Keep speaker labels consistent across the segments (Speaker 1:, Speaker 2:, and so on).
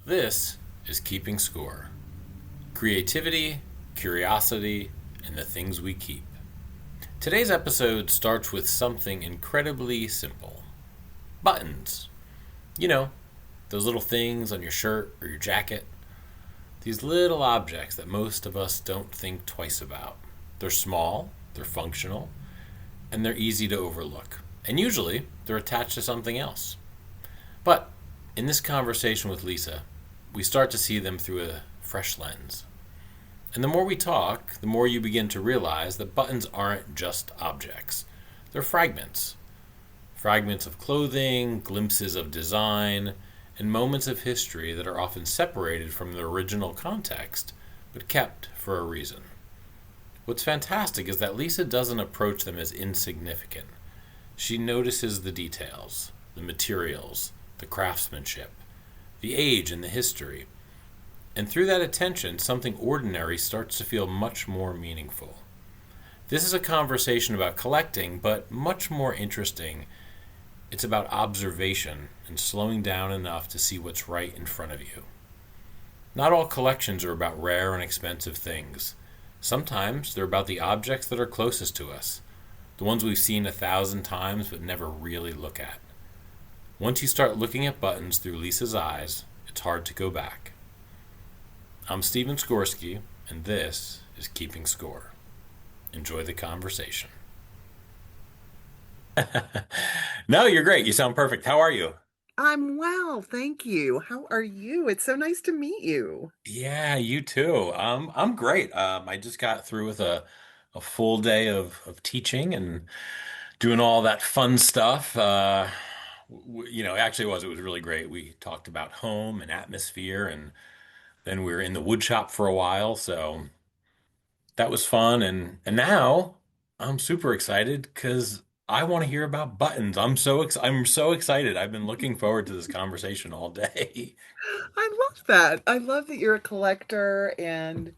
Speaker 1: This is Keeping Skor. Creativity, curiosity, and the things we keep. Today's episode starts with something incredibly simple buttons. You know, those little things on your shirt or your jacket. These little objects that most of us don't think twice about. They're small, they're functional, and they're easy to overlook. And usually, they're attached to something else. But in this conversation with Lisa, we start to see them through a fresh lens. And the more we talk, the more you begin to realize that buttons aren't just objects. They're fragments. Fragments of clothing, glimpses of design, and moments of history that are often separated from the original context, but kept for a reason. What's fantastic is that Lisa doesn't approach them as insignificant. She notices the details, the materials, the craftsmanship, the age and the history. And through that attention, something ordinary starts to feel much more meaningful. This is a conversation about collecting, but much more interesting. It's about observation and slowing down enough to see what's right in front of you. Not all collections are about rare and expensive things. Sometimes they're about the objects that are closest to us, the ones we've seen 1,000 times but never really look at. Once you start looking at buttons through Lisa's eyes, it's hard to go back. I'm Steven Skorsky, and this is Keeping Skor. Enjoy the conversation. No, you're great. You sound perfect. How are you?
Speaker 2: I'm well, thank you. How are you? It's so nice to meet you.
Speaker 1: Yeah, you too. I'm great. I just got through with a full day of teaching and doing all that fun stuff. Actually, it was really great. We talked about home and atmosphere, and then we were in the wood shop for a while. So that was fun. And now I'm super excited because I want to hear about buttons. I'm so excited. I've been looking forward to this conversation all day.
Speaker 2: I love that. I love that you're a collector and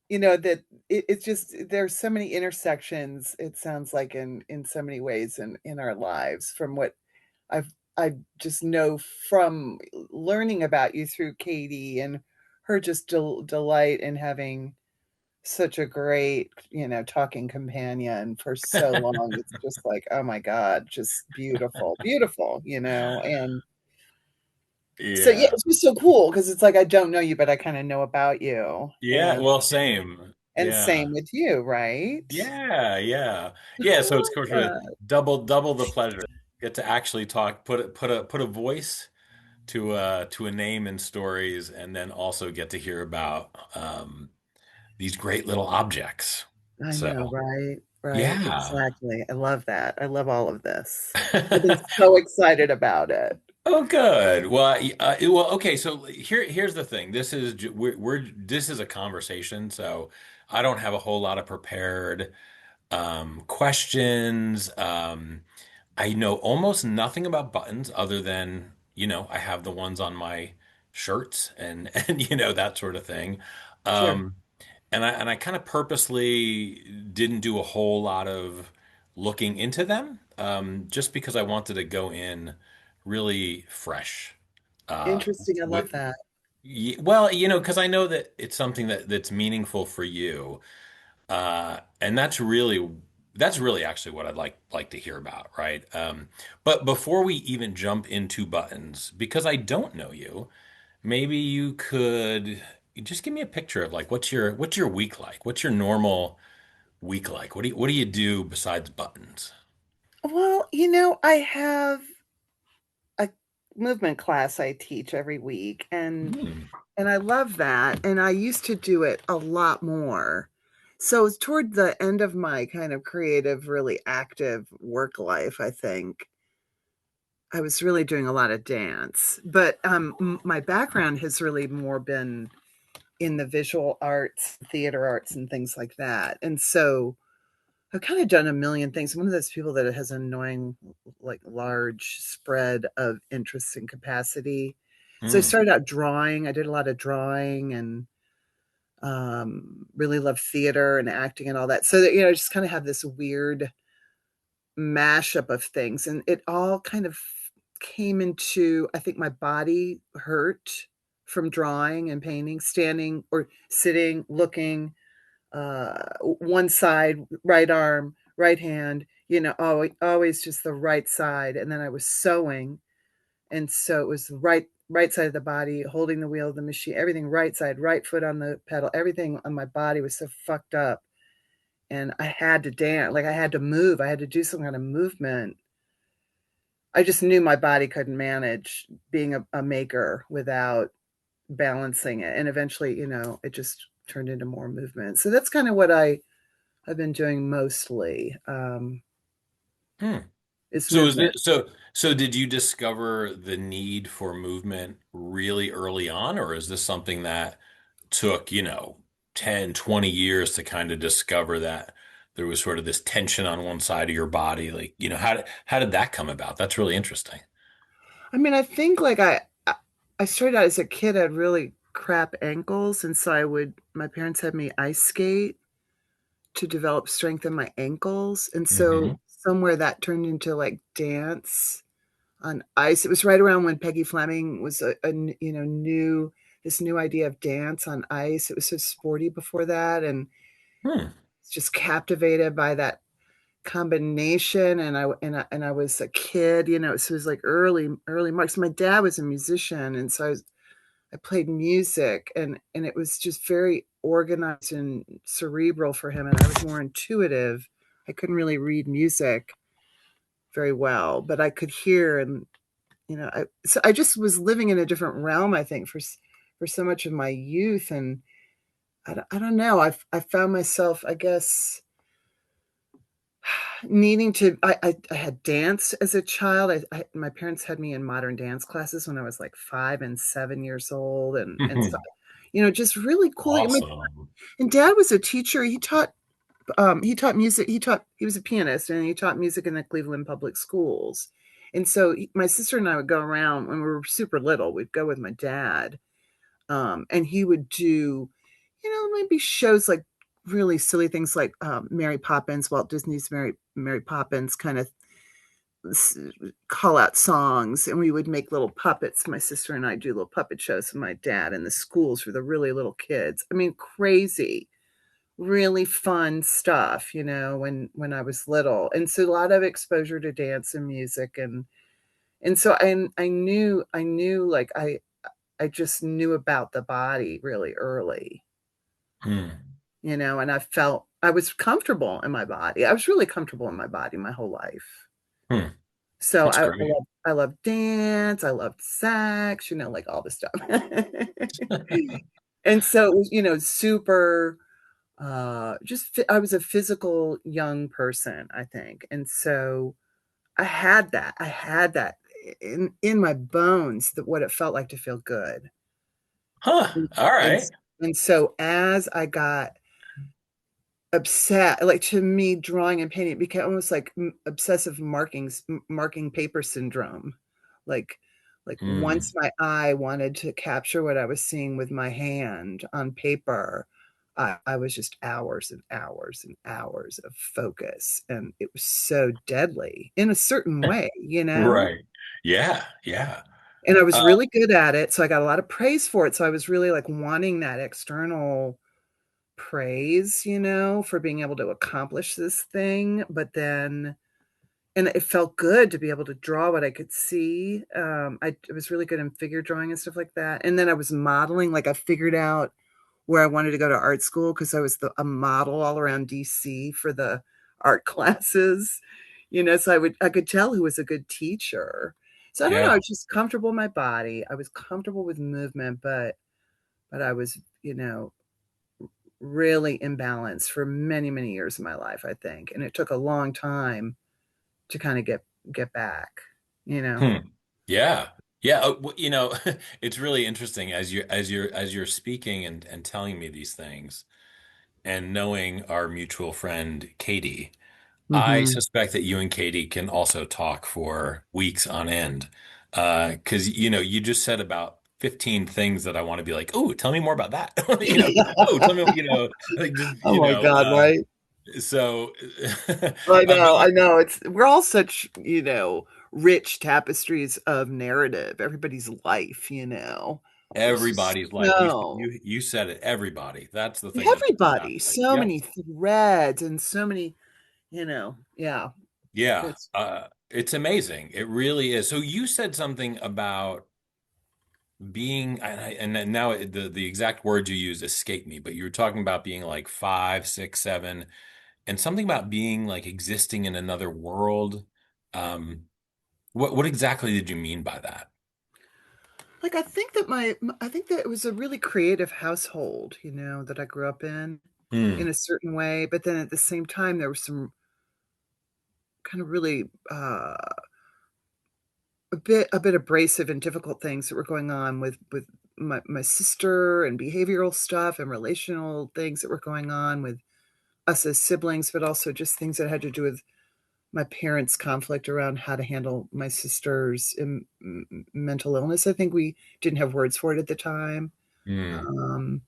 Speaker 2: that it's just there's so many intersections, it sounds like in so many ways in our lives from what I just know from learning about you through Katie and her just delight in having such a great, talking companion for so long. It's just like, oh my God, just beautiful, beautiful, and so yeah,
Speaker 1: Yeah.
Speaker 2: it's just so cool because it's like I don't know you, but I kind of know about you,
Speaker 1: Yeah. Well, same.
Speaker 2: and
Speaker 1: Yeah.
Speaker 2: same with you, right?
Speaker 1: Yeah. Yeah.
Speaker 2: I
Speaker 1: Yeah. So it's
Speaker 2: love
Speaker 1: sort of
Speaker 2: that.
Speaker 1: double the pleasure. Get to actually talk, put a voice to a name and stories, and then also get to hear about these great little objects.
Speaker 2: I
Speaker 1: So
Speaker 2: know, right? Right,
Speaker 1: yeah.
Speaker 2: exactly. I love that. I love all of this. I've been so excited about it.
Speaker 1: Oh, good. Well, okay. So here's the thing. This is a conversation, so I don't have a whole lot of prepared questions. I know almost nothing about buttons other than, I have the ones on my shirts and and that sort of thing.
Speaker 2: Sure.
Speaker 1: Um, and I kind of purposely didn't do a whole lot of looking into them, just because I wanted to go in really fresh. Uh,
Speaker 2: Interesting. I
Speaker 1: with,
Speaker 2: love that.
Speaker 1: well, because I know that it's something that's meaningful for you, and that's really actually what I'd like to hear about, right? But before we even jump into buttons, because I don't know you. Maybe you could just give me a picture of like what's your week like? What's your normal week like? What do you do besides buttons?
Speaker 2: Well, I have a movement class I teach every week,
Speaker 1: Hmm.
Speaker 2: and I love that, and I used to do it a lot more. So it's toward the end of my kind of creative, really active work life, I think. I was really doing a lot of dance, but my background has really more been in the visual arts, theater arts, and things like that. And so I've kind of done a million things. I'm one of those people that has an annoying, like large spread of interest and capacity. So I
Speaker 1: Hmm.
Speaker 2: started out drawing. I did a lot of drawing and really love theater and acting and all that. So that, I just kind of have this weird mashup of things. And it all kind of came into, I think my body hurt from drawing and painting, standing or sitting, looking, one side, right arm, right hand, always just the right side. And then I was sewing, and so it was the right side of the body, holding the wheel of the machine, everything right side, right foot on the pedal, everything on my body was so fucked up. And I had to dance, like I had to move, I had to do some kind of movement. I just knew my body couldn't manage being a maker without balancing it. And eventually, it just turned into more movement. So that's kind of what I've been doing mostly,
Speaker 1: Hmm.
Speaker 2: is
Speaker 1: So is
Speaker 2: movement.
Speaker 1: it so did you discover the need for movement really early on, or is this something that took, 10, 20 years to kind of discover that there was sort of this tension on one side of your body? Like, how did that come about? That's really interesting.
Speaker 2: I mean, I think like I started out as a kid, I had really crap ankles, and so my parents had me ice skate to develop strength in my ankles, and
Speaker 1: Hmm.
Speaker 2: so somewhere that turned into like dance on ice. It was right around when Peggy Fleming was new this new idea of dance on ice. It was so sporty before that, and
Speaker 1: Hmm.
Speaker 2: just captivated by that combination. And I was a kid, so it was like early marks. My dad was a musician, and so I played music, and it was just very organized and cerebral for him, and I was more intuitive. I couldn't really read music very well, but I could hear. And so I just was living in a different realm, I think, for so much of my youth. And I don't know, I found myself, I guess, needing to. I had danced as a child. My parents had me in modern dance classes when I was like 5 and 7 years old, and so, just really cool.
Speaker 1: Awesome.
Speaker 2: And dad was a teacher. He taught music. He was a pianist, and he taught music in the Cleveland public schools. And so my sister and I would go around when we were super little. We'd go with my dad, and he would do, maybe shows like really silly things like Mary Poppins, Walt Disney's Mary Poppins, kind of call out songs, and we would make little puppets. My sister and I do little puppet shows with my dad in the schools for the really little kids. I mean, crazy, really fun stuff, when I was little. And so a lot of exposure to dance and music, and so I knew like I just knew about the body really early,
Speaker 1: Hmm.
Speaker 2: and I was comfortable in my body. I was really comfortable in my body my whole life.
Speaker 1: Hmm.
Speaker 2: So
Speaker 1: That's
Speaker 2: I
Speaker 1: great.
Speaker 2: love I love dance, I loved sex, like all this stuff. And so it was, super, I was a physical young person, I think. And so I had that in my bones, that what it felt like to feel good.
Speaker 1: Huh.
Speaker 2: And,
Speaker 1: All
Speaker 2: and,
Speaker 1: right.
Speaker 2: and so as I got upset, like, to me, drawing and painting became almost like obsessive marking paper syndrome. Like like once
Speaker 1: Hmm.
Speaker 2: my eye wanted to capture what I was seeing with my hand on paper, I was just hours and hours and hours of focus, and it was so deadly in a certain way.
Speaker 1: Right. Yeah. Yeah.
Speaker 2: And I was
Speaker 1: Uh,
Speaker 2: really good at it, so I got a lot of praise for it. So I was really like wanting that external praise, for being able to accomplish this thing. But then, and it felt good to be able to draw what I could see. I was really good in figure drawing and stuff like that. And then I was modeling, like I figured out where I wanted to go to art school, because I was a model all around DC for the art classes. So I could tell who was a good teacher. So I don't know, I
Speaker 1: yeah.
Speaker 2: was just comfortable in my body. I was comfortable with movement, but I was, really imbalanced for many, many years of my life, I think. And it took a long time to kind of get back, you know.
Speaker 1: Hmm. Yeah. Yeah. It's really interesting as you're speaking and telling me these things and knowing our mutual friend Katie. I
Speaker 2: Hmm.
Speaker 1: suspect that you and Katie can also talk for weeks on end. Because you just said about 15 things that I want to be like, oh, tell me more about that. Oh, tell me, like just,
Speaker 2: Oh my God, right?
Speaker 1: so
Speaker 2: I
Speaker 1: but
Speaker 2: know, I know. We're all such, rich tapestries of narrative, everybody's life. There's
Speaker 1: Everybody's life.
Speaker 2: so
Speaker 1: You said it. Everybody. That's the thing that jumps out.
Speaker 2: everybody,
Speaker 1: Like,
Speaker 2: so
Speaker 1: yep.
Speaker 2: many threads and so many, yeah,
Speaker 1: Yeah.
Speaker 2: it's
Speaker 1: It's amazing. It really is. So you said something about being, and then now the exact words you used escape me, but you were talking about being like 5, 6, 7, and something about being like existing in another world. Um, what exactly did you mean by that?
Speaker 2: like I think that it was a really creative household, that I grew up in
Speaker 1: Hmm.
Speaker 2: a certain way, but then at the same time there was some kind of really a bit abrasive and difficult things that were going on with my sister, and behavioral stuff and relational things that were going on with us as siblings, but also just things that had to do with my parents' conflict around how to handle my sister's mental illness. I think we didn't have words for it at the time.
Speaker 1: Hmm.
Speaker 2: Um,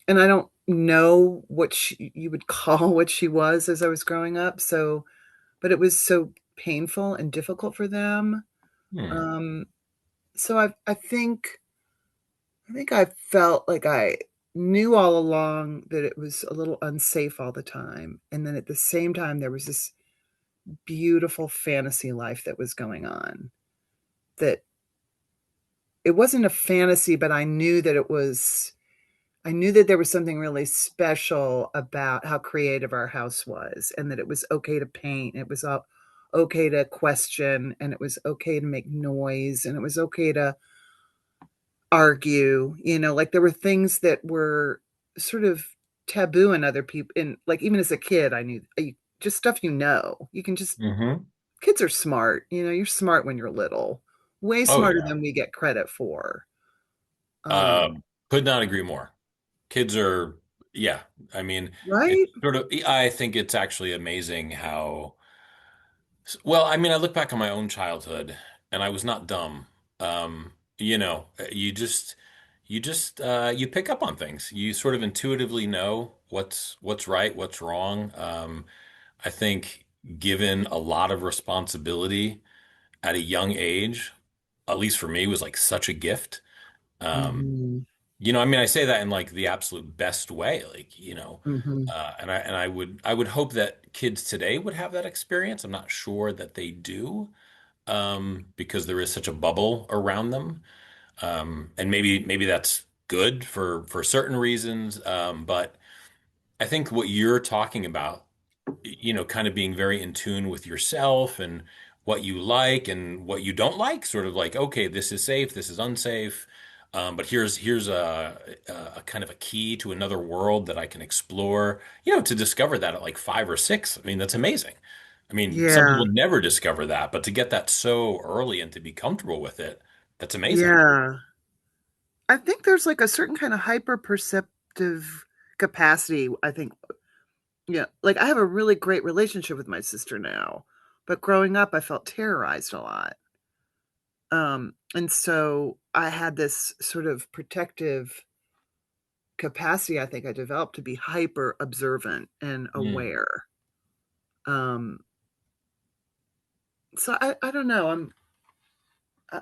Speaker 2: and I don't know what you would call what she was as I was growing up. So, but it was so painful and difficult for them.
Speaker 1: Hmm.
Speaker 2: Um, so I think I felt like I knew all along that it was a little unsafe all the time. And then at the same time, there was this beautiful fantasy life that was going on, that it wasn't a fantasy, but I knew that there was something really special about how creative our house was, and that it was okay to paint. It was okay to question, and it was okay to make noise, and it was okay to argue. Like there were things that were sort of taboo in other people. And like even as a kid, I knew just stuff. You can just
Speaker 1: Mm-hmm.
Speaker 2: kids are smart. You're smart when you're little, way
Speaker 1: Oh
Speaker 2: smarter
Speaker 1: yeah.
Speaker 2: than we get credit for.
Speaker 1: Uh,
Speaker 2: Um,
Speaker 1: could not agree more. Kids are, yeah. I mean, it's
Speaker 2: right?
Speaker 1: sort of, I think it's actually amazing how, well, I mean, I look back on my own childhood and I was not dumb. You pick up on things. You sort of intuitively know what's right, what's wrong. I think given a lot of responsibility at a young age, at least for me, was like such a gift. Um,
Speaker 2: Hmm.
Speaker 1: I mean, I say that in like the absolute best way, like,
Speaker 2: Hmm.
Speaker 1: and I would hope that kids today would have that experience. I'm not sure that they do, because there is such a bubble around them. And maybe that's good for certain reasons. But I think what you're talking about, kind of being very in tune with yourself and what you like and what you don't like, sort of like, okay, this is safe, this is unsafe. But here's a kind of a key to another world that I can explore, to discover that at like 5 or 6. I mean, that's amazing. I mean, some
Speaker 2: Yeah.
Speaker 1: people never discover that, but to get that so early and to be comfortable with it, that's amazing.
Speaker 2: Yeah. I think there's like a certain kind of hyper perceptive capacity. I think, yeah, like I have a really great relationship with my sister now, but growing up, I felt terrorized a lot. And so I had this sort of protective capacity, I think I developed, to be hyper observant and
Speaker 1: Hmm.
Speaker 2: aware. Um, so I don't know.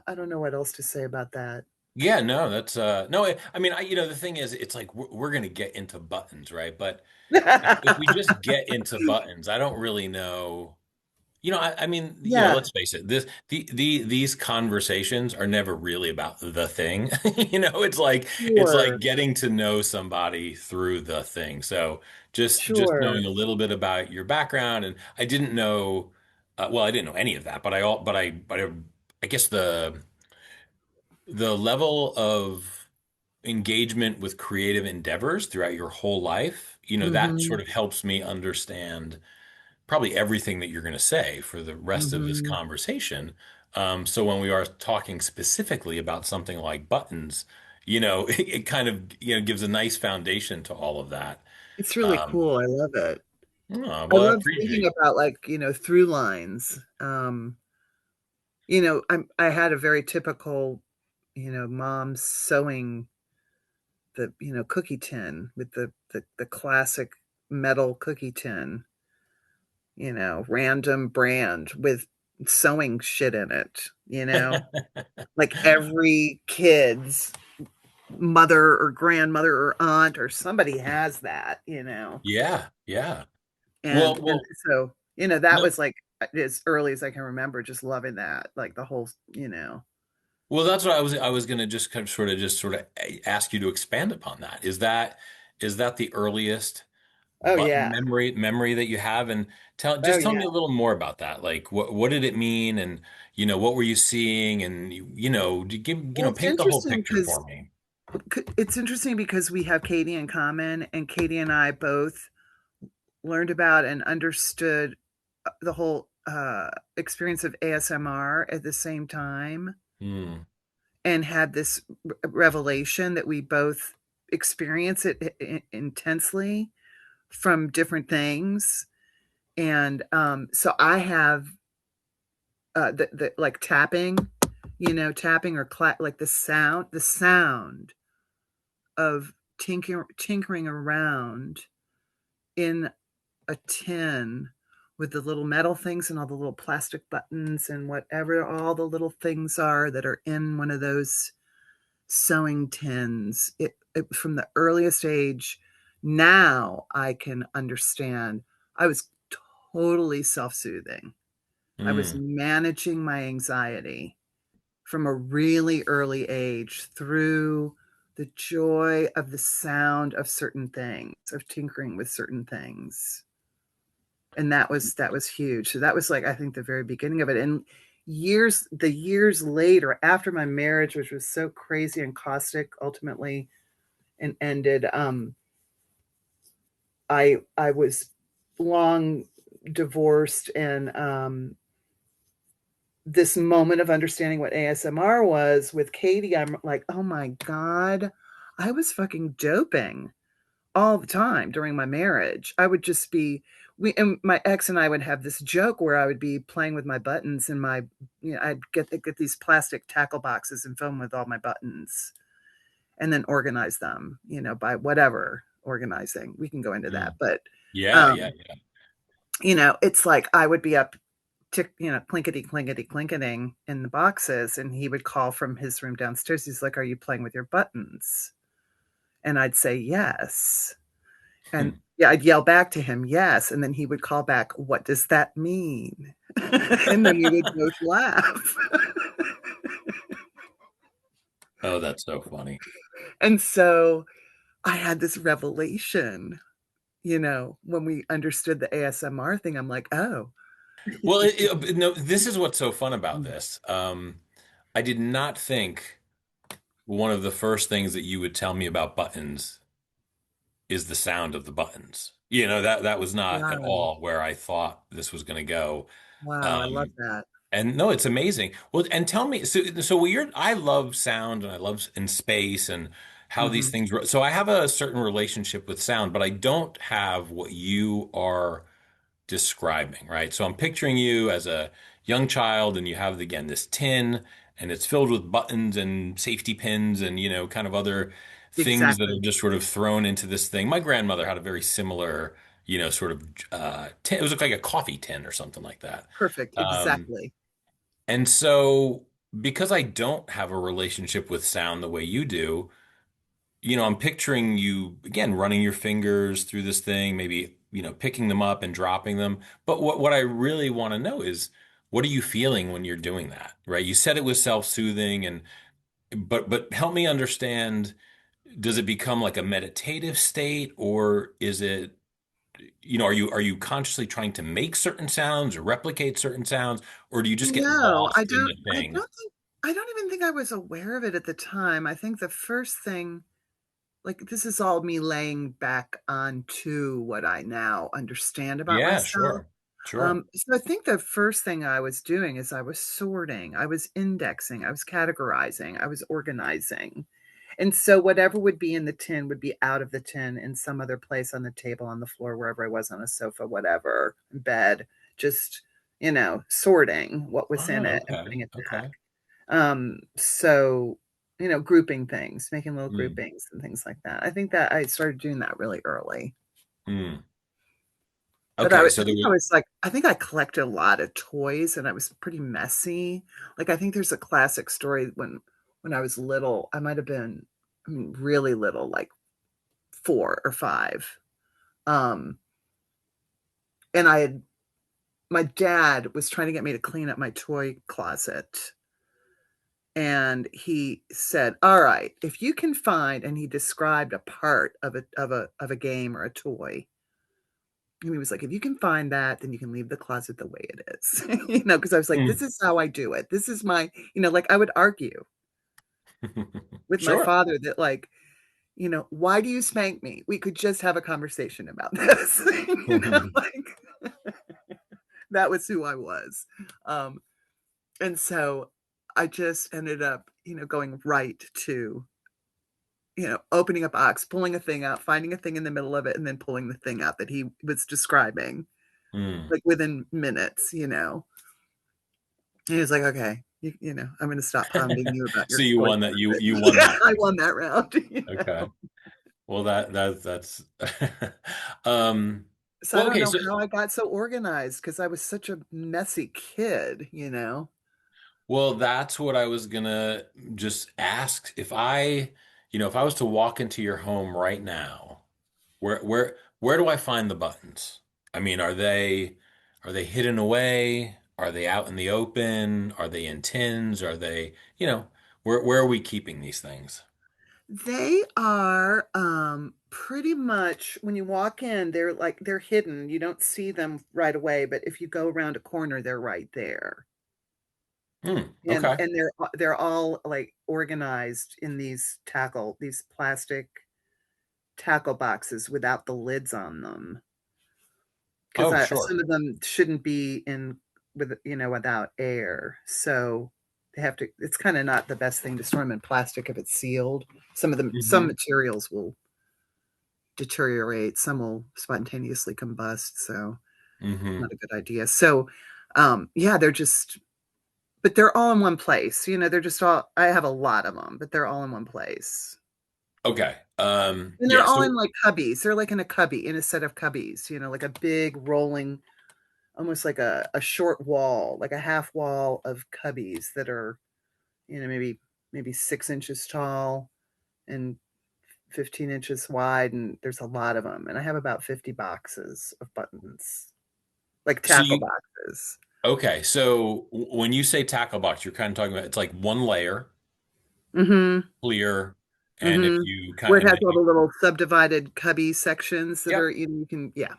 Speaker 2: I don't know what else to say about that.
Speaker 1: Yeah, no, that's no. I mean, the thing is, it's like we're gonna get into buttons, right? But if we just get into buttons, I don't really know. I mean,
Speaker 2: Yeah,
Speaker 1: let's face it. These conversations are never really about the thing. It's like
Speaker 2: sure,
Speaker 1: getting to know somebody through the thing. So just
Speaker 2: sure.
Speaker 1: knowing a little bit about your background, and I didn't know. Well, I didn't know any of that, but I guess the level of engagement with creative endeavors throughout your whole life, that sort
Speaker 2: Mhm,
Speaker 1: of helps me understand probably everything that you're going to say for the rest of this
Speaker 2: mhm.
Speaker 1: conversation. So when we are talking specifically about something like buttons, it kind of, gives a nice foundation to all of that.
Speaker 2: It's really
Speaker 1: Um,
Speaker 2: cool, I love it. I
Speaker 1: well, I
Speaker 2: love thinking
Speaker 1: appreciate.
Speaker 2: about, like, through lines. I had a very typical, mom sewing the, cookie tin with the classic metal cookie tin, random brand with sewing shit in it. Like every kid's mother or grandmother or aunt or somebody has that,
Speaker 1: Yeah, yeah. Well,
Speaker 2: and
Speaker 1: well,
Speaker 2: so, that
Speaker 1: no,
Speaker 2: was like as early as I can remember, just loving that, like the whole,
Speaker 1: well, that's what I was gonna just kind of sort of ask you to expand upon that. Is that the earliest
Speaker 2: oh
Speaker 1: button
Speaker 2: yeah,
Speaker 1: memory that you have? And
Speaker 2: oh
Speaker 1: just tell
Speaker 2: yeah.
Speaker 1: me a little more about that. Like what did it mean, and what were you seeing, and
Speaker 2: Well,
Speaker 1: paint the whole picture for me.
Speaker 2: it's interesting because we have Katie in common, and Katie and I both learned about and understood the whole experience of ASMR at the same time,
Speaker 1: Hmm.
Speaker 2: and had this revelation that we both experience it intensely from different things. And so I have the like tapping, tapping or like the sound of tinkering around in a tin with the little metal things and all the little plastic buttons and whatever all the little things are that are in one of those sewing tins. It from the earliest age. Now I can understand. I was totally self-soothing. I was
Speaker 1: Hmm.
Speaker 2: managing my anxiety from a really early age through the joy of the sound of certain things, of tinkering with certain things. And that was huge. So that was like I think the very beginning of it. And years later, after my marriage, which was so crazy and caustic ultimately and ended, I was long divorced, and this moment of understanding what ASMR was with Katie, I'm like, oh my God, I was fucking doping all the time during my marriage. I would just be we and my ex and I would have this joke where I would be playing with my buttons and I'd get these plastic tackle boxes and fill them with all my buttons and then organize them, by whatever organizing. We can go into
Speaker 1: Hmm.
Speaker 2: that, but
Speaker 1: Yeah, yeah,
Speaker 2: um, it's like I would be up tick, clinkety clinkety clinketing in the boxes, and he would call from his room downstairs. He's like, "Are you playing with your buttons?" And I'd say, "Yes."
Speaker 1: yeah.
Speaker 2: And yeah, I'd yell back to him, "Yes." And then he would call back, "What does that mean?" And then we would both laugh.
Speaker 1: Oh, that's so funny.
Speaker 2: And so I had this revelation, when we understood the ASMR thing. I'm like, oh.
Speaker 1: Well, no, this is what's so fun about this. I did not think one of the first things that you would tell me about buttons is the sound of the buttons. That was not at
Speaker 2: Wow.
Speaker 1: all where I thought this was going to go.
Speaker 2: Wow. I love
Speaker 1: Um,
Speaker 2: that.
Speaker 1: and no, it's amazing. Well, and tell me, so I love sound and I love in space and how these
Speaker 2: Hmm.
Speaker 1: things. So I have a certain relationship with sound, but I don't have what you are describing, right? So I'm picturing you as a young child, and you have again this tin, and it's filled with buttons and safety pins and kind of other things that are
Speaker 2: Exactly.
Speaker 1: just sort of thrown into this thing. My grandmother had a very similar, sort of tin. It was like a coffee tin or something like that.
Speaker 2: Perfect.
Speaker 1: Um,
Speaker 2: Exactly.
Speaker 1: and so because I don't have a relationship with sound the way you do, I'm picturing you again running your fingers through this thing, maybe, picking them up and dropping them. But what I really want to know is what are you feeling when you're doing that, right? You said it was self-soothing and but help me understand, does it become like a meditative state, or is it, are you consciously trying to make certain sounds or replicate certain sounds, or do you just get
Speaker 2: No,
Speaker 1: lost in the thing?
Speaker 2: I don't even think I was aware of it at the time. I think the first thing, like, this is all me laying back onto what I now understand about
Speaker 1: Yeah,
Speaker 2: myself.
Speaker 1: sure. Sure.
Speaker 2: So I think the first thing I was doing is I was sorting, I was indexing, I was categorizing, I was organizing. And so whatever would be in the tin would be out of the tin in some other place, on the table, on the floor, wherever I was, on a sofa, whatever, bed, just, sorting what was in
Speaker 1: Oh,
Speaker 2: it and
Speaker 1: okay.
Speaker 2: putting it back.
Speaker 1: Okay.
Speaker 2: So, grouping things, making little
Speaker 1: Hmm.
Speaker 2: groupings and things like that. I think that I started doing that really early.
Speaker 1: Hmm.
Speaker 2: But
Speaker 1: Okay,
Speaker 2: I
Speaker 1: so there
Speaker 2: think
Speaker 1: was.
Speaker 2: I think I collected a lot of toys, and I was pretty messy. Like, I think there's a classic story when I was little. I might have been I mean, really little, like 4 or 5. Um, and my dad was trying to get me to clean up my toy closet. And he said, "All right, if you can find," and he described a part of a game or a toy. And he was like, "If you can find that, then you can leave the closet the way it is." Because I was like, "This
Speaker 1: Mm.
Speaker 2: is how I do it. This is my," like I would argue with my
Speaker 1: Sure.
Speaker 2: father that, like, "Why do you spank me? We could just have a conversation about this." Like that was who I was. Um, and so I just ended up, going right to, opening a box, pulling a thing out, finding a thing in the middle of it, and then pulling the thing out that he was describing,
Speaker 1: Mm.
Speaker 2: like within minutes. And he was like, "Okay, I'm going to stop hounding you about
Speaker 1: So
Speaker 2: your
Speaker 1: you
Speaker 2: toy
Speaker 1: won that. You
Speaker 2: closet."
Speaker 1: you won
Speaker 2: Yeah,
Speaker 1: that
Speaker 2: I
Speaker 1: one.
Speaker 2: won that round.
Speaker 1: Okay. Well, that's um.
Speaker 2: So I
Speaker 1: Well,
Speaker 2: don't
Speaker 1: okay.
Speaker 2: know
Speaker 1: So
Speaker 2: how I got so organized because I was such a messy kid.
Speaker 1: well, that's what I was gonna just ask. If I was to walk into your home right now, where do I find the buttons? I mean, are they hidden away? Are they out in the open? Are they in tins? Are they, where are we keeping these things?
Speaker 2: They are pretty much when you walk in, they're hidden. You don't see them right away, but if you go around a corner, they're right there.
Speaker 1: Hmm.
Speaker 2: And
Speaker 1: Okay.
Speaker 2: and they're all like organized in these plastic tackle boxes without the lids on them. Because
Speaker 1: Oh, sure.
Speaker 2: some of them shouldn't be in without air. So they have to, it's kind of not the best thing to store them in plastic if it's sealed. Some
Speaker 1: Hmm.
Speaker 2: materials will deteriorate, some will spontaneously combust, so
Speaker 1: Hmm.
Speaker 2: not a good idea. So yeah, but they're all in one place. They're just all, I have a lot of them, but they're all in one place.
Speaker 1: Okay.
Speaker 2: And they're
Speaker 1: Yeah.
Speaker 2: all in
Speaker 1: So,
Speaker 2: like cubbies. They're like in a cubby, in a set of cubbies, like a big rolling, almost like a short wall, like a half wall of cubbies that are, maybe 6 inches tall and 15 inches wide. And there's a lot of them. And I have about 50 boxes of buttons, like
Speaker 1: so
Speaker 2: tackle
Speaker 1: you,
Speaker 2: boxes.
Speaker 1: okay. So when you say tackle box, you're kind of talking about it's like one layer,
Speaker 2: Mm-hmm.
Speaker 1: clear, and if
Speaker 2: Mm-hmm.
Speaker 1: you
Speaker 2: Where
Speaker 1: kind
Speaker 2: it
Speaker 1: and
Speaker 2: has
Speaker 1: then
Speaker 2: all
Speaker 1: you,
Speaker 2: the little subdivided cubby sections that are,
Speaker 1: yep.
Speaker 2: you can, yeah.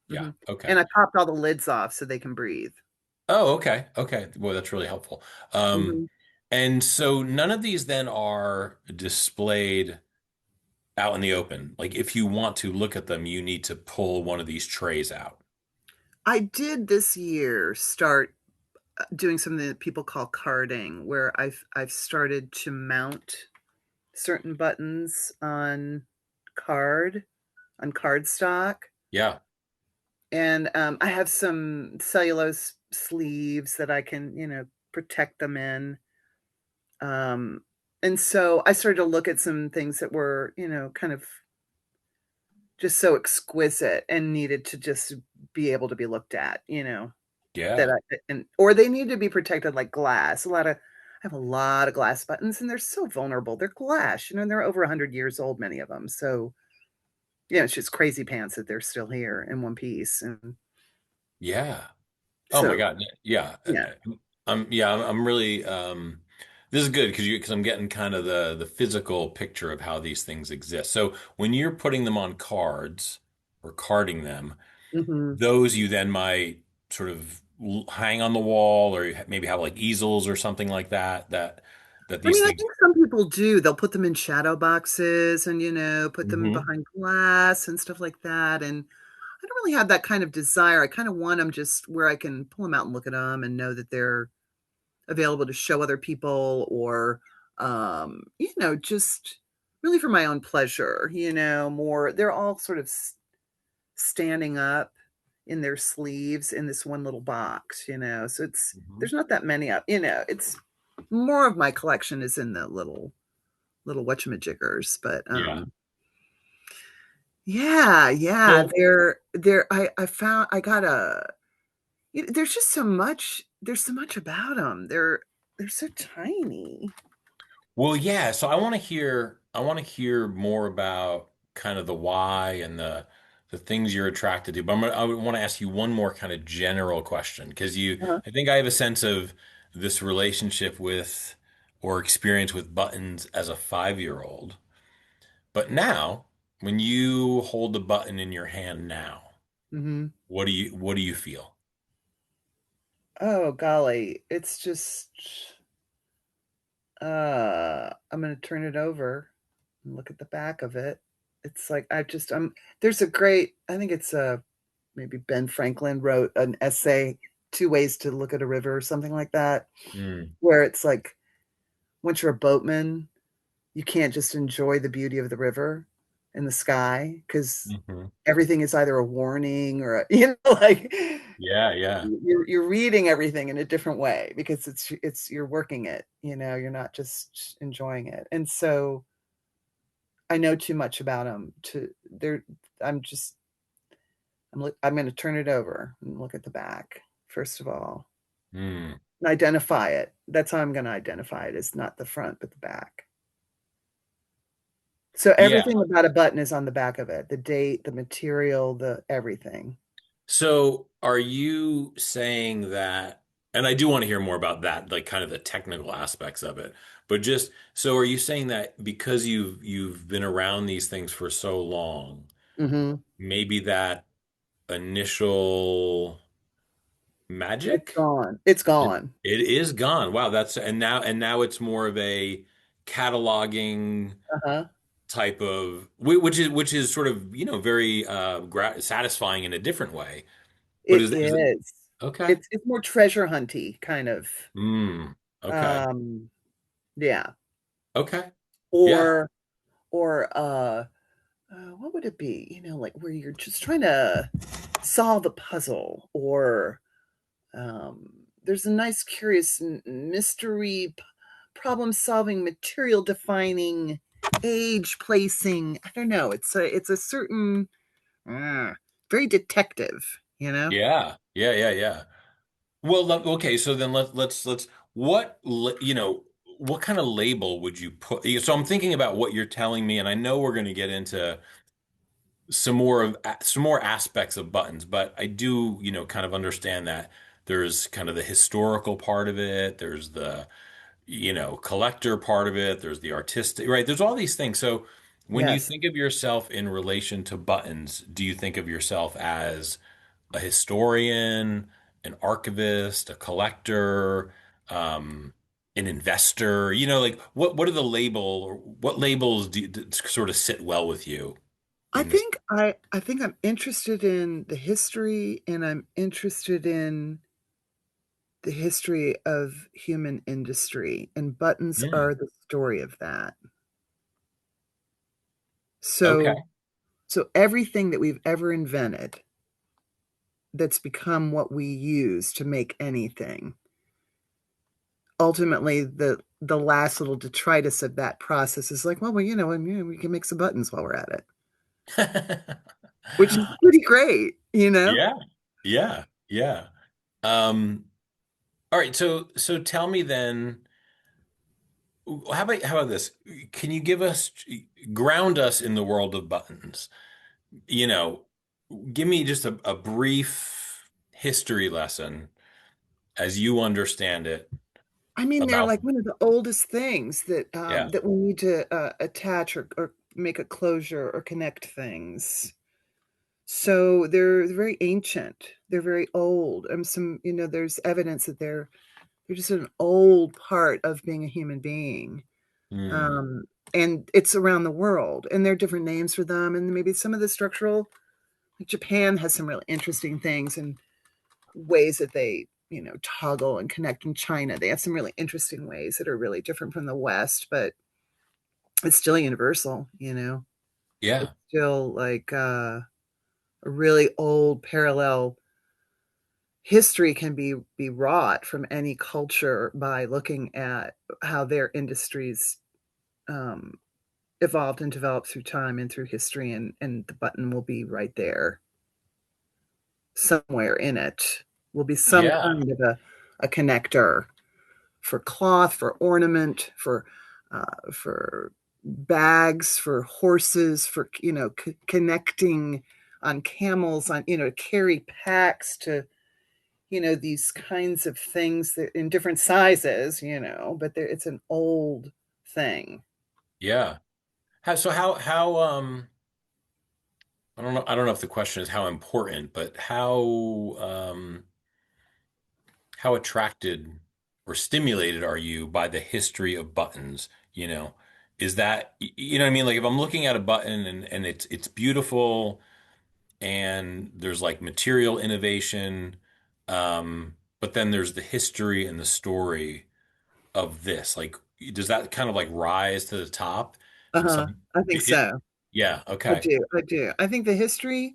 Speaker 1: Yeah.
Speaker 2: Mm-hmm.
Speaker 1: Okay.
Speaker 2: And I popped all the lids off so they can breathe.
Speaker 1: Oh, okay. Okay. Well, that's really helpful. Um,
Speaker 2: Mm-hmm.
Speaker 1: and so none of these then are displayed out in the open. Like if you want to look at them, you need to pull one of these trays out.
Speaker 2: I did this year start doing something that people call carding, where I've started to mount certain buttons card on cardstock.
Speaker 1: Yeah.
Speaker 2: And I have some cellulose sleeves that I can, protect them in. Um, and so I started to look at some things that were, kind of just so exquisite and needed to just be able to be looked at, that
Speaker 1: Yeah.
Speaker 2: I and or they need to be protected like glass. I have a lot of glass buttons and they're so vulnerable. They're glass, and they're over 100 years old, many of them. So, it's just crazy pants that they're still here in one piece. And
Speaker 1: Yeah. Oh my
Speaker 2: so,
Speaker 1: God. Yeah.
Speaker 2: yeah.
Speaker 1: I'm really this is good because I'm getting kind of the physical picture of how these things exist. So when you're putting them on cards or carding them,
Speaker 2: Mhm.
Speaker 1: those you then might sort of hang on the wall or maybe have like easels or something like that
Speaker 2: I
Speaker 1: these
Speaker 2: mean, I
Speaker 1: things.
Speaker 2: think some people do. They'll put them in shadow boxes and, put them
Speaker 1: Hmm.
Speaker 2: behind glass and stuff like that. And I don't really have that kind of desire. I kind of want them just where I can pull them out and look at them and know that they're available to show other people, or, just really for my own pleasure, more. They're all sort of standing up in their sleeves in this one little box. So
Speaker 1: Hmm.
Speaker 2: there's not that many up, it's more of my collection is in the little whatchamajiggers, but
Speaker 1: Yeah.
Speaker 2: yeah, yeah,
Speaker 1: So,
Speaker 2: I found I got there's just so much, there's so much about them. They're so tiny.
Speaker 1: well, yeah. So I want to hear. want to hear more about kind of the why and the things you're attracted to. But I want to ask you one more kind of general question because
Speaker 2: Uh-huh.
Speaker 1: I think I have a sense of this relationship with or experience with buttons as a 5-year-old. But now, when you hold the button in your hand now,
Speaker 2: Hmm.
Speaker 1: what do you feel?
Speaker 2: Oh, golly. It's just, I'm going to turn it over and look at the back of it. It's like, there's a great, I think it's maybe Ben Franklin wrote an essay, Two Ways to Look at a River or something like that,
Speaker 1: Mm,
Speaker 2: where it's like, once you're a boatman, you can't just enjoy the beauty of the river and the sky because
Speaker 1: hmm.
Speaker 2: everything is either a warning or like
Speaker 1: Yeah, yeah.
Speaker 2: you're reading everything in a different way because it's you're working it, you're not just enjoying it. And so I know too much about them to there. I'm just I'm going to turn it over and look at the back first of all
Speaker 1: Mm.
Speaker 2: and identify it. That's how I'm going to identify it, is not the front but the back. So
Speaker 1: Yeah.
Speaker 2: everything about a button is on the back of it. The date, the material, the everything.
Speaker 1: So are you saying that, and I do want to hear more about that, like kind of the technical aspects of it, but just so are you saying that because you've been around these things for so long,
Speaker 2: Hmm.
Speaker 1: maybe that initial
Speaker 2: It's
Speaker 1: magic
Speaker 2: gone. It's
Speaker 1: it,
Speaker 2: gone.
Speaker 1: it is gone. Wow, that's and now it's more of a cataloging
Speaker 2: Uh-huh.
Speaker 1: type of which is sort of, very satisfying in a different way. But
Speaker 2: It
Speaker 1: is it
Speaker 2: is.
Speaker 1: okay?
Speaker 2: It's more treasure hunty kind of.
Speaker 1: Mm, okay.
Speaker 2: Um, yeah.
Speaker 1: Okay. Yeah.
Speaker 2: Or what would it be? Like where you're just trying to solve a puzzle, or there's a nice, curious mystery, problem solving, material defining, age placing. I don't know. It's a certain uh, very detective.
Speaker 1: Yeah. Yeah. Yeah. Yeah. Well, okay. So then let's what kind of label would you put? So I'm thinking about what you're telling me, and I know we're going to get into some more aspects of buttons, but I do, kind of understand that there's kind of the historical part of it. There's the collector part of it. There's the artistic, right? There's all these things. So when you
Speaker 2: Yes.
Speaker 1: think of yourself in relation to buttons, do you think of yourself as a historian, an archivist, a collector, an investor? Like what are the label or what labels sort of sit well with you
Speaker 2: I
Speaker 1: in this?
Speaker 2: think I think I'm interested in the history, and I'm interested in the history of human industry, and buttons
Speaker 1: Mm,
Speaker 2: are the story of that.
Speaker 1: okay.
Speaker 2: So everything that we've ever invented that's become what we use to make anything, ultimately the last little detritus of that process is like, well, and, we can make some buttons while we're at it, which is pretty great.
Speaker 1: Yeah. Yeah. Yeah. Um, all right. So tell me then, how about this? Can you ground us in the world of buttons? You know, Give me just a brief history lesson as you understand it
Speaker 2: I mean, they're
Speaker 1: about,
Speaker 2: like one of the oldest things that
Speaker 1: yeah.
Speaker 2: that we need to attach or make a closure or connect things. So they're very ancient. They're very old. There's evidence that they're just an old part of being a human being.
Speaker 1: Hmm.
Speaker 2: Um, and it's around the world, and there are different names for them. And maybe some of the structural, like Japan has some really interesting things and ways that they, toggle and connect. In China, they have some really interesting ways that are really different from the West, but it's still universal.
Speaker 1: Yeah.
Speaker 2: It's still like a really old parallel history can be wrought from any culture by looking at how their industries um, evolved and developed through time and through history, and the button will be right there somewhere in it. Will be some
Speaker 1: Yeah.
Speaker 2: kind of a connector for cloth, for ornament, for bags for horses, for, connecting on camels, on, to carry packs to, these kinds of things that in different sizes, but it's an old thing.
Speaker 1: Yeah. How I don't know if the question is how important, but how attracted or stimulated are you by the history of buttons? Is that, what I mean? Like if I'm looking at a button and it's beautiful and there's like material innovation, but then there's the history and the story of this. Like, does that kind of like rise to the top? And
Speaker 2: Uh-huh.
Speaker 1: some,
Speaker 2: I think
Speaker 1: it
Speaker 2: so.
Speaker 1: yeah,
Speaker 2: I
Speaker 1: okay.
Speaker 2: do. I do. I think the history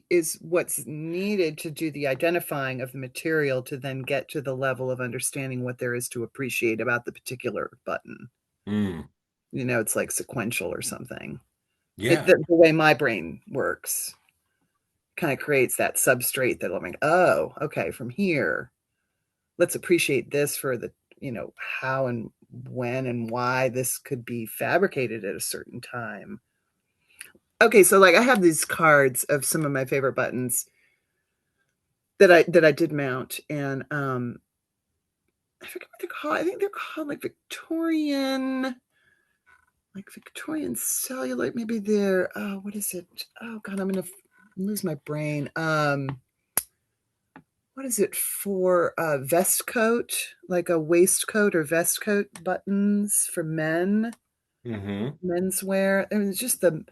Speaker 2: is what's needed to do the identifying of the material to then get to the level of understanding what there is to appreciate about the particular button.
Speaker 1: Mm,
Speaker 2: It's like sequential or something.
Speaker 1: yeah,
Speaker 2: The way my brain works kind of creates that substrate that I'm like, oh, okay, from here, let's appreciate this for the, how and when and why this could be fabricated at a certain time. Okay, so like I have these cards of some of my favorite buttons that I did mount, and I forget what they're called. I think they're called like Victorian celluloid. Maybe they're what is it? Oh God, I'm gonna lose my brain. What is it for? Vest coat, like a waistcoat or vest coat buttons for
Speaker 1: hmm
Speaker 2: menswear. I mean, it's just the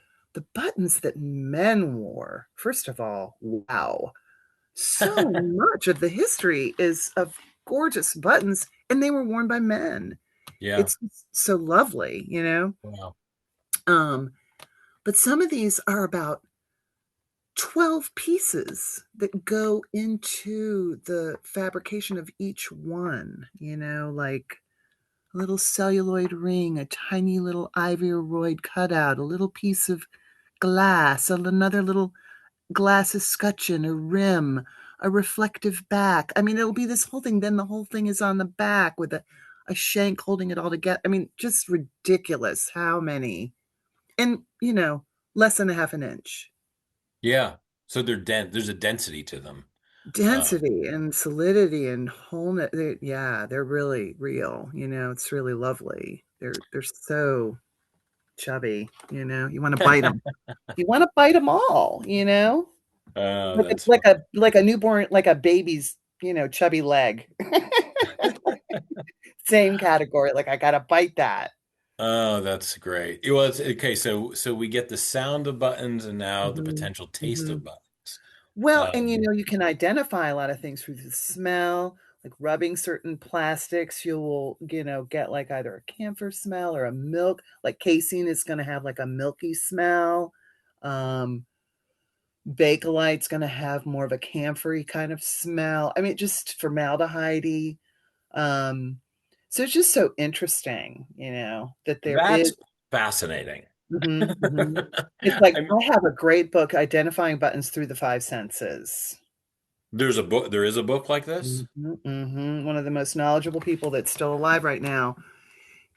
Speaker 2: buttons that men wore. First of all, wow. So much of the history is of gorgeous buttons, and they were worn by men.
Speaker 1: Yeah.
Speaker 2: It's so lovely.
Speaker 1: Wow.
Speaker 2: Um, but some of these are about 12 pieces that go into the fabrication of each one, like a little celluloid ring, a tiny little ivory cutout, a little piece of glass, another little glass escutcheon, a rim, a reflective back. I mean, it'll be this whole thing. Then the whole thing is on the back with a shank holding it all together. I mean, just ridiculous how many. And, less than a half an inch.
Speaker 1: Yeah. So there's a density to them. Uh,
Speaker 2: Density and solidity and wholeness. Yeah, they're really real. It's really lovely. They're so chubby. You want to bite them. You want to bite them all.
Speaker 1: oh,
Speaker 2: Like a,
Speaker 1: that's
Speaker 2: like
Speaker 1: fun.
Speaker 2: a like a newborn, like a baby's, chubby leg. Same category. Like I gotta bite that.
Speaker 1: Oh, that's great. It was okay. So we get the sound of buttons and now the
Speaker 2: Hmm.
Speaker 1: potential taste
Speaker 2: Hmm.
Speaker 1: of buttons.
Speaker 2: Well, and
Speaker 1: Um,
Speaker 2: you can identify a lot of things through the smell, like rubbing certain plastics. You will, get like either a camphor smell or a milk. Like casing is going to have like a milky smell. Um, Bakelite's going to have more of a camphory kind of smell. I mean, just formaldehyde. Um, so it's just so interesting, that there is.
Speaker 1: that's fascinating.
Speaker 2: Mhm, mhm. It's like
Speaker 1: I'm,
Speaker 2: I have a great book, Identifying Buttons Through the Five Senses.
Speaker 1: there is a book like this?
Speaker 2: Mhm, mhm. One of the most knowledgeable people that's still alive right now.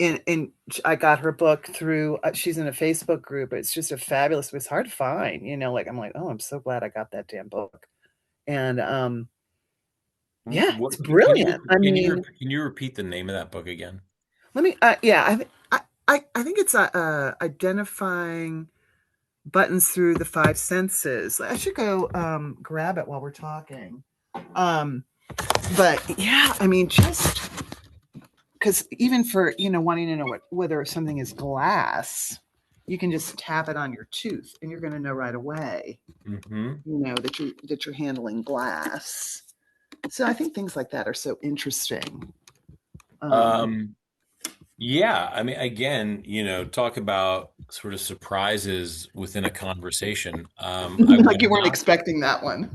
Speaker 2: And I got her book through. She's in a Facebook group. It's just a fabulous. It's hard to find. Like I'm like, oh, I'm so glad I got that damn book. And yeah, it's
Speaker 1: What
Speaker 2: brilliant. I mean,
Speaker 1: can you repeat the name of that book again?
Speaker 2: let me. Yeah, I think it's identifying buttons through the five senses. I should go grab it while we're talking. Um, but yeah, I mean, just because even for wanting to know whether something is glass, you can just tap it on your tooth, and you're going to know right away,
Speaker 1: Hmm
Speaker 2: that you're handling glass. So I think things like that are so interesting. Um,
Speaker 1: Um, yeah, I mean, again, talk about sort of surprises within a conversation. I
Speaker 2: like
Speaker 1: would
Speaker 2: you weren't
Speaker 1: not,
Speaker 2: expecting that one.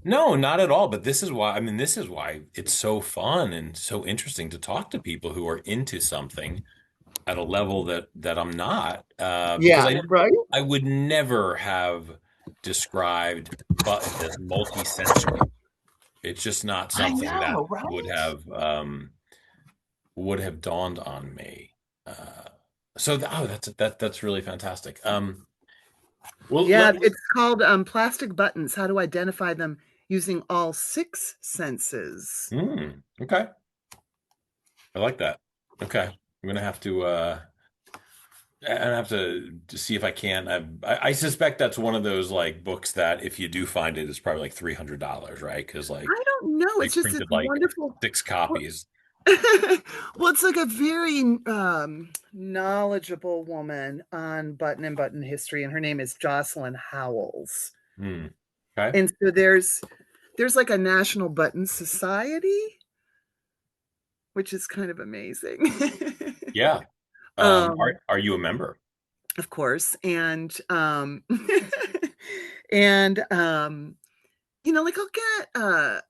Speaker 1: no, not at all. But this is why, I mean, this is why it's so fun and so interesting to talk to people who are into something at a level that I'm not, because
Speaker 2: Yeah, right.
Speaker 1: I would never have described buttons as multi-sensory. It's just not
Speaker 2: I
Speaker 1: something that
Speaker 2: know, right?
Speaker 1: would have dawned on me. Uh, Oh, that's really fantastic. Well,
Speaker 2: Yeah, it's called plastic buttons, how to identify them using all six senses.
Speaker 1: okay. I like that. Okay. I'm gonna have to to see if I can. I suspect that's one of those like books that if you do find it, it's probably like $300, right? Because like
Speaker 2: I don't know.
Speaker 1: they
Speaker 2: It's just this
Speaker 1: printed like
Speaker 2: wonderful.
Speaker 1: six
Speaker 2: Well,
Speaker 1: copies.
Speaker 2: well, it's like a very knowledgeable woman on button history, and her name is Jocelyn Howells.
Speaker 1: Hmm. Okay.
Speaker 2: And so there's like a National Button Society, which is kind of amazing.
Speaker 1: Yeah.
Speaker 2: um,
Speaker 1: Are you a member?
Speaker 2: of course, and and like I'll get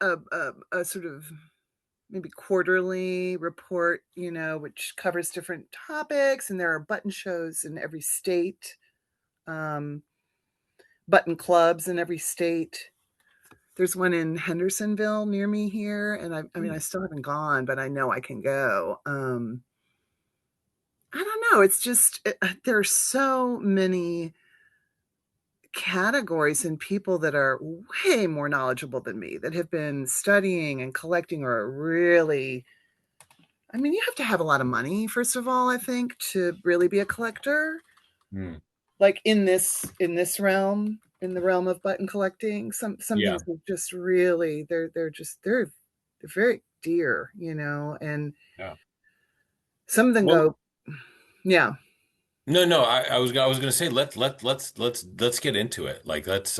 Speaker 2: a sort of maybe quarterly report, which covers different topics, and there are button shows in every state, um, button clubs in every state. There's one in Hendersonville near me here, and I mean,
Speaker 1: Hmm.
Speaker 2: I still haven't gone, but I know I can go. I don't know. It's just there are so many categories and people that are way more knowledgeable than me that have been studying and collecting or are really. I mean, you have to have a lot of money, first of all, I think, to really be a collector.
Speaker 1: Hmm.
Speaker 2: Like in this realm, in the realm of button collecting, some
Speaker 1: Yeah.
Speaker 2: things are just really they're very dear, and
Speaker 1: Yeah.
Speaker 2: some of them
Speaker 1: Well,
Speaker 2: go, yeah,
Speaker 1: no, no. I was gonna say let's get into it. Like let's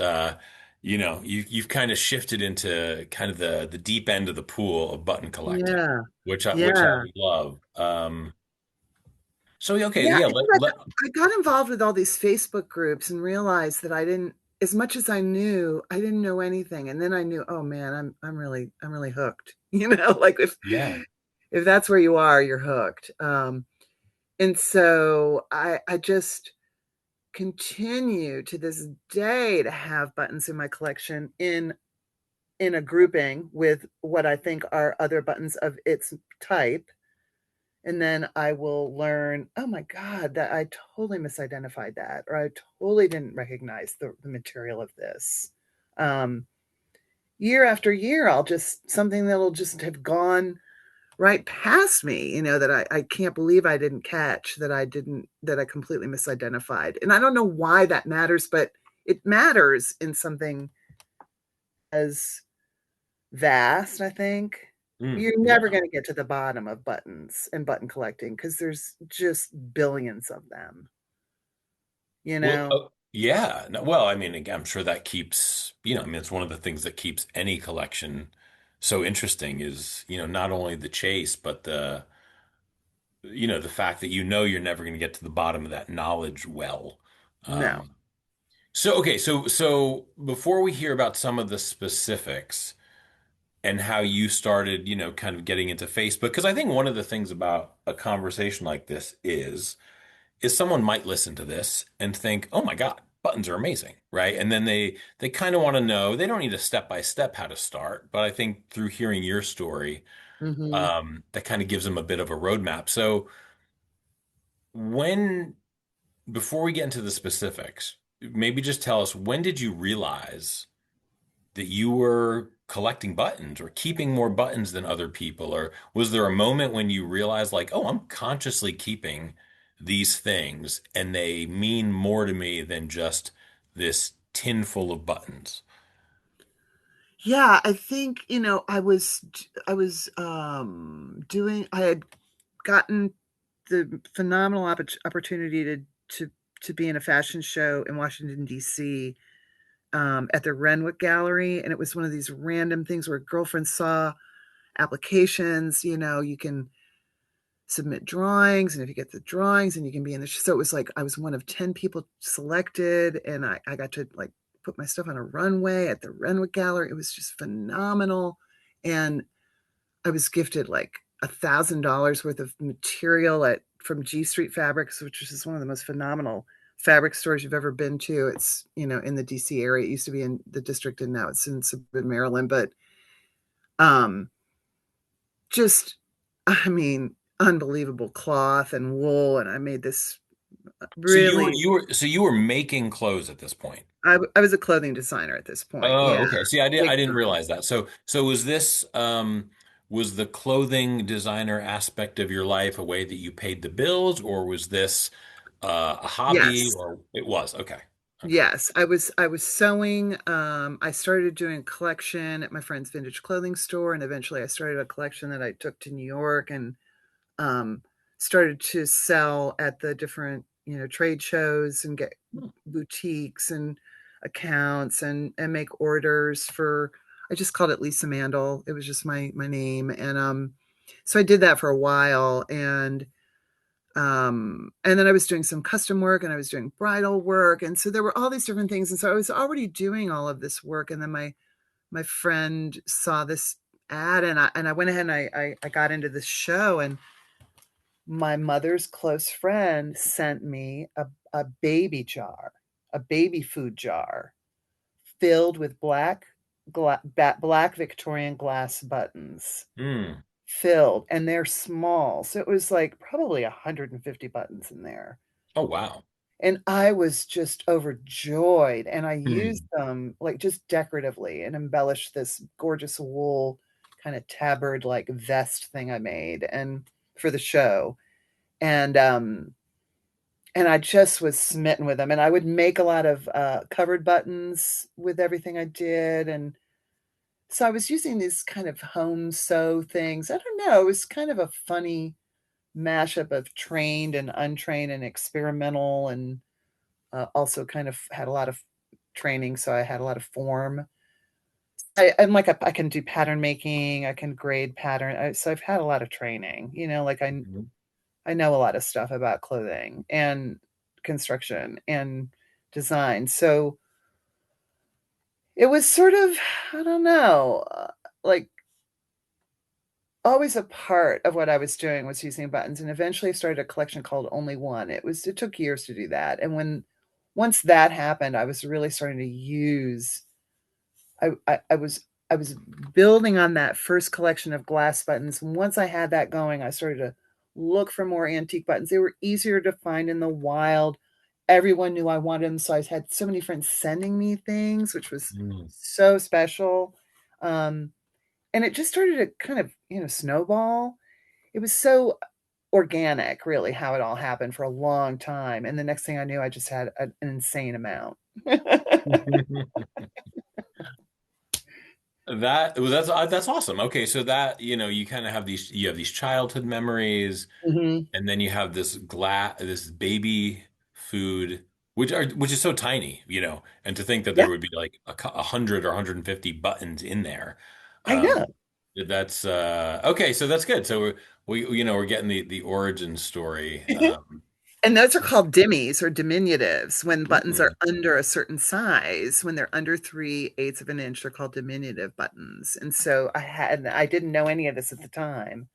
Speaker 1: you've kind of shifted into kind of the deep end of the pool of button collecting,
Speaker 2: yeah,
Speaker 1: which I
Speaker 2: yeah.
Speaker 1: love. So okay,
Speaker 2: Yeah,
Speaker 1: yeah.
Speaker 2: it's like I got involved with all these Facebook groups and realized that I didn't, as much as I knew, I didn't know anything. And then I knew, oh man, I'm really hooked. Like
Speaker 1: Yeah.
Speaker 2: if that's where you are, you're hooked. And so I just continue to this day to have buttons in my collection in a grouping with what I think are other buttons of its type, and then I will learn, oh my God, that I totally misidentified that, or I totally didn't recognize the material of this. Um, Year after year, I'll just something that'll just have gone right past me, that I can't believe I didn't catch, that I completely misidentified. And I don't know why that matters, but it matters in something as vast, I think. You're never
Speaker 1: Yeah.
Speaker 2: going to get to the bottom of buttons and button collecting because there's just billions of them, you
Speaker 1: Well,
Speaker 2: know?
Speaker 1: yeah. No, well, I mean, again, I'm sure that keeps, I mean, it's one of the things that keeps any collection so interesting is, not only the chase, but the fact that you're never going to get to the bottom of that knowledge well.
Speaker 2: No,
Speaker 1: So before we hear about some of the specifics and how you started, kind of getting into Facebook, because I think one of the things about a conversation like this is someone might listen to this and think, "Oh my God, buttons are amazing," right? And then they kind of want to know. They don't need a step by step how to start, but I think through hearing your story,
Speaker 2: hmm
Speaker 1: that kind of gives them a bit of a roadmap. So when before we get into the specifics, maybe just tell us when did you realize that you were collecting buttons or keeping more buttons than other people? Or was there a moment when you realized, like, oh, I'm consciously keeping these things and they mean more to me than just this tin full of buttons?
Speaker 2: yeah, I think, I had gotten the phenomenal opportunity to be in a fashion show in Washington, D.C., at the Renwick Gallery. And it was one of these random things where girlfriends saw applications, you can submit drawings, and if you get the drawings and you can be in the so it was like I was one of 10 people selected, and I got to like put my stuff on a runway at the Renwick Gallery. It was just phenomenal. And I was gifted like $1,000 worth of material at from G Street Fabrics, which is one of the most phenomenal fabric stores you've ever been to. It's in the DC area. It used to be in the district, and now it's in suburban Maryland. But um just, I mean, unbelievable cloth and wool, and I made this
Speaker 1: So you were
Speaker 2: really.
Speaker 1: you were making clothes at this point.
Speaker 2: I was a clothing designer at this point.
Speaker 1: Oh,
Speaker 2: Yeah,
Speaker 1: okay. See,
Speaker 2: big
Speaker 1: I didn't
Speaker 2: time.
Speaker 1: realize that. So was this was the clothing designer aspect of your life a way that you paid the bills, or was this a hobby,
Speaker 2: Yes.
Speaker 1: or it was? Okay. Okay.
Speaker 2: Yes, I was sewing. I started doing a collection at my friend's vintage clothing store, and eventually I started a collection that I took to New York and um, started to sell at the different, trade shows and get
Speaker 1: Hmm.
Speaker 2: boutiques and accounts and make orders for. I just called it Lisa Mandel. It was just my name, and so I did that for a while, and then I was doing some custom work and I was doing bridal work. And so there were all these different things. And so I was already doing all of this work. And then my friend saw this ad and I went ahead and I got into this show, and my mother's close friend sent me a baby jar, a baby food jar filled with black Victorian glass buttons,
Speaker 1: Hmm.
Speaker 2: filled, and they're small. So it was like probably 150 buttons in there.
Speaker 1: Oh, wow.
Speaker 2: And I was just overjoyed, and I used
Speaker 1: Hmm.
Speaker 2: them, like, just decoratively and embellished this gorgeous wool kind of tabard, like, vest thing I made and for the show. And I just was smitten with them, and I would make a lot of, covered buttons with everything I did, and so I was using these kind of home sew things. I don't know, it was kind of a funny mashup of trained and untrained and experimental, and also kind of had a lot of training, so I had a lot of form. I'm like I can do pattern making, I can grade pattern. So I've had a lot of training. Like
Speaker 1: Mhm.
Speaker 2: I know a lot of stuff about clothing and construction and design. So it was sort of, I don't know, like always a part of what I was doing was using buttons, and eventually I started a collection called Only One. It took years to do that, and once that happened, I was really starting to use. I was building on that first collection of glass buttons. And once I had that going, I started to look for more antique buttons. They were easier to find in the wild. Everyone knew I wanted them, so I had so many friends sending me things, which was
Speaker 1: Hmm.
Speaker 2: so special. Um, and it just started to kind of, snowball. It was so organic, really, how it all happened for a long time. And the next thing I knew, I just had an insane amount.
Speaker 1: That well, that's awesome. Okay, so that you kind of have these childhood memories,
Speaker 2: Mhm.
Speaker 1: and then you have this baby food, which is so tiny, and to think that
Speaker 2: Yeah,
Speaker 1: there would be like 100 or 150 buttons in there.
Speaker 2: I know.
Speaker 1: Um, that's okay, so that's good. So we're getting the origin story.
Speaker 2: And those are
Speaker 1: That's
Speaker 2: called dimmies or diminutives when buttons are
Speaker 1: mm.
Speaker 2: under a certain size. When they're under 3/8 of an inch, they're called diminutive buttons. And so I didn't know any of this at the time,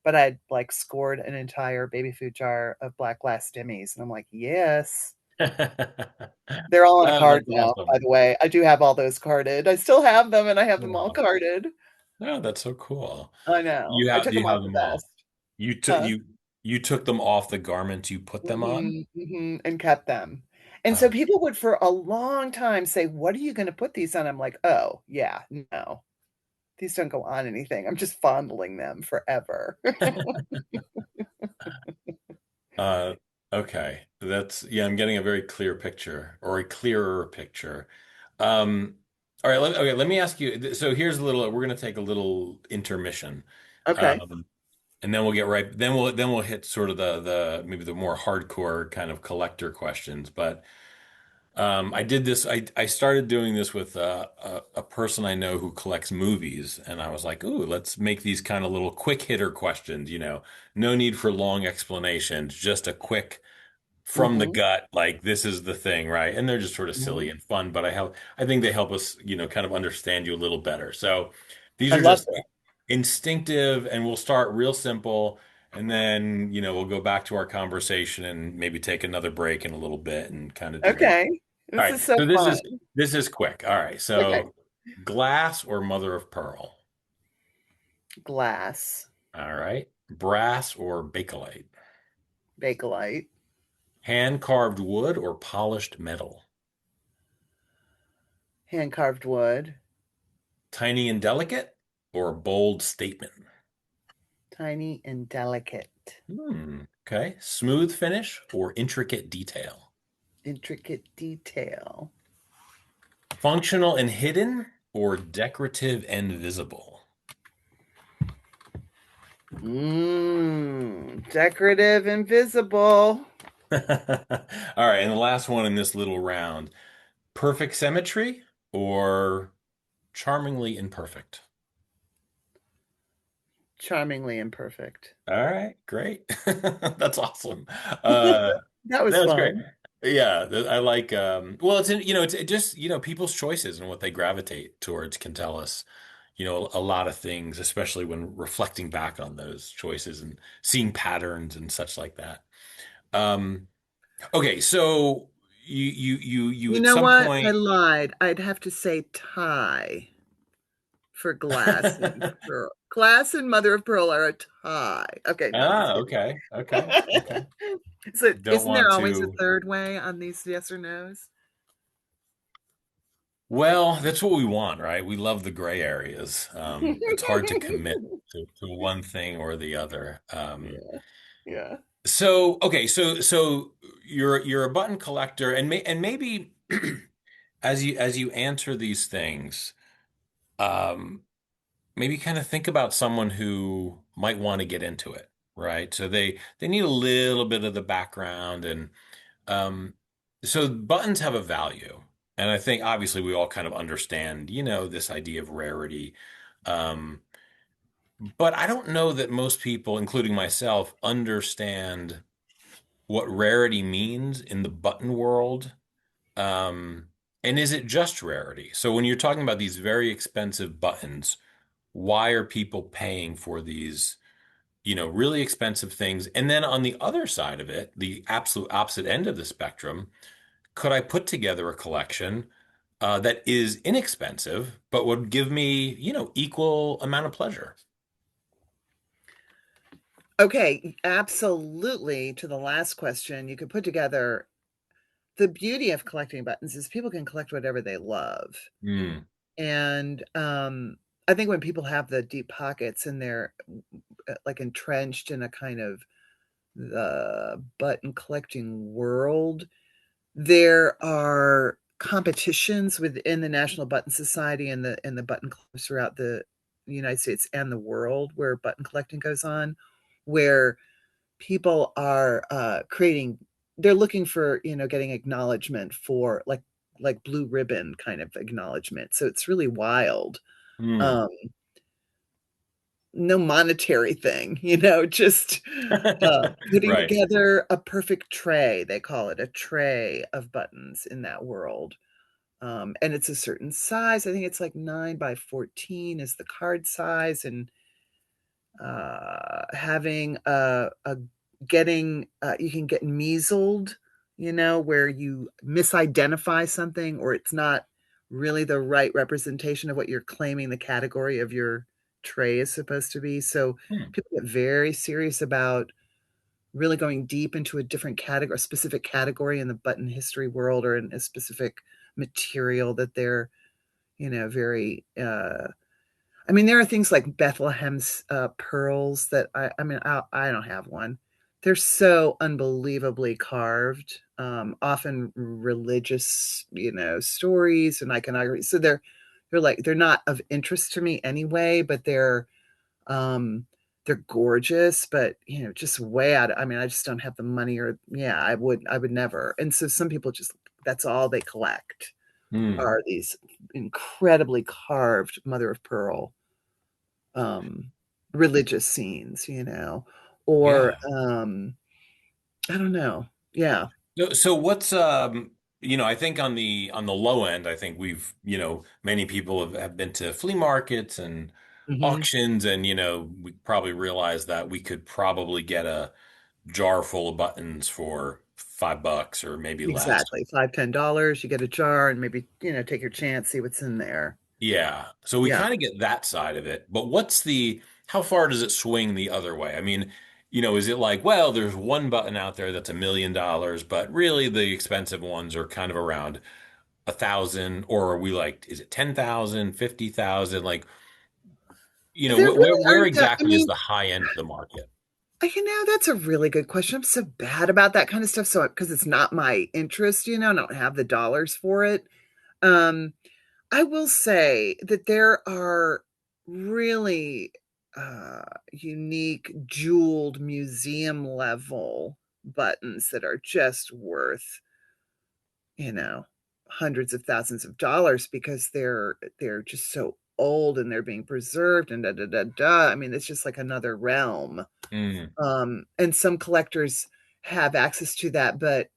Speaker 2: but I'd like scored an entire baby food jar of black glass dimmies. And I'm like, yes. They're all on a
Speaker 1: Oh,
Speaker 2: card
Speaker 1: that's
Speaker 2: now, by
Speaker 1: awesome.
Speaker 2: the way. I do have all those carded. I still have them and I have them all
Speaker 1: Yeah.
Speaker 2: carded.
Speaker 1: Oh, that's so cool.
Speaker 2: I know. I took
Speaker 1: Do
Speaker 2: them
Speaker 1: you
Speaker 2: off
Speaker 1: have
Speaker 2: the
Speaker 1: them all?
Speaker 2: vest. Huh?
Speaker 1: You took them off the garments you put them on?
Speaker 2: And kept them. And so
Speaker 1: Oh.
Speaker 2: people would for a long time say, "What are you going to put these on?" I'm like, "Oh, yeah, no. These don't go on anything. I'm just fondling them forever."
Speaker 1: Uh, okay. Yeah, I'm getting a very clear picture or a clearer picture. All right, let me ask you. So here's a little, we're going to take a little intermission.
Speaker 2: Okay.
Speaker 1: Um, and then then we'll hit sort of the maybe the more hardcore kind of collector questions. But I started doing this with a person I know who collects movies, and I was like, "Ooh, let's make these kind of little quick hitter questions. No need for long explanations, just a quick from the
Speaker 2: Mhm.
Speaker 1: gut, like this is the thing, right?" And they're just sort of silly
Speaker 2: Mhm.
Speaker 1: and fun, but I think they help us, kind of understand you a little better. So these
Speaker 2: I
Speaker 1: are
Speaker 2: love
Speaker 1: just
Speaker 2: it.
Speaker 1: instinctive, and we'll start real simple, and then we'll go back to our conversation and maybe take another break in a little bit and kind of do that.
Speaker 2: Okay.
Speaker 1: All
Speaker 2: This
Speaker 1: right.
Speaker 2: is so
Speaker 1: So
Speaker 2: fun.
Speaker 1: this is quick. All right.
Speaker 2: Okay.
Speaker 1: So glass or mother of pearl?
Speaker 2: Glass.
Speaker 1: All right. Brass or bakelite?
Speaker 2: Bakelite.
Speaker 1: Hand carved wood or polished metal?
Speaker 2: Hand carved wood.
Speaker 1: Tiny and delicate or bold statement?
Speaker 2: Tiny and delicate.
Speaker 1: Okay. Smooth finish or intricate detail?
Speaker 2: Intricate detail.
Speaker 1: Functional and hidden or decorative and visible?
Speaker 2: Decorative and visible.
Speaker 1: All right. And the last one in this little round, perfect symmetry or charmingly imperfect?
Speaker 2: Charmingly imperfect.
Speaker 1: All right, great. That's awesome. Uh,
Speaker 2: That was
Speaker 1: that's great.
Speaker 2: fun.
Speaker 1: Yeah, I like well it's in, it's it just, people's choices and what they gravitate towards can tell us, a lot of things, especially when reflecting back on those choices and seeing patterns and such like that. Um, okay, so you
Speaker 2: You
Speaker 1: at
Speaker 2: know
Speaker 1: some
Speaker 2: what? I
Speaker 1: point
Speaker 2: lied. I'd have to say tie for glass and pearl. Glass and mother of pearl are a tie. Okay, no, I'm just kidding.
Speaker 1: okay, okay, okay.
Speaker 2: So
Speaker 1: Don't
Speaker 2: isn't
Speaker 1: want
Speaker 2: there always a
Speaker 1: to.
Speaker 2: third way on these yes or no's?
Speaker 1: Well, that's what we want, right? We love the gray areas. It's hard to commit to one thing or the other.
Speaker 2: Yeah, yeah.
Speaker 1: So okay, so you're a button collector, and maybe as you answer these things, um, maybe kind of think about someone who might want to get into it, right? So they need a little bit of the background, and um, so buttons have a value. And I think obviously we all kind of understand, this idea of rarity. Um, but I don't know that most people, including myself, understand what rarity means in the button world. Um, and is it just rarity? So when you're talking about these very expensive buttons, why are people paying for these, really expensive things? And then on the other side of it, the absolute opposite end of the spectrum, could I put together a collection that is inexpensive, but would give me, equal amount of pleasure?
Speaker 2: Okay, absolutely. To the last question, you could put together the beauty of collecting buttons is people can collect whatever they love.
Speaker 1: Hmm.
Speaker 2: And I think when people have the deep pockets and they're like entrenched in a kind of the button collecting world, there are competitions within the National Button Society and the button clubs throughout the United States and the world where button collecting goes on, where people are creating they're looking for, getting acknowledgement for like blue ribbon kind of acknowledgement. So it's really wild.
Speaker 1: Hmm.
Speaker 2: Um, no monetary thing, just putting
Speaker 1: Right.
Speaker 2: together a perfect tray. They call it a tray of buttons in that world. And it's a certain size. I think it's like 9 by 14 is the card size, and having a getting you can get measled, where you misidentify something or it's not really the right representation of what you're claiming the category of your tray is supposed to be. So
Speaker 1: Hmm.
Speaker 2: people get very serious about really going deep into a different category, a specific category in the button history world, or in a specific material that they're, very I mean, there are things like Bethlehem's pearls that I mean, I don't have one. They're so unbelievably carved, often religious, stories and iconography. So they're not of interest to me anyway, but um, they're gorgeous, but just way out. I mean, I just don't have the money, or yeah, I would never. And so some people just that's all they collect
Speaker 1: Hmm.
Speaker 2: are these incredibly carved mother of pearl um religious scenes, or
Speaker 1: Yeah.
Speaker 2: I don't know. Yeah.
Speaker 1: So what's I think on the low end, I think many people have been to flea markets and
Speaker 2: Hmm.
Speaker 1: auctions, and we probably realize that we could probably get a jar full of buttons for $5 or maybe less.
Speaker 2: Exactly. $5, $10, you get a jar and maybe, take your chance, see what's in there.
Speaker 1: Yeah. So we
Speaker 2: Yeah.
Speaker 1: kind of get that side of it. But what's the how far does it swing the other way? I mean, is it like, well, there's one button out there that's $1 million, but really the expensive ones are kind of around 1,000, or are we like, is it 10,000, 50,000? Like,
Speaker 2: There really
Speaker 1: where
Speaker 2: aren't that. I
Speaker 1: exactly is
Speaker 2: mean,
Speaker 1: the high end of the market?
Speaker 2: that's a really good question. I'm so bad about that kind of stuff. So, because it's not my interest, and I don't have the dollars for it. Um, I will say that there are really unique jeweled museum level buttons that are just worth, you know, hundreds of thousands of dollars because they're just so old and they're being preserved and da da da da. I mean, it's just like another realm.
Speaker 1: Mm,
Speaker 2: And some collectors have access to that, but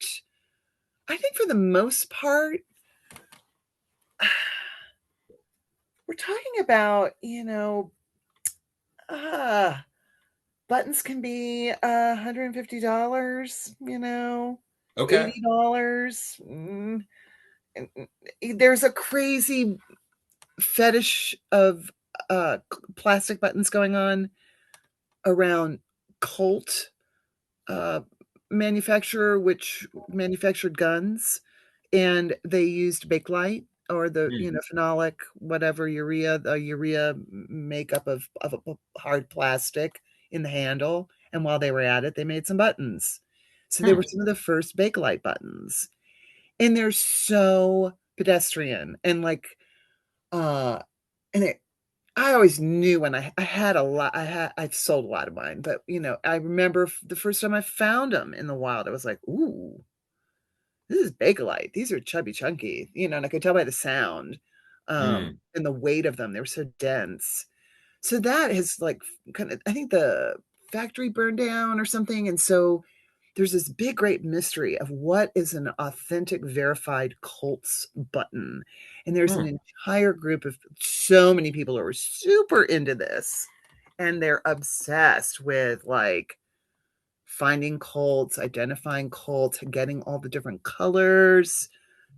Speaker 2: I think for the most part, we're talking about, uh, buttons can be $150,
Speaker 1: okay.
Speaker 2: $80. There's a crazy fetish of plastic buttons going on around Colt uh, manufacturer, which manufactured guns, and they used Bakelite or the
Speaker 1: Mm,
Speaker 2: phenolic whatever the urea makeup of a hard plastic in the handle. And while they were at it, they made some buttons. So they were
Speaker 1: hmm.
Speaker 2: some of the first Bakelite buttons, and they're so pedestrian and like uh and it I always knew when I had a lot. I've sold a lot of mine, but I remember the first time I found them in the wild, I was like, "Ooh, this is Bakelite. These are chubby chunky," and I could tell by the sound,
Speaker 1: Mm,
Speaker 2: and the weight of them. They were so dense. So that has like kind of, I think the factory burned down or something, and so there's this big great mystery of what is an authentic verified Colts button. And there's an
Speaker 1: hmm.
Speaker 2: entire group of so many people who are super into this, and they're obsessed with like finding Colts, identifying Colts, getting all the different colors.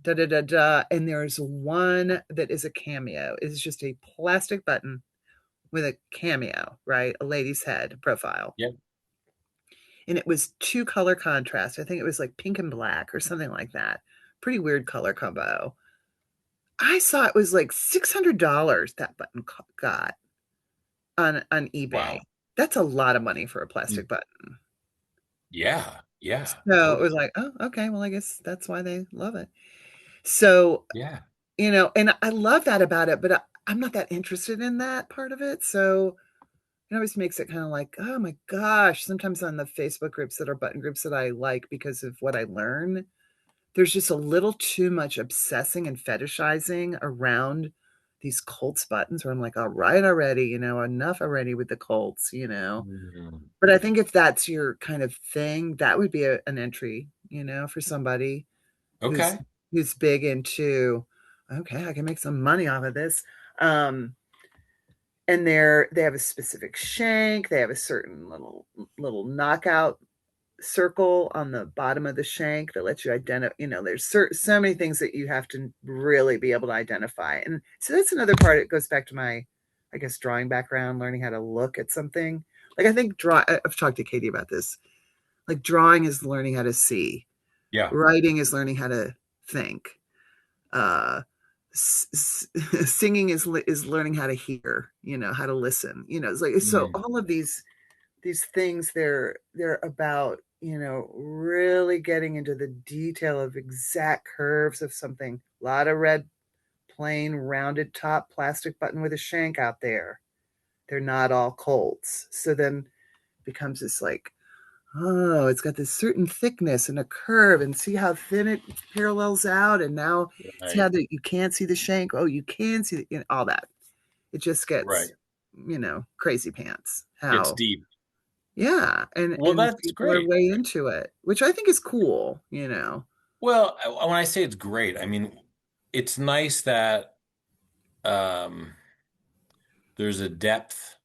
Speaker 2: Da da da da. And there's one that is a cameo. It's just a plastic button with a cameo, right? A lady's head profile,
Speaker 1: Yep.
Speaker 2: and it was two color contrast. I think it was like pink and black or something like that. Pretty weird color combo. I saw it was like $600 that button got on eBay.
Speaker 1: Wow.
Speaker 2: That's a lot of money for a
Speaker 1: Mm,
Speaker 2: plastic button.
Speaker 1: yeah. Yeah.
Speaker 2: So it was
Speaker 1: Totally.
Speaker 2: like, oh, okay, well, I guess that's why they love it. So,
Speaker 1: Yeah.
Speaker 2: and I love that about it, but I'm not that interested in that part of it. So it always makes it kind of like, oh my gosh, sometimes on the Facebook groups that are button groups that I like because of what I learn, there's just a little too much obsessing and fetishizing around these Colts buttons where I'm like, all right already, enough already with the Colts.
Speaker 1: Mm,
Speaker 2: But I think if that's your kind of thing, that would be an entry, for somebody who's
Speaker 1: okay.
Speaker 2: who's big into, okay, I can make some money off of this. Um, and they have a specific shank, they have a certain little knockout circle on the bottom of the shank that lets you identify, there's so many things that you have to really be able to identify. And so that's another part. It goes back to my, I guess, drawing background, learning how to look at something. Like I think I've talked to Katie about this. Like drawing is learning how to see.
Speaker 1: Yeah.
Speaker 2: Writing is learning how to think. Uh, Singing is learning how to hear. How to listen. It's like so
Speaker 1: Mm,
Speaker 2: all of these things they're about really getting into the detail of exact curves of something. A lot of red plain rounded top plastic button with a shank out there. They're not all Colts, so then becomes this like, oh, it's got this certain thickness and a curve, and see how thin it parallels out, and now see how
Speaker 1: right.
Speaker 2: that you can't see the shank. Oh, you can see all that. It just gets
Speaker 1: Right.
Speaker 2: crazy pants
Speaker 1: Gets
Speaker 2: how.
Speaker 1: deep.
Speaker 2: Yeah,
Speaker 1: Well,
Speaker 2: and
Speaker 1: that's
Speaker 2: people are
Speaker 1: great.
Speaker 2: way into it, which I think is cool.
Speaker 1: Well, when I say it's great, I mean, it's nice that um, there's a depth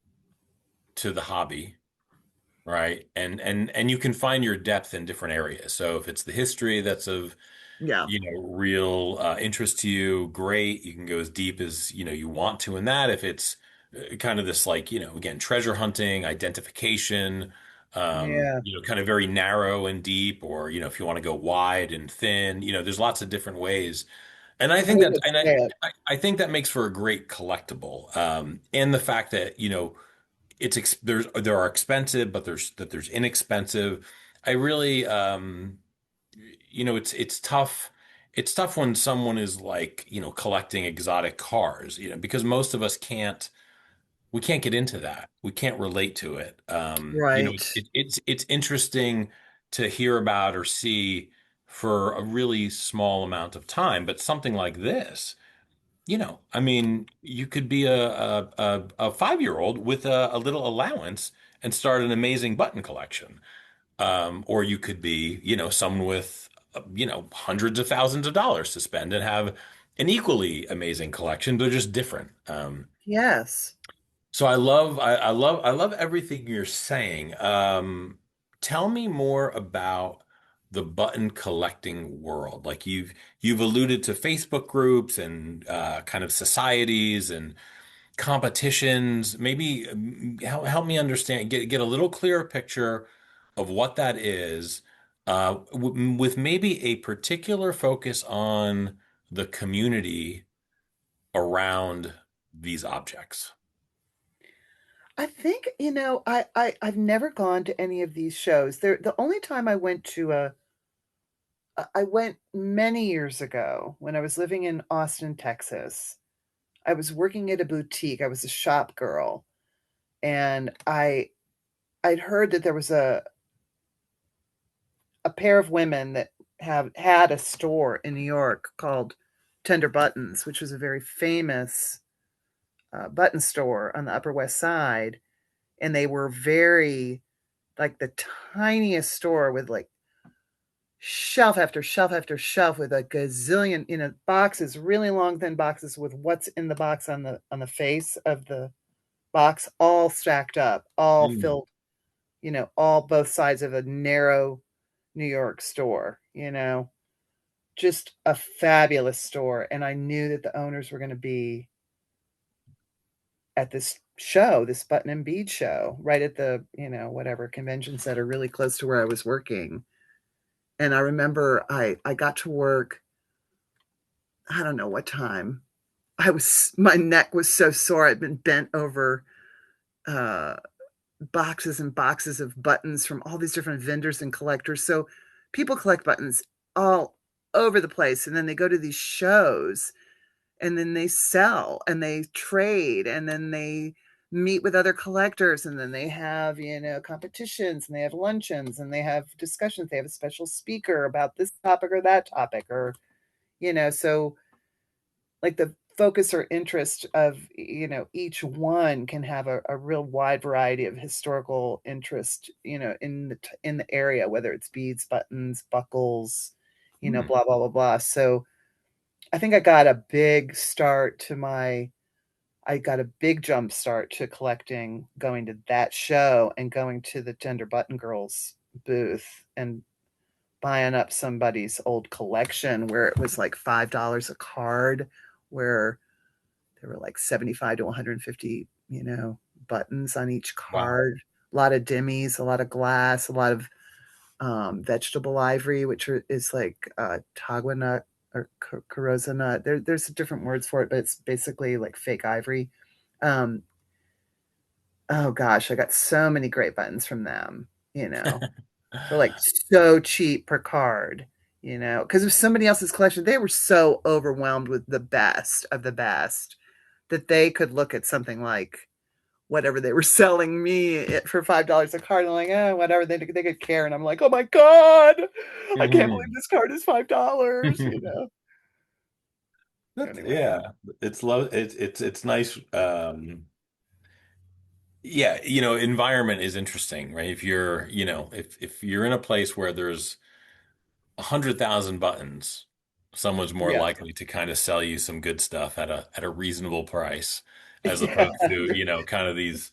Speaker 1: to the hobby, right? And you can find your depth in different areas. So if it's the history that's of,
Speaker 2: Yeah.
Speaker 1: real interest to you, great. You can go as deep as, you want to in that. If it's kind of this like, again, treasure hunting, identification,
Speaker 2: Yeah,
Speaker 1: kind of very narrow and deep, or, if you want to go wide and thin, there's lots of different ways. And I
Speaker 2: it's a
Speaker 1: think
Speaker 2: way
Speaker 1: that,
Speaker 2: to
Speaker 1: and
Speaker 2: say it.
Speaker 1: I think that makes for a great collectible. And the fact that, there are expensive, but there's inexpensive. I really, it's tough. It's tough when someone is like, collecting exotic cars, because most of us we can't get into that. We can't relate to it.
Speaker 2: Right.
Speaker 1: It's interesting to hear about or see for a really small amount of time, but something like this, I mean, you could be a 5-year-old with a little allowance and start an amazing button collection. Or you could be, someone with, hundreds of thousands of dollars to spend and have an equally amazing collection. They're just different.
Speaker 2: Yes.
Speaker 1: So I love everything you're saying. Tell me more about the button collecting world. Like you've alluded to Facebook groups and kind of societies and competitions. Maybe help me understand, get a little clearer picture of what that is, with maybe a particular focus on the community around these objects.
Speaker 2: I think, I've never gone to any of these shows. The only time I went to I went many years ago when I was living in Austin, Texas. I was working at a boutique. I was a shop girl, and I'd heard that there was a pair of women that have had a store in New York called Tender Buttons, which was a very famous button store on the Upper West Side, and they were very like the tiniest store with like shelf after shelf after shelf with a gazillion, boxes, really long thin boxes with what's in the box on the face of the box, all stacked up, all
Speaker 1: Mm.
Speaker 2: filled, all both sides of a narrow New York store, just a fabulous store. And I knew that the owners were going to be at this show, this button and bead show, right at the, whatever convention center really close to where I was working. And I remember I got to work, I don't know what time. My neck was so sore. I'd been bent over uh boxes and boxes of buttons from all these different vendors and collectors. So people collect buttons all over the place, and then they go to these shows, and then they sell and they trade, and then they meet with other collectors, and then they have, competitions, and they have luncheons, and they have discussions. They have a special speaker about this topic or that topic, or, so like the focus or interest of, each one can have a real wide variety of historical interest, in the area, whether it's beads, buttons, buckles,
Speaker 1: Mm.
Speaker 2: blah blah blah blah. So I think I got a big jump start to collecting, going to that show and going to the Gender Button Girls booth and buying up somebody's old collection where it was like $5 a card, where there were like 75 to 150, buttons on each
Speaker 1: Wow.
Speaker 2: card. A lot of dimmies, a lot of glass, a lot of vegetable ivory, is like tagua nut or carosa nut. There's different words for it, but it's basically like fake ivory. Um, oh gosh, I got so many great buttons from them, for like so cheap per card, because of somebody else's collection. They were so overwhelmed with the best of the best that they could look at something like whatever they were selling me it for $5 a card. And like, whatever, they could care. And I'm like, oh my God, I can't believe
Speaker 1: Hmm.
Speaker 2: this card is $5. Anyway.
Speaker 1: Yeah, it's nice. Yeah, environment is interesting, right? If you're, if you're in a place where there's 100,000 buttons, someone's more
Speaker 2: Yeah.
Speaker 1: likely to kind of sell you some good stuff at a reasonable price, as
Speaker 2: Yeah,
Speaker 1: opposed to, kind of these,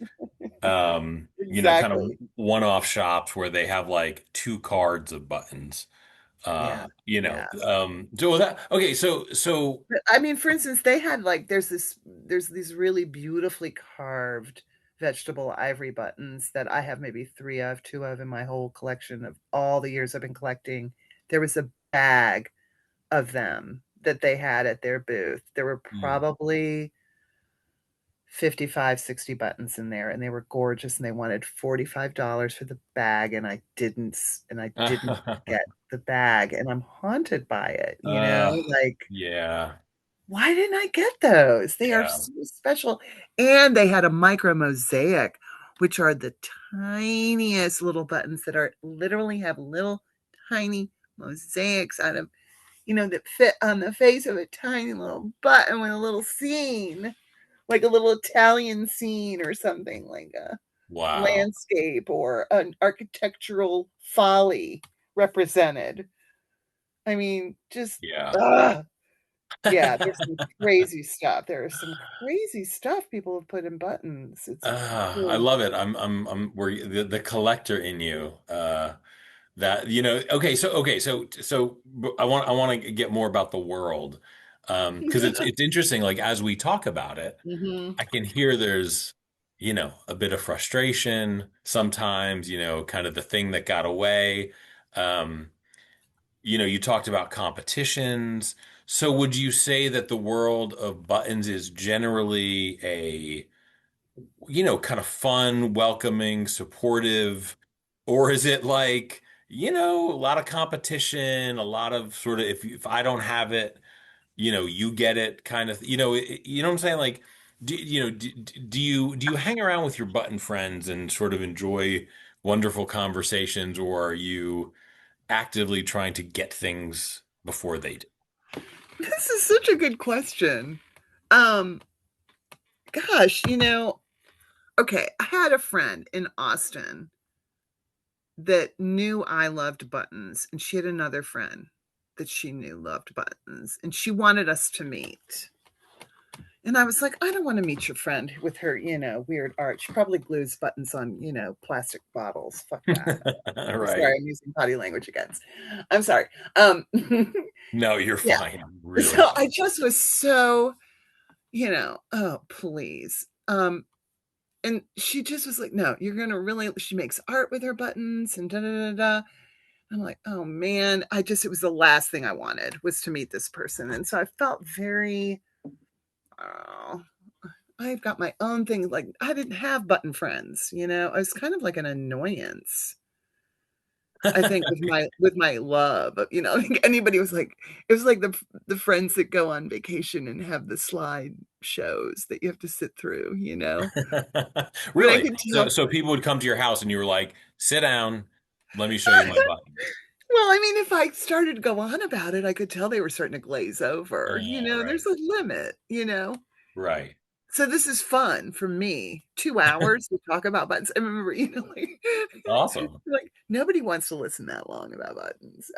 Speaker 1: kind of
Speaker 2: exactly.
Speaker 1: one-off shops where they have like two cards of buttons.
Speaker 2: Yeah.
Speaker 1: You
Speaker 2: Yeah.
Speaker 1: know, so that okay,
Speaker 2: But, I mean, for instance, they had like there's these really beautifully carved vegetable ivory buttons that I have maybe 3 of, 2 of in my whole collection of all the years I've been collecting. There was a bag of them that they had at their booth. There were
Speaker 1: Mm.
Speaker 2: probably 55, 60 buttons in there, and they were gorgeous, and they wanted $45 for the bag, and I didn't get the bag, and I'm haunted by it,
Speaker 1: uh,
Speaker 2: like,
Speaker 1: yeah,
Speaker 2: why didn't I get those? They are
Speaker 1: yeah,
Speaker 2: so special. And they had a micro mosaic, which are the tiniest little buttons that are literally have little tiny mosaics out of, that fit on the face of a tiny little button with a little scene, like a little Italian scene or something, like a
Speaker 1: wow,
Speaker 2: landscape or an architectural folly represented. I mean, just,
Speaker 1: yeah.
Speaker 2: ugh. Yeah, there's some crazy stuff. There is some crazy stuff people have put in buttons. It's
Speaker 1: I
Speaker 2: really
Speaker 1: love it. I'm where the collector in you. That you know. Okay, I want to get more about the world, because it's interesting. Like as we talk about it,
Speaker 2: Mhm.
Speaker 1: I can hear there's a bit of frustration sometimes. Kind of the thing that got away. Um, you talked about competitions. So would you say that the world of buttons is generally a kind of fun, welcoming, supportive? Or is it like, a lot of competition, a lot of sort of if I don't have it, you get it kind of, you know what I'm saying? Like, do you hang around with your button friends and sort of enjoy wonderful conversations, or are you actively trying to get things before they do?
Speaker 2: This is such a good question. Um, Gosh, okay, I had a friend in Austin that knew I loved buttons, and she had another friend that she knew loved buttons, and she wanted us to meet. And I was like, I don't want to meet your friend with her, weird art. She probably glues buttons on, plastic bottles. Fuck that. I'm sorry,
Speaker 1: Right.
Speaker 2: I'm using body language again. I'm sorry. Um,
Speaker 1: No, you're
Speaker 2: yeah.
Speaker 1: fine. Really
Speaker 2: So I
Speaker 1: fine.
Speaker 2: just was so, oh, please. And she just was like, no, you're gonna really, she makes art with her buttons and da da da da. I'm like, oh man, it was the last thing I wanted was to meet this person. And so I felt very, oh, I've got my own thing. Like I didn't have button friends, I was kind of like an annoyance. I think with my love, I think anybody was like, it was like the friends that go on vacation and have the slide shows that you have to sit through. But I
Speaker 1: Really?
Speaker 2: could
Speaker 1: So
Speaker 2: tell.
Speaker 1: so people would come to your house and you were like, sit down, let me show you my buttons.
Speaker 2: Well, I mean, if I started to go on about it, I could tell they were starting to glaze over.
Speaker 1: Right.
Speaker 2: There's a limit.
Speaker 1: Right.
Speaker 2: So this is fun for me. 2 hours to talk about buttons. I remember,
Speaker 1: Awesome.
Speaker 2: like nobody wants to listen that long about buttons.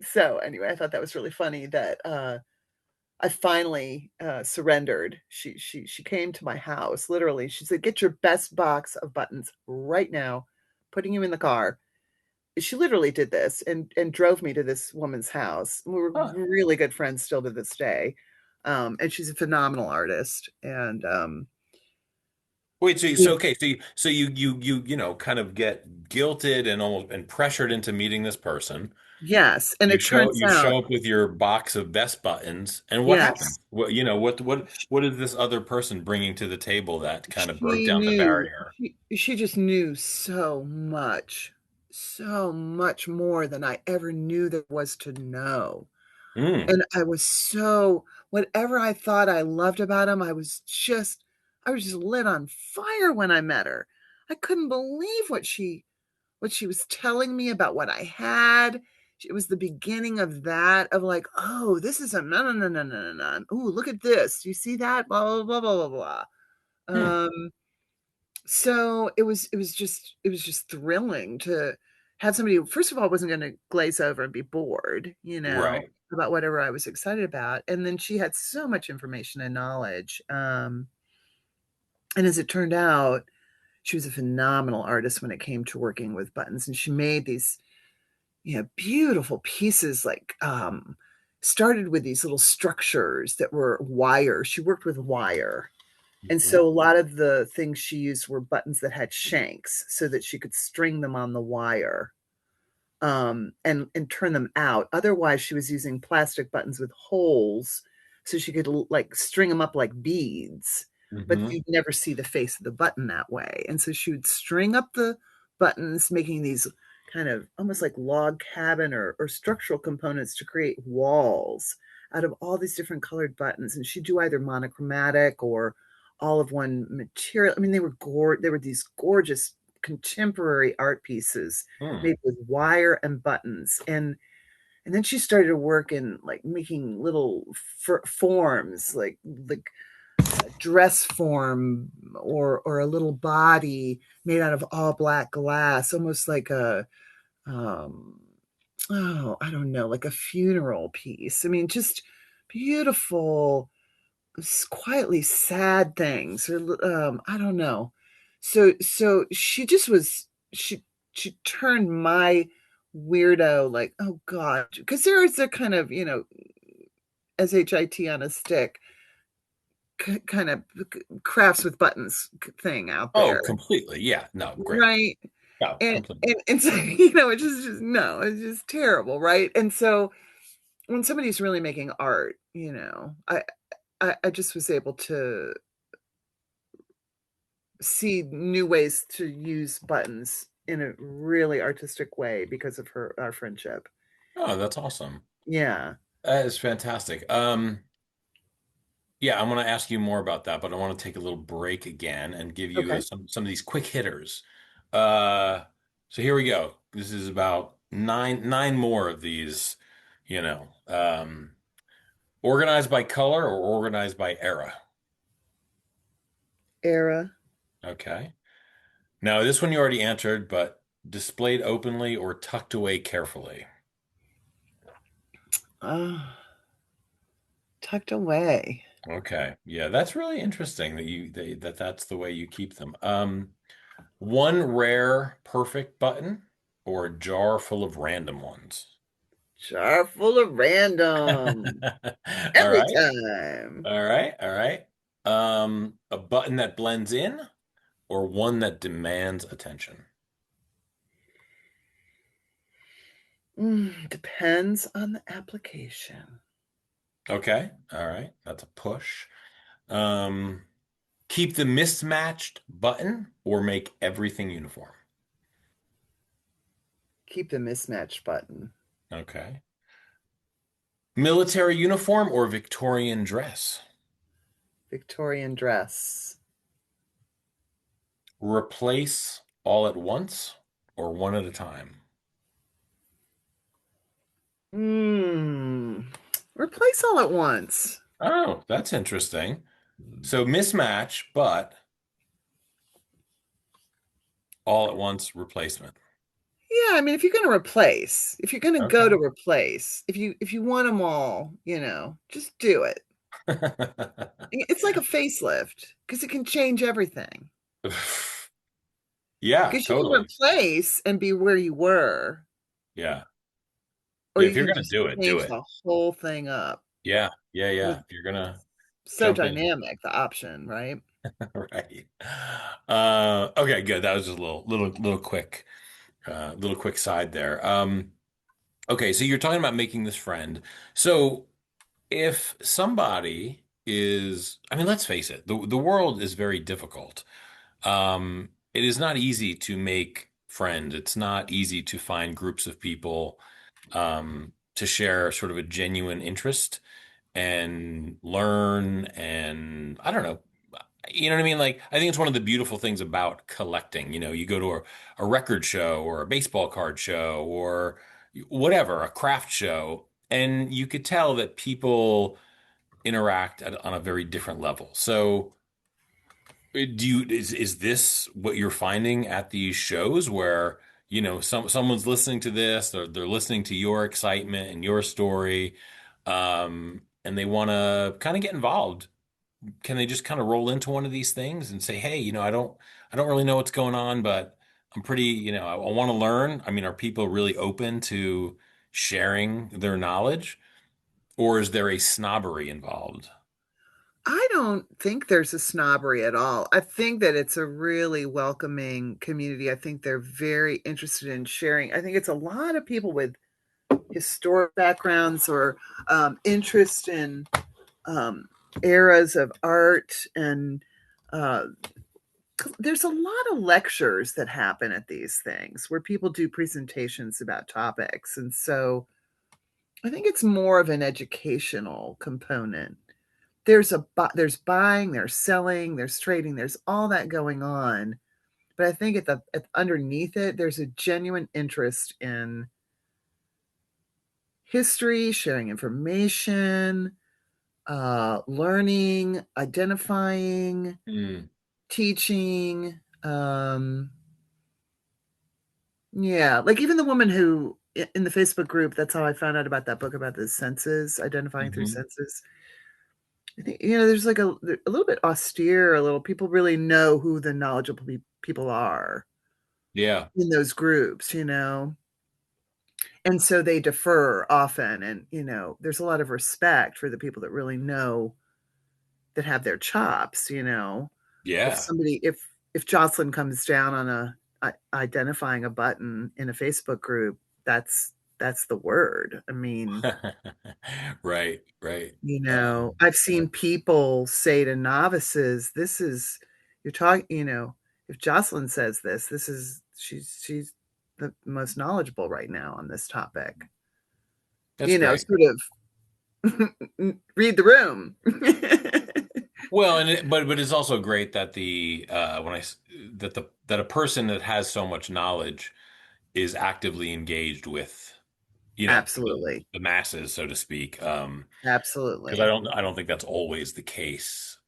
Speaker 2: So anyway, I thought that was really funny that I finally surrendered. She came to my house, literally. She said, "Get your best box of buttons right now, putting you in the car." She literally did this and drove me to this woman's house. We're
Speaker 1: Huh.
Speaker 2: really good friends still to this day. And she's a phenomenal artist. And
Speaker 1: Wait, so
Speaker 2: we,
Speaker 1: so okay, so you kind of get guilted and almost and pressured into meeting this person.
Speaker 2: yes, and
Speaker 1: You
Speaker 2: it
Speaker 1: show
Speaker 2: turns
Speaker 1: you
Speaker 2: out,
Speaker 1: show up with your box of best buttons, and what
Speaker 2: yes,
Speaker 1: happens? What is this other person bringing to the table that kind of broke
Speaker 2: she
Speaker 1: down the
Speaker 2: knew,
Speaker 1: barrier?
Speaker 2: she just knew so much more than I ever knew there was to know.
Speaker 1: Mm.
Speaker 2: And I was so, whatever I thought I loved about him, I was just lit on fire when I met her. I couldn't believe what she was telling me about what I had. It was the beginning of that, of like, oh, this is a no, no, no, no, no, no, no. Oh, look at this. You see that? Blah, blah, blah, blah, blah, blah.
Speaker 1: Hmm.
Speaker 2: So it was just thrilling to have somebody who, first of all, wasn't going to glaze over and be bored,
Speaker 1: Right.
Speaker 2: about whatever I was excited about. And then she had so much information and knowledge. And as it turned out, she was a phenomenal artist when it came to working with buttons. And she made these beautiful pieces like started with these little structures that were wire. She worked with wire. And
Speaker 1: Mhm.
Speaker 2: so a lot of the things she used were buttons that had shanks so that she could string them on the wire, and turn them out. Otherwise, she was using plastic buttons with holes so she could like string them up like beads, but
Speaker 1: Mhm.
Speaker 2: you'd never see the face of the button that way. And so she would string up the buttons, making these kind of almost like log cabin or structural components to create walls out of all these different colored buttons. And she'd do either monochromatic or all of one material. I mean, they were these gorgeous contemporary art pieces
Speaker 1: Hmm.
Speaker 2: made with wire and buttons. And then she started to work in like making little forms, like a dress form or a little body made out of all black glass, almost like a um oh, I don't know, like a funeral piece. I mean, just beautiful, quietly sad things, or I don't know. So she just was she turned my weirdo, like, oh god, because there is a kind of, shit on a stick, kind of crafts with buttons thing out
Speaker 1: Oh,
Speaker 2: there,
Speaker 1: completely. Yeah. No, great.
Speaker 2: right?
Speaker 1: No,
Speaker 2: and
Speaker 1: completely.
Speaker 2: and so it's just no, it's just terrible, right? And so when somebody's really making art, I just was able to see new ways to use buttons in a really artistic way because of our friendship.
Speaker 1: Oh, that's awesome.
Speaker 2: Yeah.
Speaker 1: That is fantastic. Yeah, I want to ask you more about that, but I want to take a little break again and give you
Speaker 2: Okay.
Speaker 1: some of these quick hitters. Uh, so here we go. This is about nine more of these, organized by color or organized by era.
Speaker 2: Era.
Speaker 1: Okay. Now, this one you already answered, but displayed openly or tucked away carefully.
Speaker 2: uh, Tucked away.
Speaker 1: Okay. Yeah, that's really interesting that that's the way you keep them. One rare perfect button or a jar full of random ones?
Speaker 2: Jar full of random
Speaker 1: All
Speaker 2: every
Speaker 1: right.
Speaker 2: time.
Speaker 1: All right. All right. A button that blends in or one that demands attention?
Speaker 2: Depends on the application.
Speaker 1: Okay. All right. That's a push. Um, Keep the mismatched button or make everything uniform?
Speaker 2: Keep the mismatch button.
Speaker 1: Okay. Military uniform or Victorian dress?
Speaker 2: Victorian dress.
Speaker 1: Replace all at once or one at a time?
Speaker 2: Mm. Replace all at once.
Speaker 1: Oh, that's interesting. So mismatch, but all at once replacement.
Speaker 2: Yeah, I mean, if you're going to replace, if you're going to go to
Speaker 1: Okay.
Speaker 2: replace, if you want them all, just do it. It's like a facelift because it can change everything.
Speaker 1: Yeah,
Speaker 2: Because you can
Speaker 1: totally.
Speaker 2: replace and be where you were,
Speaker 1: Yeah.
Speaker 2: or
Speaker 1: Yeah, if
Speaker 2: you
Speaker 1: you're
Speaker 2: can
Speaker 1: gonna
Speaker 2: just
Speaker 1: do it, do
Speaker 2: change
Speaker 1: it.
Speaker 2: the whole thing up.
Speaker 1: Yeah, yeah, yeah.
Speaker 2: With
Speaker 1: If you're gonna
Speaker 2: so
Speaker 1: jump in,
Speaker 2: dynamic, the option, right?
Speaker 1: right. Okay, good. That was just a little quick side there. Okay, so you're talking about making this friend. So if somebody is, I mean, let's face it, the world is very difficult. It is not easy to make friends. It's not easy to find groups of people to share sort of a genuine interest and learn and I don't know. You know what I mean? Like, I think it's one of the beautiful things about collecting. You go to a record show or a baseball card show or whatever, a craft show, and you could tell that people interact on a very different level. So, is this what you're finding at these shows where, someone's listening to this, or they're listening to your excitement and your story, and they want to kind of get involved? Can they just kind of roll into one of these things and say, "Hey, I don't really know what's going on, but I'm pretty, I want to learn. I mean, are people really open to sharing their knowledge, or is there a snobbery involved?
Speaker 2: I don't think there's a snobbery at all. I think that it's a really welcoming community. I think they're very interested in sharing. I think it's a lot of people with historic backgrounds or interest in um, eras of art. And uh, there's a lot of lectures that happen at these things where people do presentations about topics. And so I think it's more of an educational component. There's buying, there's selling, there's trading, there's all that going on. But I think underneath it, there's a genuine interest in history, sharing information, learning, identifying,
Speaker 1: Mm.
Speaker 2: teaching. Yeah, like even the woman who in the Facebook group, that's how I found out about that book about the senses, identifying through
Speaker 1: Hmm.
Speaker 2: senses. I think, there's like a little bit austere, a little people really know who the knowledgeable people are
Speaker 1: Yeah.
Speaker 2: in those groups, and so they defer often. And, there's a lot of respect for the people that really know, that have their chops, if
Speaker 1: Yeah.
Speaker 2: somebody, if Jocelyn comes down on identifying a button in a Facebook group, that's the word. I mean,
Speaker 1: Right, right.
Speaker 2: I've seen people say to novices, this is, you're talking, if Jocelyn says this, she's the most knowledgeable right now on this topic,
Speaker 1: That's great.
Speaker 2: sort of read the room.
Speaker 1: Well, but it's also great that the when I s- that the that a person that has so much knowledge is actively engaged with,
Speaker 2: Absolutely.
Speaker 1: the masses, so to speak. Because I
Speaker 2: Absolutely.
Speaker 1: don't I don't think that's always the case.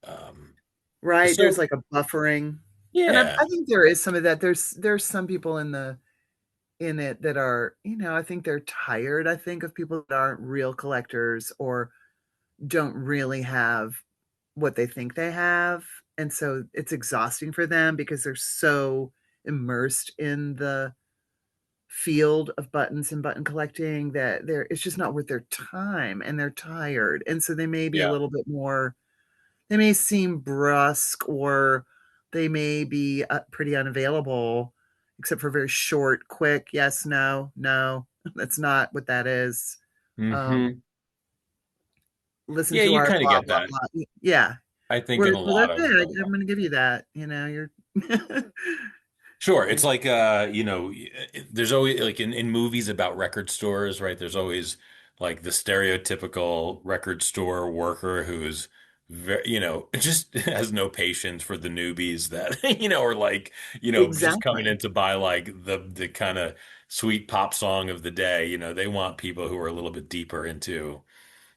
Speaker 2: Right. There's
Speaker 1: So
Speaker 2: like a buffering. And
Speaker 1: yeah,
Speaker 2: I think there is some of that. There's some people in it that are, I think they're tired, I think, of people that aren't real collectors or don't really have what they think they have. And so it's exhausting for them because they're so immersed in the field of buttons and button collecting that it's just not worth their time, and they're tired. And so they may be a
Speaker 1: yeah.
Speaker 2: little bit more, they may seem brusque, or they may be pretty unavailable, except for very short, quick, yes, no, no. That's not what that is.
Speaker 1: Hmm.
Speaker 2: Um, Listen
Speaker 1: Yeah,
Speaker 2: to
Speaker 1: you
Speaker 2: our
Speaker 1: kind of
Speaker 2: blah,
Speaker 1: get
Speaker 2: blah,
Speaker 1: that.
Speaker 2: blah. Yeah.
Speaker 1: I think in
Speaker 2: We're
Speaker 1: a
Speaker 2: like,
Speaker 1: lot
Speaker 2: okay,
Speaker 1: of
Speaker 2: I'm going to give you that. You're,
Speaker 1: sure. It's
Speaker 2: you
Speaker 1: like there's always like in movies about record stores, right? There's always like the stereotypical record store worker who's very, just has no patience for the newbies that, are like, just coming
Speaker 2: exactly.
Speaker 1: in to buy like the kind of sweet pop song of the day. They want people who are a little bit deeper into,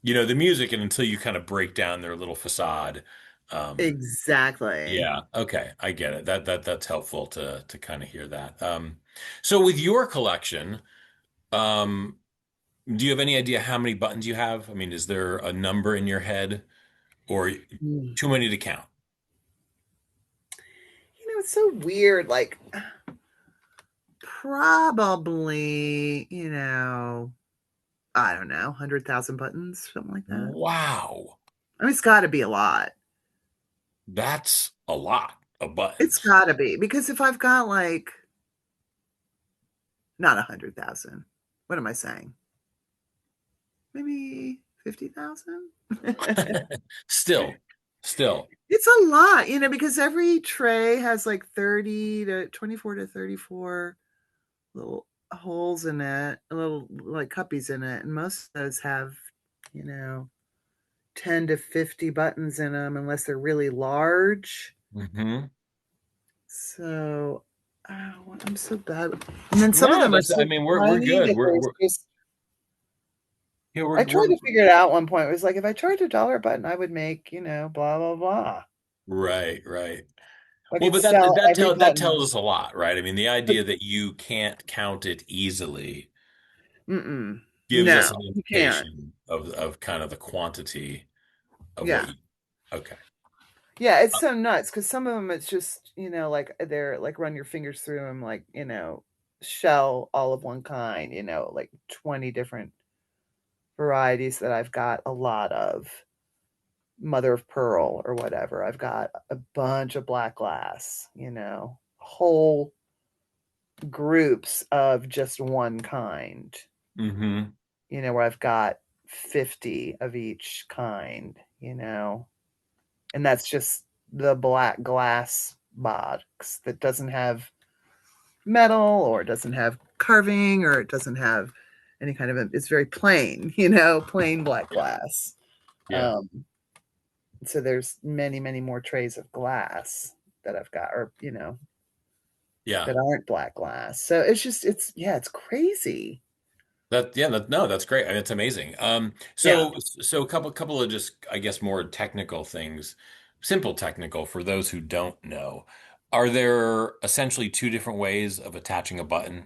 Speaker 1: the music, and until you kind of break down their little facade. Um,
Speaker 2: Exactly.
Speaker 1: yeah, okay, I get it. That's helpful to kind of hear that. So with your collection, um, do you have any idea how many buttons you have? I mean, is there a number in your head, or
Speaker 2: Mm.
Speaker 1: too many to count?
Speaker 2: It's so weird. Like, probably, I don't know, 100,000 buttons, something like that.
Speaker 1: Wow,
Speaker 2: I mean, it's got to be a lot.
Speaker 1: that's a lot of
Speaker 2: It's
Speaker 1: buttons.
Speaker 2: got to be, because if I've got like, not 100,000, what am I saying? Maybe 50,000?
Speaker 1: Still, still.
Speaker 2: It's a lot, because every tray has like 30 to 24 to 34 little holes in it, little like cuppies in it. And most of those have, you know, 10 to 50 buttons in them, unless they're really large.
Speaker 1: Hmm.
Speaker 2: So, I'm so bad. And then some of
Speaker 1: No,
Speaker 2: them are
Speaker 1: that's.
Speaker 2: so
Speaker 1: I mean, we're
Speaker 2: tiny
Speaker 1: good.
Speaker 2: that
Speaker 1: We're,
Speaker 2: there's
Speaker 1: we're
Speaker 2: just,
Speaker 1: yeah,
Speaker 2: I
Speaker 1: we're
Speaker 2: tried to figure it out at one point. It was like, if I charged $1 a button, I would make, blah, blah, blah.
Speaker 1: right, right.
Speaker 2: I
Speaker 1: Well,
Speaker 2: could
Speaker 1: but that
Speaker 2: sell
Speaker 1: that
Speaker 2: every
Speaker 1: tell that
Speaker 2: button.
Speaker 1: tells us a lot, right? I mean, the
Speaker 2: But
Speaker 1: idea that you can't count it easily
Speaker 2: mm-mm,
Speaker 1: gives
Speaker 2: no,
Speaker 1: us an
Speaker 2: you can't.
Speaker 1: indication of kind of the quantity of what
Speaker 2: Yeah.
Speaker 1: you. Okay.
Speaker 2: Yeah, it's so nuts because some of them it's just, like they're like run your fingers through them, like, shell all of one kind, like 20 different varieties that I've got a lot of. Mother of pearl or whatever. I've got a bunch of black glass, whole groups of just one kind,
Speaker 1: Mm-hmm.
Speaker 2: where I've got 50 of each kind, and that's just the black glass box that doesn't have metal or doesn't have carving or it doesn't have any kind of it's very plain, plain black
Speaker 1: Yeah.
Speaker 2: glass.
Speaker 1: Yeah.
Speaker 2: Um, so there's many, many more trays of glass that I've got, or
Speaker 1: Yeah.
Speaker 2: that aren't black glass. So it's crazy.
Speaker 1: No, that's great. I mean, it's amazing.
Speaker 2: Yeah.
Speaker 1: So a couple of just, I guess, more technical things, simple technical for those who don't know. Are there essentially two different ways of attaching a button?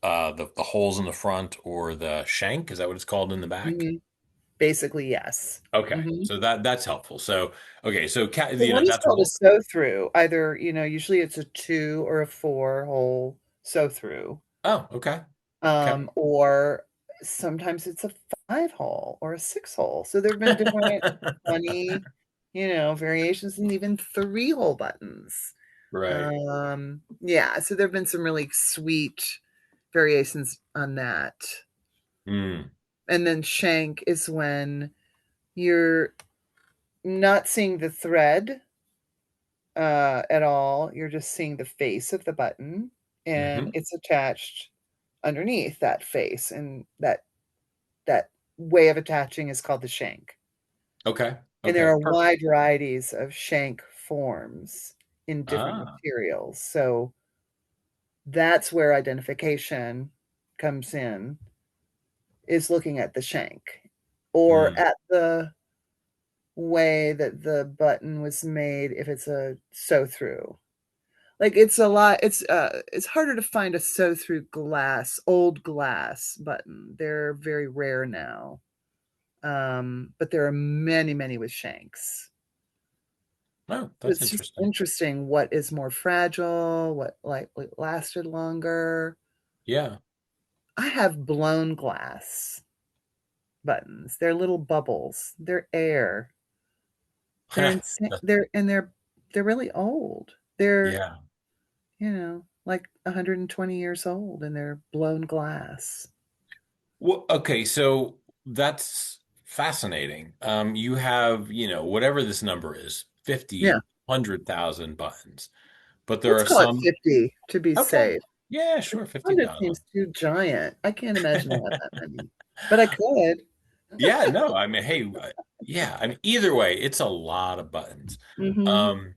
Speaker 1: The holes in the front or the shank? Is that what it's called in the back?
Speaker 2: Hmm. Basically, yes.
Speaker 1: Okay,
Speaker 2: Hmm.
Speaker 1: so that's helpful. So okay, so
Speaker 2: So one is
Speaker 1: that's a
Speaker 2: called a
Speaker 1: whole.
Speaker 2: sew through. Either, usually it's a 2 or a 4 hole sew through.
Speaker 1: Oh, okay, okay.
Speaker 2: Or sometimes it's a 5 hole or a 6 hole. So there have been different funny, variations and even 3 hole buttons.
Speaker 1: Right.
Speaker 2: Yeah, so there have been some really sweet variations on that.
Speaker 1: Mm,
Speaker 2: And then shank is when you're not seeing the thread at all. You're just seeing the face of the button, and
Speaker 1: hmm.
Speaker 2: it's attached underneath that face, and that way of attaching is called the shank.
Speaker 1: Okay.
Speaker 2: And there
Speaker 1: Okay.
Speaker 2: are
Speaker 1: Perfect.
Speaker 2: wide varieties of shank forms in different
Speaker 1: Ah.
Speaker 2: materials. So that's where identification comes in, is looking at the shank or
Speaker 1: Mm.
Speaker 2: at the way that the button was made if it's a sew through. Like it's harder to find a sew through old glass button. They're very rare now. But there are many, many with shanks.
Speaker 1: Oh,
Speaker 2: So
Speaker 1: that's
Speaker 2: it's just
Speaker 1: interesting.
Speaker 2: interesting what is more fragile, what lasted longer.
Speaker 1: Yeah.
Speaker 2: I have blown glass buttons. They're little bubbles. They're air. They're insane. They're really old. They're,
Speaker 1: Yeah.
Speaker 2: like 120 years old and they're blown glass.
Speaker 1: Well, okay, so that's fascinating. You have, whatever this number is,
Speaker 2: Yeah.
Speaker 1: 50, 100,000 buttons, but there
Speaker 2: Let's
Speaker 1: are
Speaker 2: call it
Speaker 1: some.
Speaker 2: 50 to be
Speaker 1: Okay.
Speaker 2: safe.
Speaker 1: Yeah, sure,
Speaker 2: 100
Speaker 1: 50,000.
Speaker 2: seems too giant. I can't imagine I have that many, but I could.
Speaker 1: Yeah, no, I mean, hey, yeah, I mean, either way, it's a lot of buttons.
Speaker 2: Mhm.
Speaker 1: Um,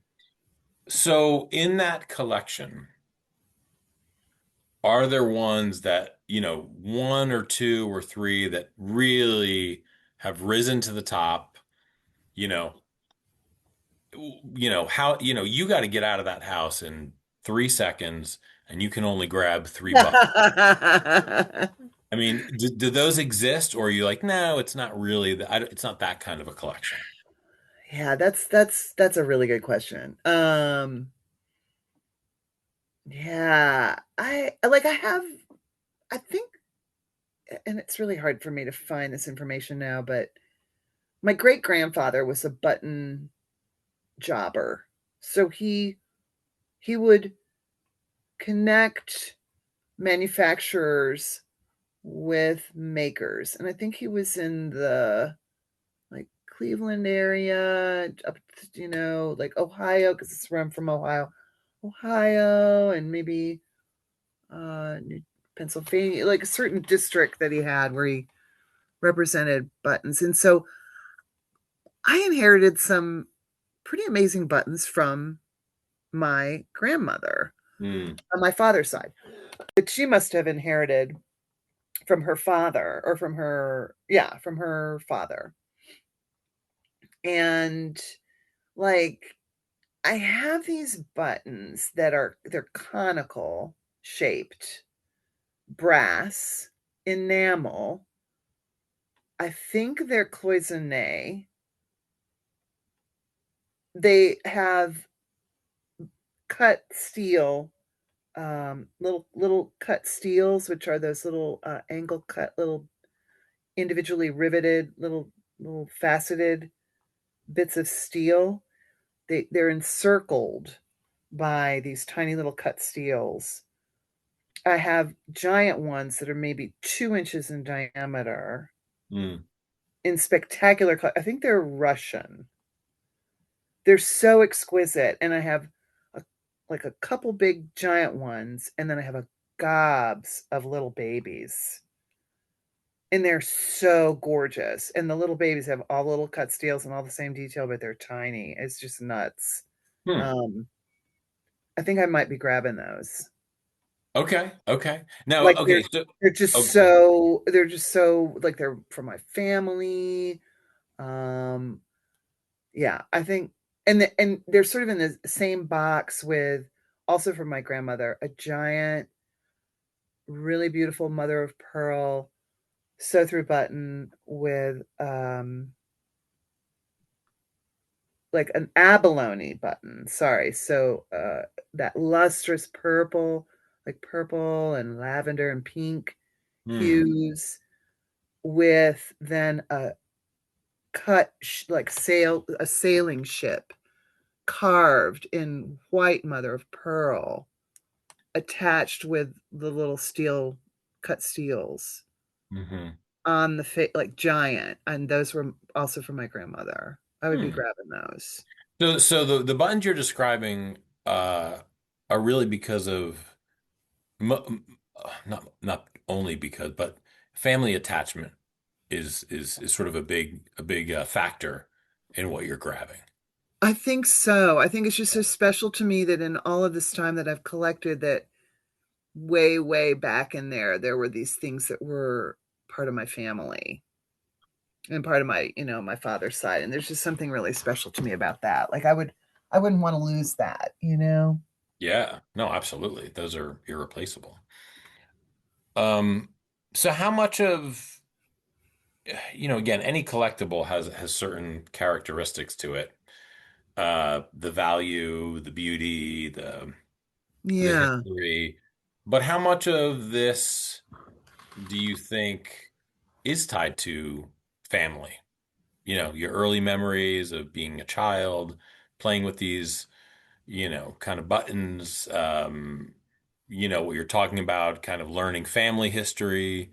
Speaker 1: so in that collection, are there ones that, one or two or three that really have risen to the top, you know, how, you got to get out of that house in 3 seconds and you can only grab three buttons. I mean, do those exist or are you like, no, it's not really it's not that kind of a collection.
Speaker 2: Yeah, that's a really good question. Yeah, I think, and it's really hard for me to find this information now, but my great grandfather was a button jobber. So he would connect manufacturers with makers. And I think he was in the like Cleveland area, up to, like Ohio, because it's where I'm from, Ohio, and maybe Pennsylvania, like a certain district that he had where he represented buttons. And so I inherited some pretty amazing buttons from my grandmother
Speaker 1: Hmm.
Speaker 2: on my father's side, but she must have inherited from her father or from her father. And like I have these buttons they're conical shaped, brass, enamel. I think they're cloisonne. they have cut steel, little cut steels, which are those little angle cut, little individually riveted, little faceted bits of steel. They're encircled by these tiny little cut steels. I have giant ones that are maybe 2 inches in diameter
Speaker 1: Mm,
Speaker 2: in spectacular color. I think they're Russian. They're so exquisite, and I have a, like a couple big giant ones, and then I have a gobs of little babies, and they're so gorgeous. And the little babies have all little cut steels and all the same detail, but they're tiny. It's just nuts.
Speaker 1: hmm.
Speaker 2: Um, I think I might be grabbing those.
Speaker 1: Okay. Okay. Now,
Speaker 2: Like
Speaker 1: okay. So, oh,
Speaker 2: they're just so like they're from my family. Um, yeah, I think, and they're sort of in the same box with, also from my grandmother, a giant, really beautiful mother of pearl sew through button with like an abalone button. Sorry. So that lustrous purple, like purple and lavender and pink
Speaker 1: hmm.
Speaker 2: hues, with then a like a sailing ship carved in white mother of pearl, attached with the little steel cut steels
Speaker 1: Hmm.
Speaker 2: on the like giant, and those were also from my grandmother. I would be
Speaker 1: Hmm.
Speaker 2: grabbing those.
Speaker 1: So the buttons you're describing uh, are really because of not only because, but family attachment is sort of a big factor in what you're grabbing.
Speaker 2: I think so. I think it's just so special to me that in all of this time that I've collected, that way back in there were these things that were part of my family and part of my, my father's side. And there's just something really special to me about that. Like I wouldn't want to lose that.
Speaker 1: Yeah, no, absolutely. Those are irreplaceable. Um, so how much of, again, any collectible has certain characteristics to it. The value, the beauty, the
Speaker 2: Yeah.
Speaker 1: history. But how much of this do you think is tied to family? Your early memories of being a child, playing with these, kind of buttons, what you're talking about, kind of learning family history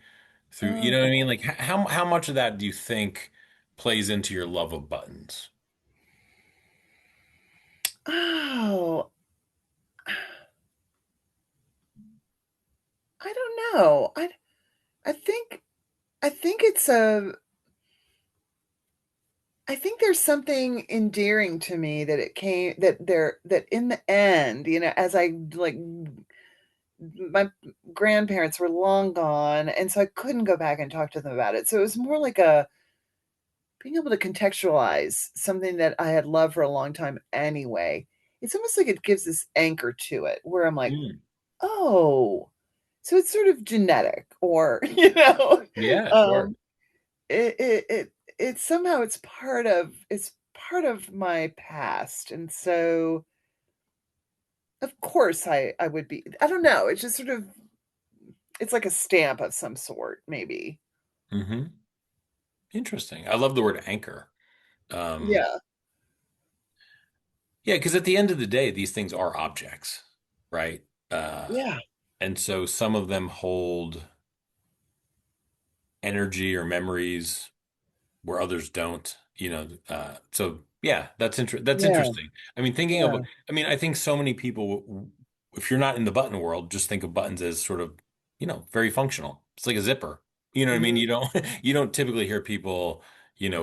Speaker 1: through, you know what I mean?
Speaker 2: Oh.
Speaker 1: Like how much of that do you think plays into your love of buttons?
Speaker 2: Oh, I don't know. I think I think it's a I think there's something endearing to me that it came that in the end, as I like, my grandparents were long gone, and so I couldn't go back and talk to them about it. So it was more like a being able to contextualize something that I had loved for a long time anyway. It's almost like it gives this anchor to it where I'm like,
Speaker 1: Mm.
Speaker 2: oh, so it's sort of genetic, or
Speaker 1: Yeah, sure.
Speaker 2: um, it somehow it's part of my past, and so of course I would be. I don't know. It's just sort of, it's like a stamp of some sort, maybe.
Speaker 1: Hmm. Interesting. I love the word anchor. Um,
Speaker 2: Yeah,
Speaker 1: yeah, because at the end of the day, these things are objects, right? Uh,
Speaker 2: yeah,
Speaker 1: and so some of them hold energy or memories where others don't, so yeah, that's
Speaker 2: yeah,
Speaker 1: interesting. I mean, thinking of,
Speaker 2: yeah.
Speaker 1: I mean, I think so many people, if you're not in the button world, just think of buttons as sort of, very functional. It's like a zipper. You know what I mean?
Speaker 2: Mhm.
Speaker 1: You don't typically hear people,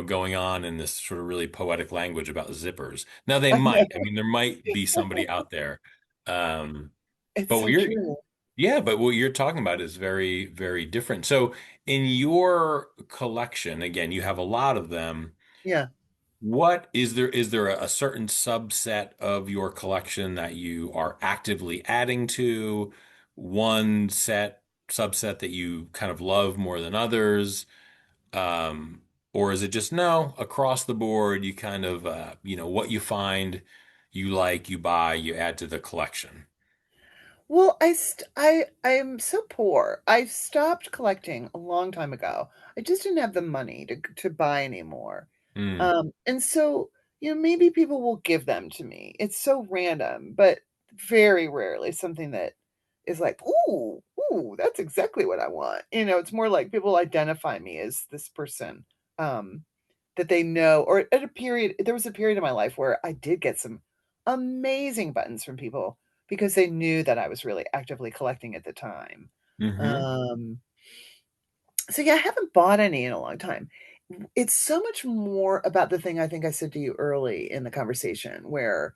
Speaker 1: going on in this sort of really poetic language about zippers. Now they
Speaker 2: I know.
Speaker 1: might. I mean, there might be somebody out there. Um,
Speaker 2: It's
Speaker 1: but what
Speaker 2: so
Speaker 1: you're
Speaker 2: true.
Speaker 1: Yeah, but what you're talking about is very, very different. So, in your collection, again, you have a lot of them.
Speaker 2: Yeah.
Speaker 1: What is there a certain subset of your collection that you are actively adding to? One subset that you kind of love more than others? Um, Or is it just no, across the board, you kind of, what you find you like, you buy, you add to the collection?
Speaker 2: Well, I'm so poor. I stopped collecting a long time ago. I just didn't have the money to buy anymore.
Speaker 1: Mm,
Speaker 2: And so, maybe people will give them to me. It's so random, but very rarely something that is like, ooh, ooh, that's exactly what I want. It's more like people identify me as this person um, that they know. Or there was a period in my life where I did get some amazing buttons from people because they knew that I was really actively collecting at the time.
Speaker 1: hmm
Speaker 2: Um, so yeah, I haven't bought any in a long time. It's so much more about the thing I think I said to you early in the conversation, where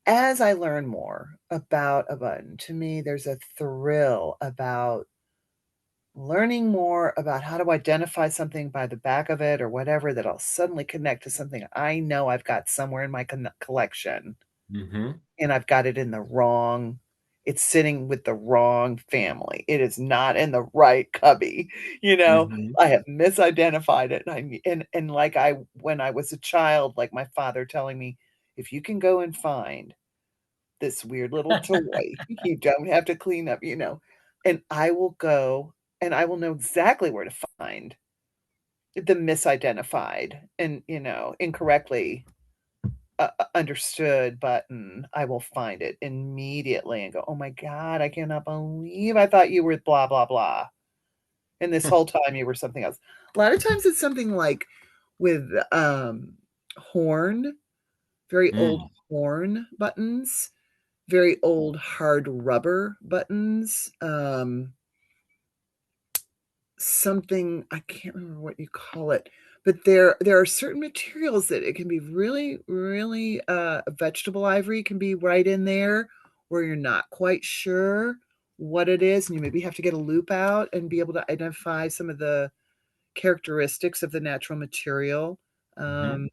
Speaker 2: as I learn more about a button, to me, there's a thrill about learning more about how to identify something by the back of it or whatever that I'll suddenly connect to something I know I've got somewhere in my collection
Speaker 1: hmm
Speaker 2: and I've got it in the wrong it's sitting with the wrong family. It is not in the right cubby.
Speaker 1: hmm
Speaker 2: I have misidentified it and like I when I was a child, like my father telling me, if you can go and find this weird little toy, you don't have to clean up. And I will go and I will know exactly where to find the misidentified and, incorrectly understood button. I will find it immediately and go, "Oh my god, I cannot believe I thought you were blah blah blah, and this whole time you were something else." A lot of times it's something like with horn, very old
Speaker 1: Mm,
Speaker 2: horn buttons, very old hard rubber buttons. Something I can't remember what you call it, but there are certain materials that it can be really, really vegetable ivory can be right in there where you're not quite sure what it is, and you maybe have to get a loop out and be able to identify some of the characteristics of the natural material.
Speaker 1: hmm
Speaker 2: Um,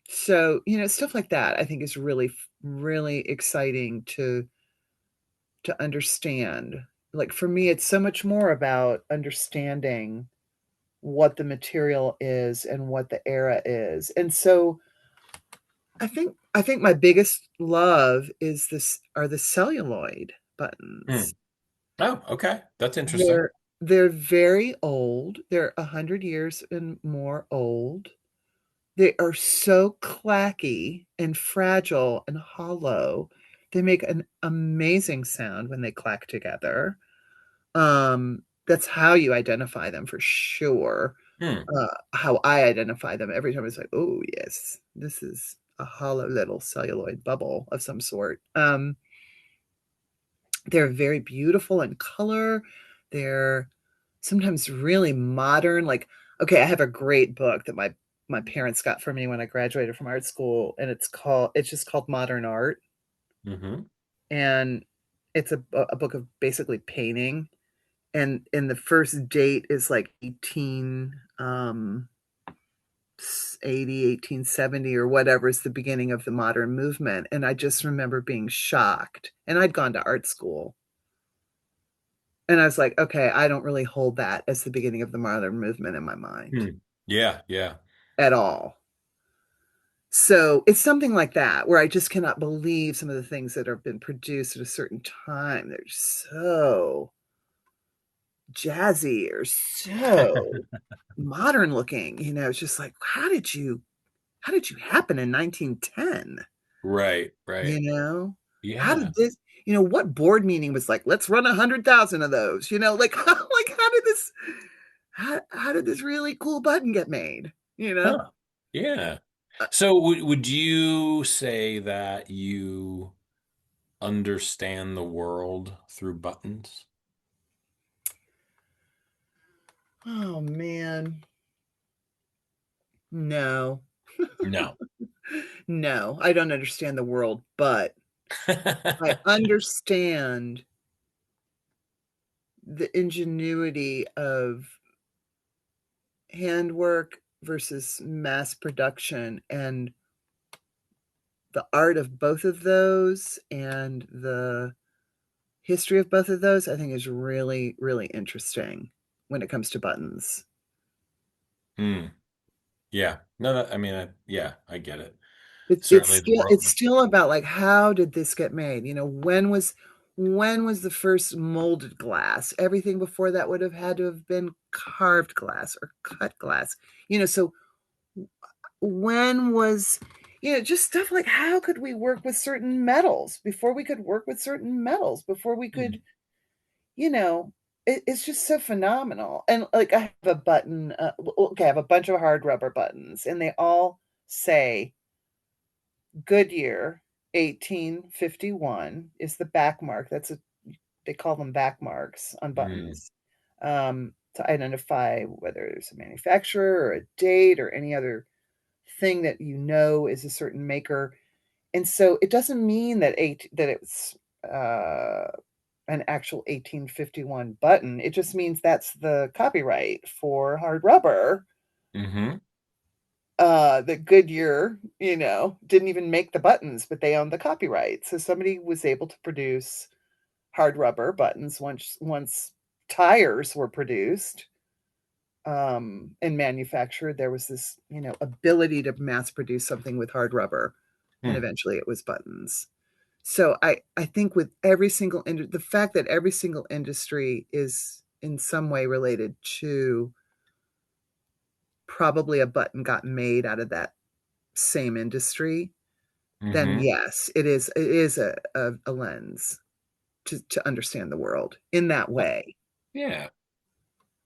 Speaker 2: so, stuff like that I think is really, really exciting to understand. Like for me, it's so much more about understanding what the material is and what the era is. And so I think my biggest love is this are the celluloid buttons.
Speaker 1: Mm. Oh, okay. That's interesting.
Speaker 2: They're very old. They're 100 years and more old. They are so clacky and fragile and hollow. They make an amazing sound when they clack together. That's how you identify them for sure.
Speaker 1: Hmm.
Speaker 2: How I identify them every time it's like, oh yes, this is a hollow little celluloid bubble of some sort. They're very beautiful in color. They're sometimes really modern. Like, okay, I have a great book that my parents got for me when I graduated from art school, and it's just called Modern Art,
Speaker 1: hmm
Speaker 2: and it's a book of basically painting. And the first date is like 1880, 1870 or whatever is the beginning of the modern movement. And I just remember being shocked. And I'd gone to art school. And I was like, okay, I don't really hold that as the beginning of the modern movement in my mind
Speaker 1: Hmm. Yeah, yeah.
Speaker 2: at all. So it's something like that where I just cannot believe some of the things that have been produced at a certain time. They're so jazzy or so modern looking. It's just like, how did you happen in 1910?
Speaker 1: Right, right.
Speaker 2: You know, how
Speaker 1: Yeah.
Speaker 2: did this, what board meeting was like, let's run 100,000 of those, like, how did this really cool button get made? You know,
Speaker 1: Huh. Yeah.
Speaker 2: Uh,
Speaker 1: So would you say that you understand the world through buttons?
Speaker 2: oh man, no,
Speaker 1: No.
Speaker 2: no, I don't understand the world, but I understand the ingenuity of handwork versus mass production and the art of both of those and the history of both of those, I think is really, really interesting when it comes to buttons.
Speaker 1: Hmm. Yeah. No, I mean, yeah, I get it.
Speaker 2: It's
Speaker 1: Certainly the
Speaker 2: still
Speaker 1: world.
Speaker 2: it's still about like how did this get made? When was the first molded glass? Everything before that would have had to have been carved glass or cut glass. So when was just stuff like how could we work with certain metals before we could work with certain metals before we
Speaker 1: Hmm.
Speaker 2: could you know it's just so phenomenal. And like I have a button, okay, I have a bunch of hard rubber buttons and they all say Goodyear 1851 is the back mark. They call them back marks on
Speaker 1: Hmm.
Speaker 2: buttons, to identify whether it's a manufacturer or a date or any other thing that is a certain maker. And so it doesn't mean that it's an actual 1851 button. It just means that's the copyright for hard rubber.
Speaker 1: Mm-hmm.
Speaker 2: That Goodyear, didn't even make the buttons, but they owned the copyright. So somebody was able to produce hard rubber buttons once tires were produced, and manufactured. There was this, ability to mass produce something with hard rubber, and
Speaker 1: Hmm.
Speaker 2: eventually it was buttons. So I think with the fact that every single industry is in some way related to probably a button got made out of that same industry, then
Speaker 1: Mm-hmm.
Speaker 2: yes, it is a lens to understand the world in that way.
Speaker 1: Yeah.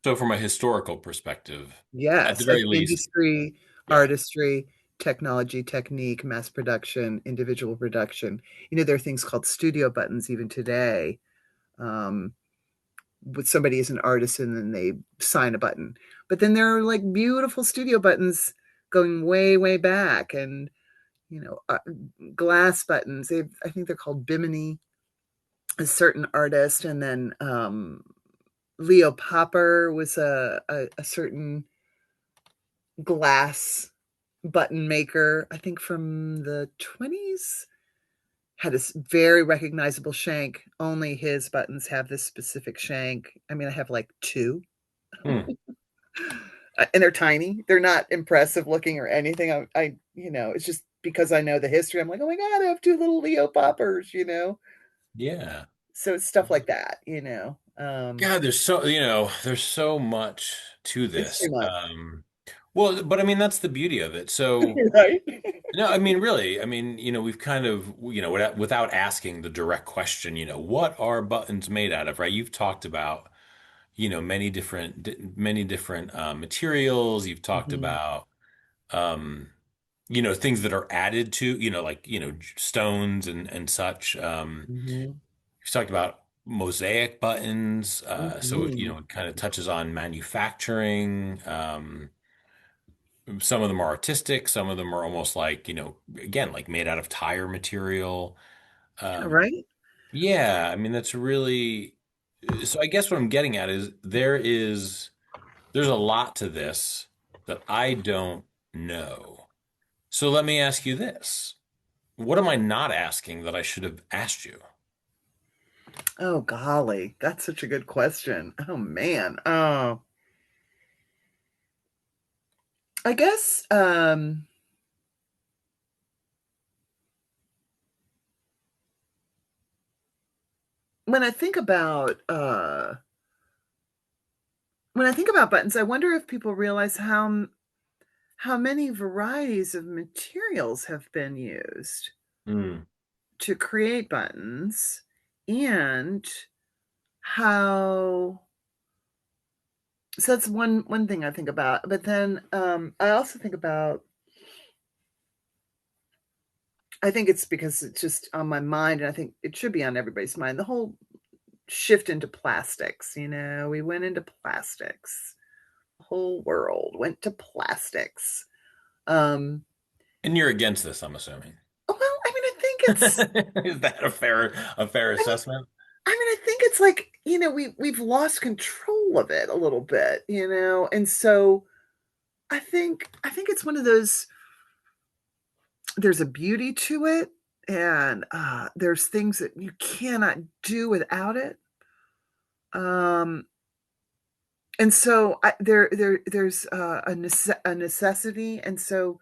Speaker 1: So from a historical perspective, at the
Speaker 2: Yes,
Speaker 1: very
Speaker 2: like
Speaker 1: least,
Speaker 2: industry,
Speaker 1: yeah.
Speaker 2: artistry, technology, technique, mass production, individual production. There are things called studio buttons even today. Um, with somebody as an artist and then they sign a button. But then there are like beautiful studio buttons going way, way back, and you know, uh, glass buttons. I think they're called Bimini, a certain artist, and then Leo Popper was a certain glass button maker. I think from the 20s, had this very recognizable shank. Only his buttons have this specific shank. I mean, I have like two,
Speaker 1: Hmm.
Speaker 2: and they're tiny. They're not impressive looking or anything. It's just because I know the history. I'm like, oh my god, I have two little Leo poppers.
Speaker 1: Yeah.
Speaker 2: So it's stuff like that.
Speaker 1: God, there's so much to
Speaker 2: It's
Speaker 1: this.
Speaker 2: too much,
Speaker 1: Well, but I mean, that's the beauty of it. So,
Speaker 2: right?
Speaker 1: no, I mean, really, I mean, we've kind of, without asking the direct question, what are buttons made out of, right? You've talked about, many different materials. You've talked
Speaker 2: Hmm.
Speaker 1: about, um, things that are added to, like, stones and such.
Speaker 2: Hmm.
Speaker 1: You've talked about mosaic buttons. So,
Speaker 2: Hmm.
Speaker 1: it kind of touches on manufacturing. Some of them are artistic. Some of them are almost like, again, like made out of tire material.
Speaker 2: Yeah,
Speaker 1: Um,
Speaker 2: right.
Speaker 1: yeah, I mean, that's really, so I guess what I'm getting at is there's a lot to this that I don't know. So let me ask you this. What am I not asking that I should have asked you?
Speaker 2: Oh golly, that's such a good question. Oh man. I guess when I think about buttons, I wonder if people realize how many varieties of materials have been used
Speaker 1: Hmm.
Speaker 2: to create buttons, and how so that's one thing I think about. But then I also think about, I think it's because it's just on my mind, and I think it should be on everybody's mind, the whole shift into plastics. We went into plastics. The whole world went to plastics. um
Speaker 1: And you're against this, I'm assuming.
Speaker 2: well, I mean, I think it's
Speaker 1: Is that a fair
Speaker 2: I mean,
Speaker 1: assessment?
Speaker 2: I think it's like, we've lost control of it a little bit, and so I think it's one of those. There's a beauty to it, and there's things that you cannot do without it. Um, And so there's a necessity, and so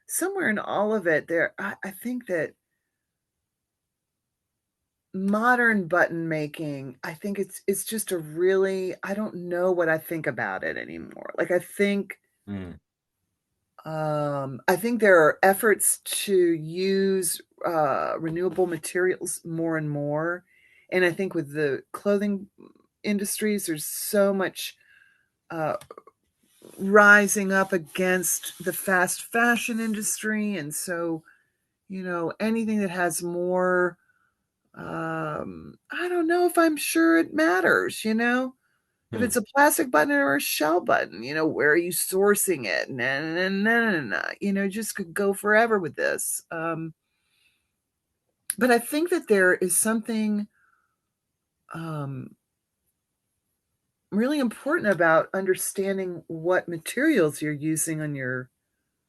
Speaker 2: somewhere in all of it, I think that modern button making, I think it's just a really, I don't know what I think about it anymore. Like
Speaker 1: Mm,
Speaker 2: I think there are efforts to use renewable materials more and more, and I think with the clothing industries, there's so much uh, rising up against the fast fashion industry, and so anything that has more, I don't know if I'm sure it matters. If
Speaker 1: mm,
Speaker 2: it's a plastic button or a shell button, where are you sourcing it? Nah, nah, nah, nah, nah. Just could go forever with this. But I think that there is something um, really important about understanding what materials you're using on your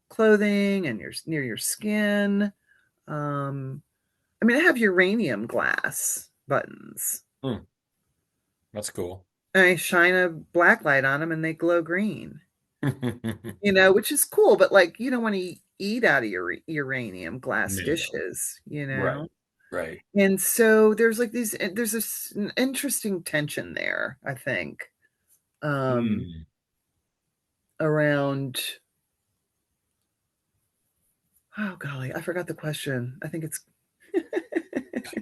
Speaker 2: clothing and near your skin. Um, I mean, I have uranium glass buttons.
Speaker 1: mm. That's cool.
Speaker 2: I shine a black light on them and they glow green, which is cool, but like you don't want to eat out of your uranium glass
Speaker 1: No.
Speaker 2: dishes.
Speaker 1: Right. Right.
Speaker 2: And so there's like there's an interesting tension there, I think, um,
Speaker 1: Mm.
Speaker 2: around, oh golly, I forgot the question. I think it's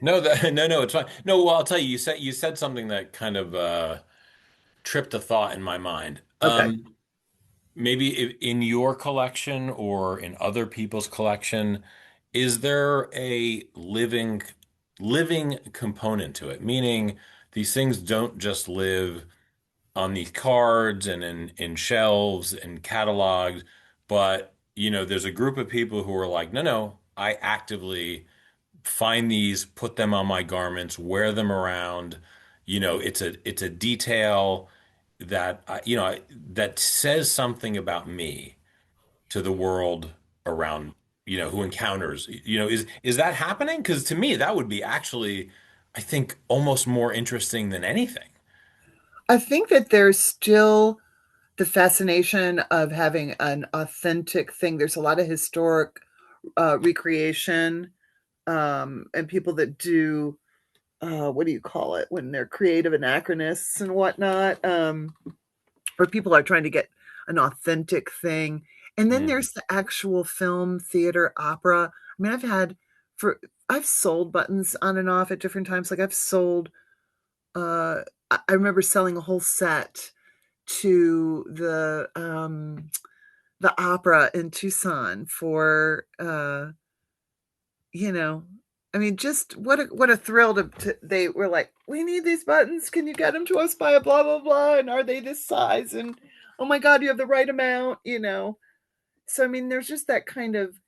Speaker 1: No, no, it's fine. No, well, I'll tell you, you said something that kind of tripped a thought in my mind.
Speaker 2: okay.
Speaker 1: Maybe in your collection or in other people's collection, is there a living component to it? Meaning these things don't just live on these cards and in shelves and catalogs, but there's a group of people who are like, no, no, I actively find these, put them on my garments, wear them around. It's a detail that that says something about me to the world around, who encounters, is that happening? Because to me, that would be actually, I think, almost more interesting than anything.
Speaker 2: I think that there's still the fascination of having an authentic thing. There's a lot of historic recreation, and people that do, what do you call it when they're creative anachronists and whatnot, or people are trying to get an authentic thing. And then
Speaker 1: Mm,
Speaker 2: there's the actual film, theater, opera. I mean, for I've sold buttons on and off at different times. Like I've sold, I remember selling a whole set to the opera in Tucson for, you know, I mean, just what a thrill they were like, we need these buttons. Can you get them to us by a blah blah blah? And are they this size? And oh my God, you have the right amount. So I mean, there's just that kind of,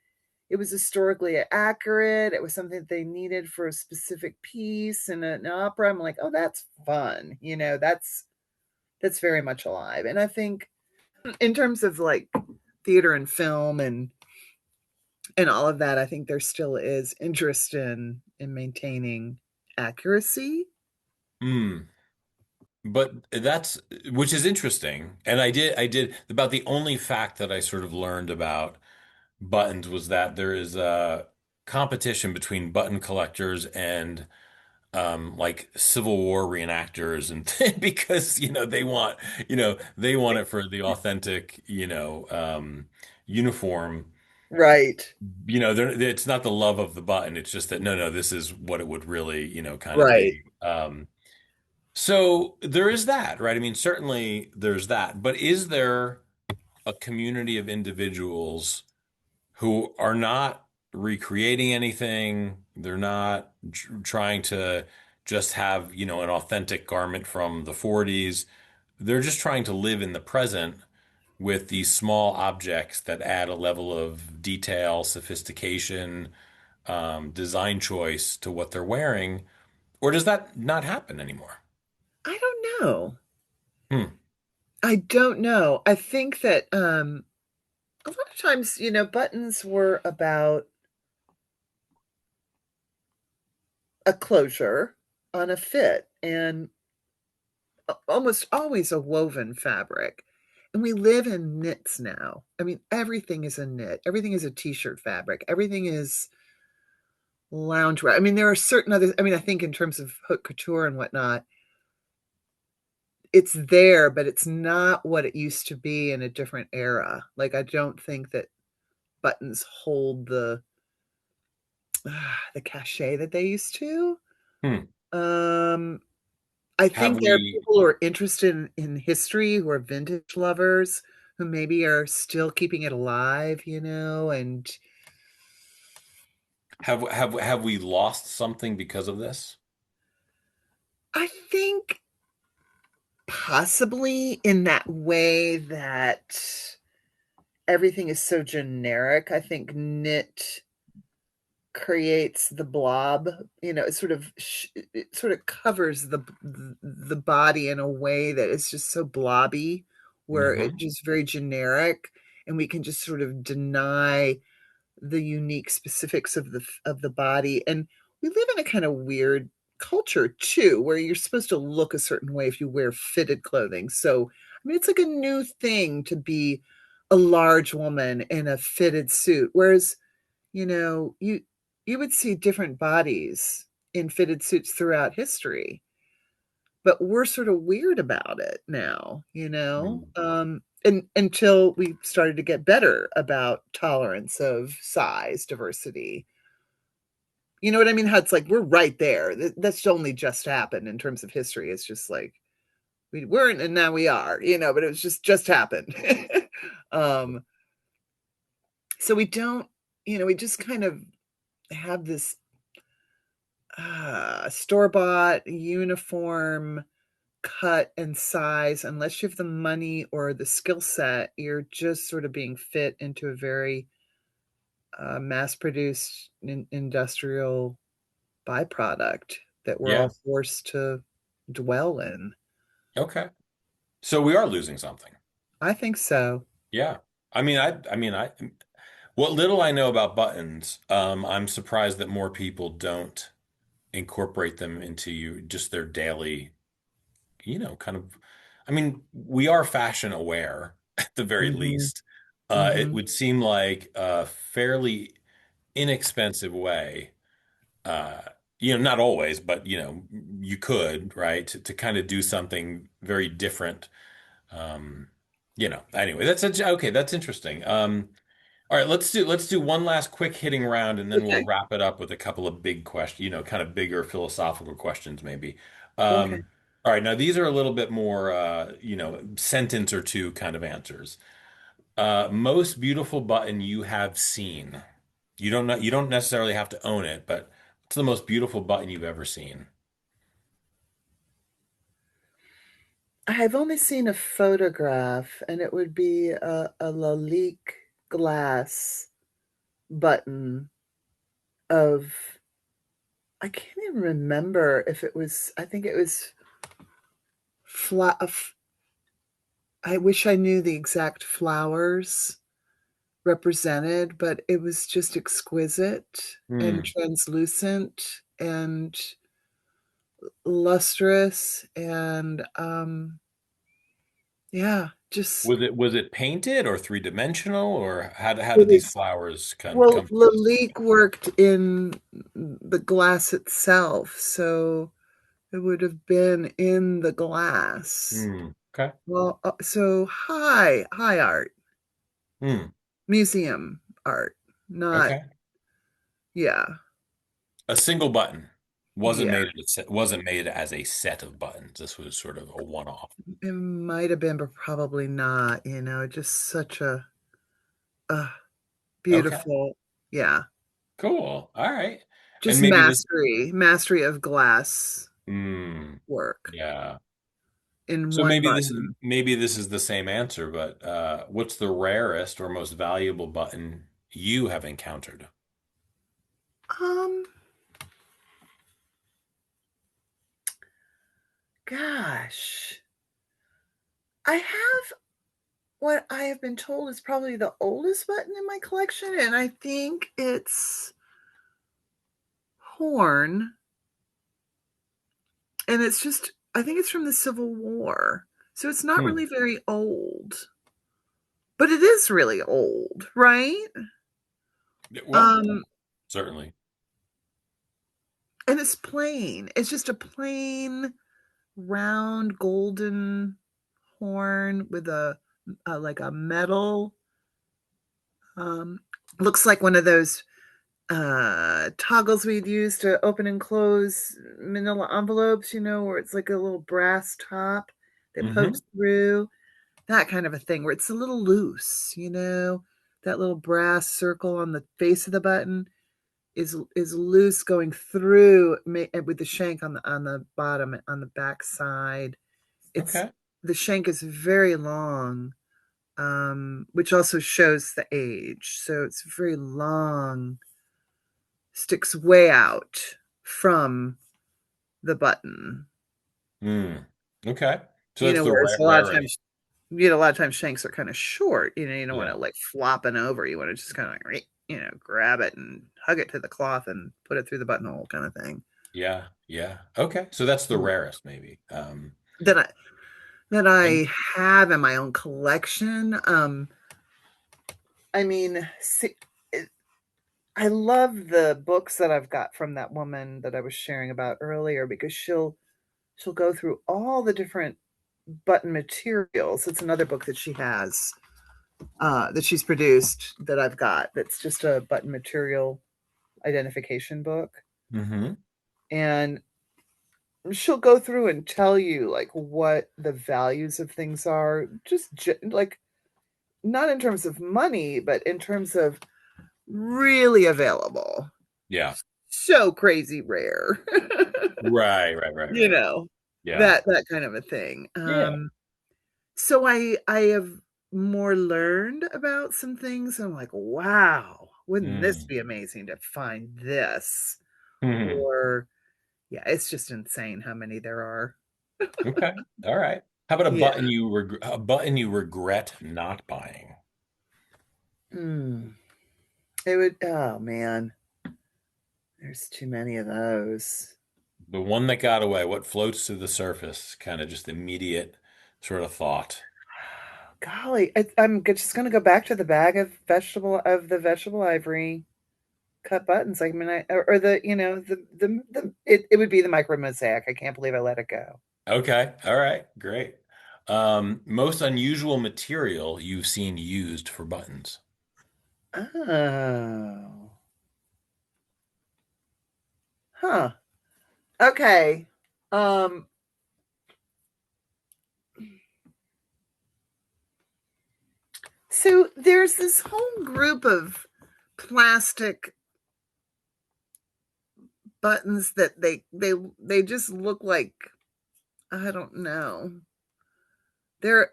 Speaker 2: it was historically accurate. It was something that they needed for a specific piece and an opera. I'm like, oh, that's fun. That's very much alive. And I think in terms of like theater and film and all of that, I think there still is interest in maintaining accuracy.
Speaker 1: mm. But that's, which is interesting. And I did about the only fact that I sort of learned about buttons was that there is a competition between button collectors and like Civil War reenactors, and because they want it for the authentic uniform.
Speaker 2: Right.
Speaker 1: It's not the love of the button. It's just that no, no, this is what it would really kind of
Speaker 2: Right.
Speaker 1: be. So there is that, right? I mean, certainly there's that, but is there a community of individuals who are not recreating anything? They're not trying to just have, an authentic garment from the 40s. They're just trying to live in the present with these small objects that add a level of detail, sophistication, design choice to what they're wearing. Or does that not happen anymore?
Speaker 2: I don't know.
Speaker 1: Hmm.
Speaker 2: I don't know. I think that a lot of times, buttons were about a closure on a fit. And almost always a woven fabric. And we live in knits now. I mean, everything is a knit. Everything is a t-shirt fabric. Everything is loungewear. I mean, there are certain other, I mean, I think in terms of haute couture and whatnot, it's there, but it's not what it used to be in a different era. Like, I don't think that buttons hold the cachet that they used to.
Speaker 1: Hmm.
Speaker 2: Um, I
Speaker 1: Have
Speaker 2: think there are
Speaker 1: we
Speaker 2: people who are interested in history, who are vintage lovers, who maybe are still keeping it alive, and
Speaker 1: have we lost something because of this?
Speaker 2: I think possibly in that way that everything is so generic. I think knit creates the blob. It sort of covers the body in a way that is just so blobby, where it's
Speaker 1: Hmm.
Speaker 2: just very generic, and we can just sort of deny the unique specifics of the body. And we live in a kind of weird culture too, where you're supposed to look a certain way if you wear fitted clothing. So I mean, it's like a new thing to be a large woman in a fitted suit, whereas you would see different bodies in fitted suits throughout history, but we're sort of weird about it now, and until we started to get better about tolerance of size diversity. You know what I mean? How it's like we're right there. That's only just happened in terms of history. It's just like we weren't and now we are, but it was just happened. um so we don't, we just kind of have this store-bought uniform cut and size. Unless you have the money or the skill set, you're just sort of being fit into a very mass-produced industrial byproduct that we're
Speaker 1: Yeah.
Speaker 2: all forced to dwell in.
Speaker 1: Okay. So we are losing something.
Speaker 2: I think so.
Speaker 1: Yeah. I mean, what little I know about buttons, I'm surprised that more people don't incorporate them into just their daily, kind of. I mean, we are fashion aware at the very
Speaker 2: Hmm.
Speaker 1: least. It
Speaker 2: Hmm.
Speaker 1: would seem like a fairly inexpensive way, uh, not always, but you could, right, to kind of do something very different. Um, anyway, okay. That's interesting. All right, let's do one last quick hitting round, and then we'll
Speaker 2: Okay.
Speaker 1: wrap it up with a couple of big questions, kind of bigger philosophical questions, maybe.
Speaker 2: Okay.
Speaker 1: All right, now these are a little bit more, sentence or two kind of answers. Most beautiful button you have seen. You don't necessarily have to own it, but what's the most beautiful button you've ever seen?
Speaker 2: I've only seen a photograph, and it would be a Lalique glass button of, I can't even remember if it was, I think it was flat. I wish I knew the exact flowers represented, but it was just exquisite and
Speaker 1: Hmm.
Speaker 2: translucent and lustrous and yeah, just
Speaker 1: Was it painted or three-dimensional, or how
Speaker 2: it
Speaker 1: did these
Speaker 2: was.
Speaker 1: flowers
Speaker 2: Well,
Speaker 1: come to us?
Speaker 2: Lalique worked in the glass itself, so it would have been in the glass.
Speaker 1: Hmm. Okay.
Speaker 2: Well, so high art,
Speaker 1: Hmm.
Speaker 2: museum art, not,
Speaker 1: Okay.
Speaker 2: yeah,
Speaker 1: A single button
Speaker 2: yeah.
Speaker 1: wasn't made as a set of buttons. This was sort of a one-off.
Speaker 2: It might have been, but probably not. Just such a uh,
Speaker 1: Okay.
Speaker 2: beautiful, yeah,
Speaker 1: Cool. All right.
Speaker 2: just
Speaker 1: And maybe this.
Speaker 2: mastery of glass
Speaker 1: Hmm.
Speaker 2: work
Speaker 1: Yeah.
Speaker 2: in
Speaker 1: So
Speaker 2: one button.
Speaker 1: maybe this is the same answer, but what's the rarest or most valuable button you have encountered?
Speaker 2: Um, Gosh, I have what I have been told is probably the oldest button in my collection, and I think it's horn, and it's just I think it's from the Civil War. So it's not
Speaker 1: Hmm.
Speaker 2: really very old. But it is really old, right?
Speaker 1: Well,
Speaker 2: Um,
Speaker 1: certainly.
Speaker 2: and it's plain. It's just a plain, round, golden horn with a like a metal. Um, looks like one of those toggles we'd use to open and close manila envelopes, where it's like a little brass top that
Speaker 1: Hmm.
Speaker 2: pokes through. That kind of a thing where it's a little loose, that little brass circle on the face of the button is loose going through with the shank on the bottom on the back side. It's
Speaker 1: Okay.
Speaker 2: the shank is very long, which also shows the age. So it's very long, sticks way out from the button.
Speaker 1: Hmm. Okay. So that's the
Speaker 2: Whereas
Speaker 1: rarest.
Speaker 2: a lot of times shanks are kind of short. You don't want
Speaker 1: Yeah.
Speaker 2: to like flopping over. You want to just kind of like grab it and hug it to the cloth and put it through the buttonhole kind of thing.
Speaker 1: Yeah. Yeah. Okay. So that's the
Speaker 2: Mm.
Speaker 1: rarest, maybe.
Speaker 2: That I that
Speaker 1: And
Speaker 2: I have in my own collection. I mean, see, I love the books that I've got from that woman that I was sharing about earlier because she'll go through all the different button materials. It's another book that she has that she's produced that I've got. That's just a button material identification book,
Speaker 1: hmm
Speaker 2: and she'll go through and tell you like what the values of things are, just like not in terms of money, but in terms of really available.
Speaker 1: Yeah.
Speaker 2: So crazy rare.
Speaker 1: Right. Right. Right.
Speaker 2: you
Speaker 1: Right.
Speaker 2: know,
Speaker 1: Yeah.
Speaker 2: that kind of a thing.
Speaker 1: Yeah.
Speaker 2: So I have more learned about some things. I'm like, wow, wouldn't this
Speaker 1: Mm.
Speaker 2: be amazing to find this?
Speaker 1: Hmm.
Speaker 2: Or yeah, it's just insane how many there are.
Speaker 1: Okay. All right. How about
Speaker 2: Yeah.
Speaker 1: a button you regret not buying?
Speaker 2: Mm. It would, oh man, there's too many of those.
Speaker 1: The one that got away, what floats to the surface, kind of just immediate sort of thought.
Speaker 2: Golly, I'm just going to go back to the bag of the vegetable ivory cut buttons. Like, I mean, or the, it would be the micro mosaic. I can't believe I let it go.
Speaker 1: Okay. All right. Great. Most unusual material you've seen used for buttons.
Speaker 2: Oh, huh. Okay. Um, so there's this whole group of plastic buttons that they just look like, I don't know. They're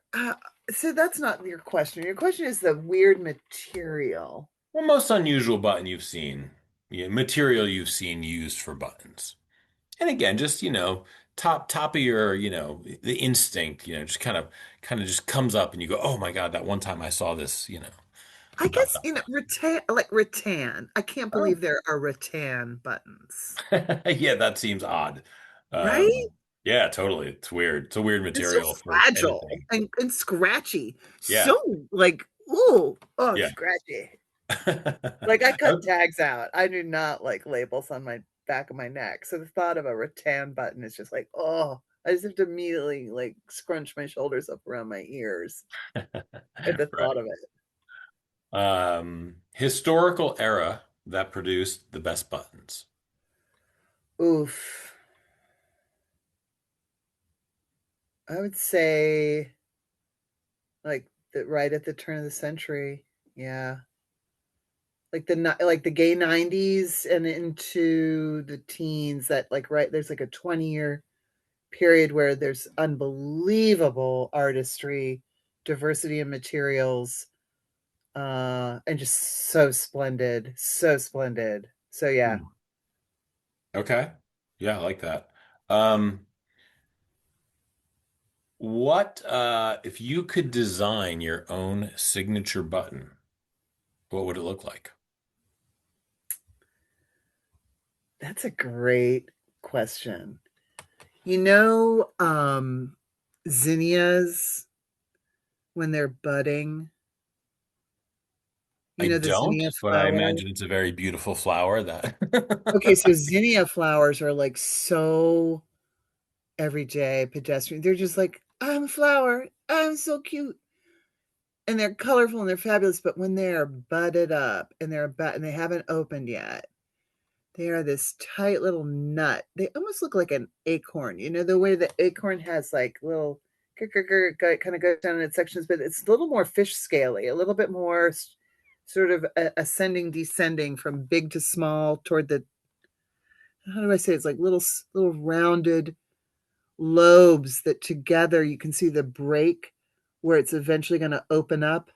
Speaker 2: so that's not your question. Your question is the weird material.
Speaker 1: Well, most unusual button you've seen, yeah, material you've seen used for buttons. And again, just, top of your, the instinct, just kind of just comes up and you go, "Oh my God, that one time I saw this,
Speaker 2: I
Speaker 1: dot
Speaker 2: guess
Speaker 1: dot
Speaker 2: rattan, like rattan. I can't
Speaker 1: dot."
Speaker 2: believe there are rattan buttons,
Speaker 1: Oh. Yeah, that seems odd.
Speaker 2: right?
Speaker 1: Yeah, totally. It's weird. It's a weird
Speaker 2: It's so
Speaker 1: material for
Speaker 2: fragile
Speaker 1: anything.
Speaker 2: and scratchy.
Speaker 1: Yeah.
Speaker 2: So like, oh,
Speaker 1: Yeah.
Speaker 2: scratchy. Like I cut
Speaker 1: Okay.
Speaker 2: tags out. I do not like labels on my back of my neck. So the thought of a rattan button is just like, oh, I just have to immediately like scrunch my shoulders up around my ears at the thought
Speaker 1: Right.
Speaker 2: of it.
Speaker 1: Historical era that produced the best buttons.
Speaker 2: Oof. I would say like right at the turn of the century. Yeah. Like the gay 90s and into the teens, that like right there's like a 20-year period where there's unbelievable artistry, diversity in materials, and just so splendid, so splendid. So yeah.
Speaker 1: Hmm. Okay. Yeah, I like that. Um, what if you could design your own signature button, what would it look like?
Speaker 2: That's a great question. You know, zinnias when they're budding,
Speaker 1: I
Speaker 2: the
Speaker 1: don't,
Speaker 2: zinnia
Speaker 1: but I
Speaker 2: flower.
Speaker 1: imagine it's a very beautiful flower that.
Speaker 2: Okay, so zinnia flowers are like so everyday pedestrian. They're just like, I'm a flower. I'm so cute. And they're colorful and they're fabulous, but when they're budded up and and they haven't opened yet, they are this tight little nut. They almost look like an acorn. You know, the way the acorn has like little kind of goes down in its sections, but it's a little more fish scaly, a little bit more sort of ascending, descending from big to small toward the, how do I say, it's like little rounded lobes that together you can see the break where it's eventually going to open up,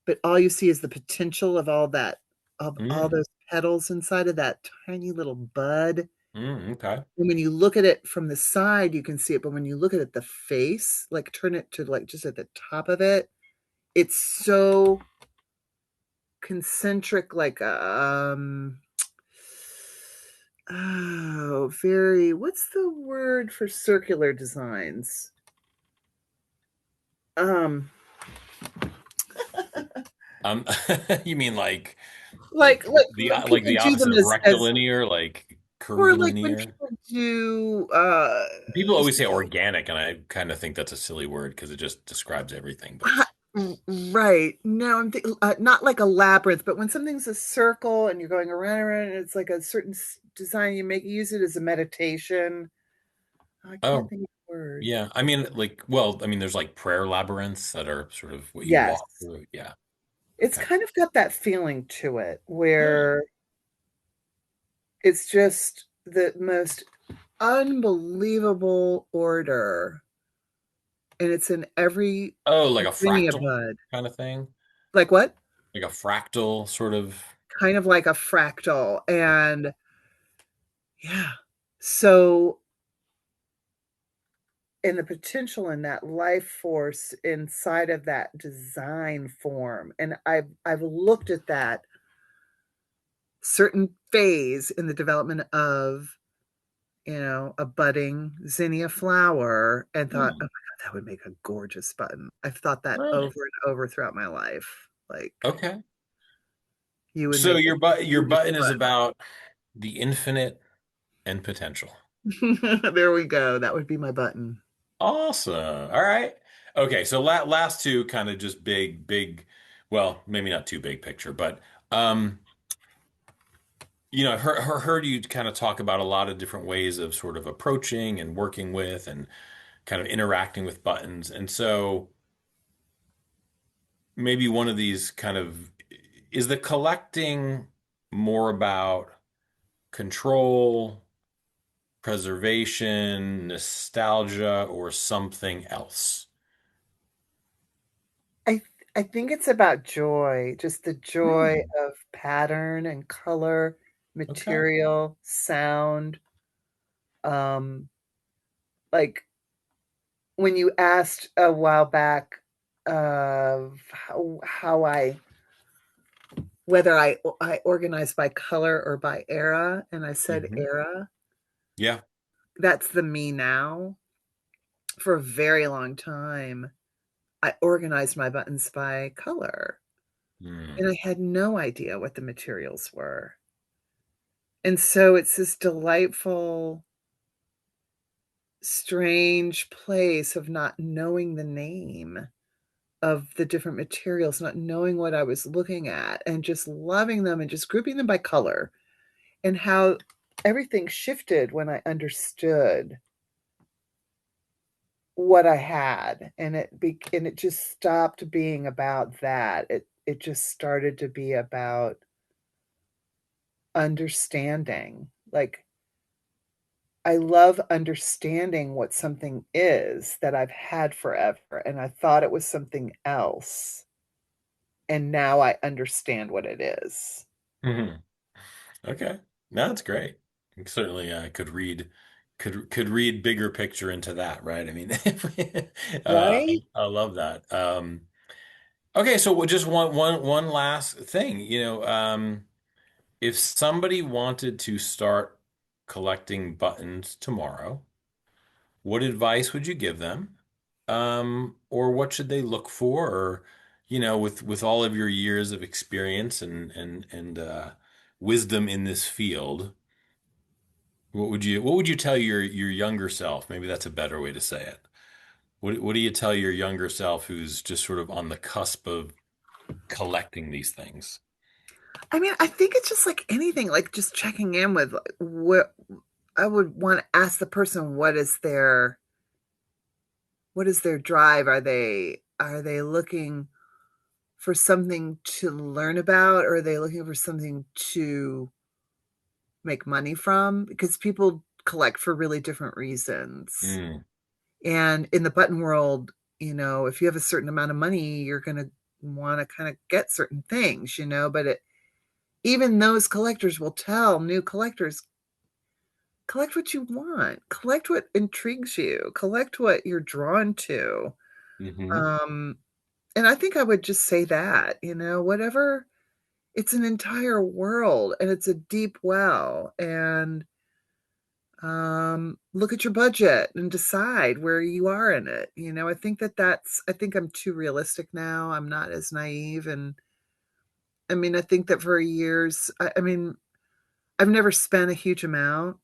Speaker 2: but all you see is the potential of all that, of all
Speaker 1: Mm,
Speaker 2: those petals inside of that tiny little bud.
Speaker 1: okay.
Speaker 2: And when you look at it from the side, you can see it, but when you look at it, the face, like turn it to like just at the top of it, it's so concentric, like oh, very, what's the word for circular designs? Um,
Speaker 1: Um, you mean
Speaker 2: like when
Speaker 1: like
Speaker 2: people
Speaker 1: the
Speaker 2: do them
Speaker 1: opposite of
Speaker 2: as
Speaker 1: rectilinear, like
Speaker 2: or like when
Speaker 1: curvilinear?
Speaker 2: people do
Speaker 1: People always say organic, and I kind of think that's a silly word because it just describes everything. But
Speaker 2: right. No, I'm thinking not like a labyrinth, but when something's a circle and you're going around and around, and it's like a certain design, you use it as a meditation. I can't
Speaker 1: oh,
Speaker 2: think of the word.
Speaker 1: yeah, I mean, like, well, I mean, there's like prayer labyrinths that are sort of what you
Speaker 2: Yes.
Speaker 1: walk through. Yeah.
Speaker 2: It's
Speaker 1: Okay.
Speaker 2: kind of got that feeling to it
Speaker 1: Hmm.
Speaker 2: where it's just the most unbelievable order, and it's in every
Speaker 1: Oh, like a
Speaker 2: zinnia
Speaker 1: fractal
Speaker 2: bud.
Speaker 1: kind of thing,
Speaker 2: Like what?
Speaker 1: like a fractal sort of.
Speaker 2: Kind of like a fractal. And yeah. So, and the potential in that life force inside of that design form. And I've looked at that certain phase in the development of, a budding zinnia flower and thought, oh my
Speaker 1: Hmm.
Speaker 2: God, that would make a gorgeous button. I've thought that over
Speaker 1: Right.
Speaker 2: and over throughout my life. Like,
Speaker 1: Okay.
Speaker 2: you would
Speaker 1: So
Speaker 2: make a
Speaker 1: your
Speaker 2: beautiful
Speaker 1: button is about the infinite and potential.
Speaker 2: button. There we go. That would be my button.
Speaker 1: Awesome. All right. Okay, so last two kind of just well, maybe not too big picture, but um, I've heard you kind of talk about a lot of different ways of sort of approaching and working with and kind of interacting with buttons. And so maybe one of these kind of is the collecting more about control, preservation, nostalgia, or something else?
Speaker 2: I I think it's about joy, just the joy
Speaker 1: Hmm.
Speaker 2: of pattern and color,
Speaker 1: Okay.
Speaker 2: material, sound. Um, like when you asked a while back of how I whether I organize by color or by era, and I said
Speaker 1: Hmm.
Speaker 2: era.
Speaker 1: Yeah.
Speaker 2: That's the me now. For a very long time, I organized my buttons by color, and
Speaker 1: Hmm.
Speaker 2: I had no idea what the materials were. And so it's this delightful, strange place of not knowing the name of the different materials, not knowing what I was looking at, and just loving them and just grouping them by color, and how everything shifted when I understood what I had, and it just stopped being about that. It just started to be about understanding. Like, I love understanding what something is that I've had forever, and I thought it was something else, and now I understand what it is.
Speaker 1: Hmm. Okay. No, that's great. Certainly, could read bigger picture into that, right? I mean,
Speaker 2: Right?
Speaker 1: I love that. Okay, so just one last thing. If somebody wanted to start collecting buttons tomorrow, what advice would you give them? Or what should they look for? Or, with all of your years of experience and wisdom in this field, what would you tell your younger self? Maybe that's a better way to say it. What do you tell your younger self who's just sort of on the cusp of collecting these things?
Speaker 2: I mean, I think it's just like anything, like just checking in with what I would want to ask the person, what is their drive? Are they looking for something to learn about, or are they looking for something to make money from? Because people collect for really different reasons.
Speaker 1: Mm,
Speaker 2: And in the button world, if you have a certain amount of money, you're going to want to kind of get certain things, but even those collectors will tell new collectors, collect what you want, collect what intrigues you, collect what you're drawn to.
Speaker 1: hmm
Speaker 2: Um, and I think I would just say that, whatever, it's an entire world and it's a deep well. And look at your budget and decide where you are in it. I think I'm too realistic now. I'm not as naive. And I mean, I think that for years, I mean, I've never spent a huge amount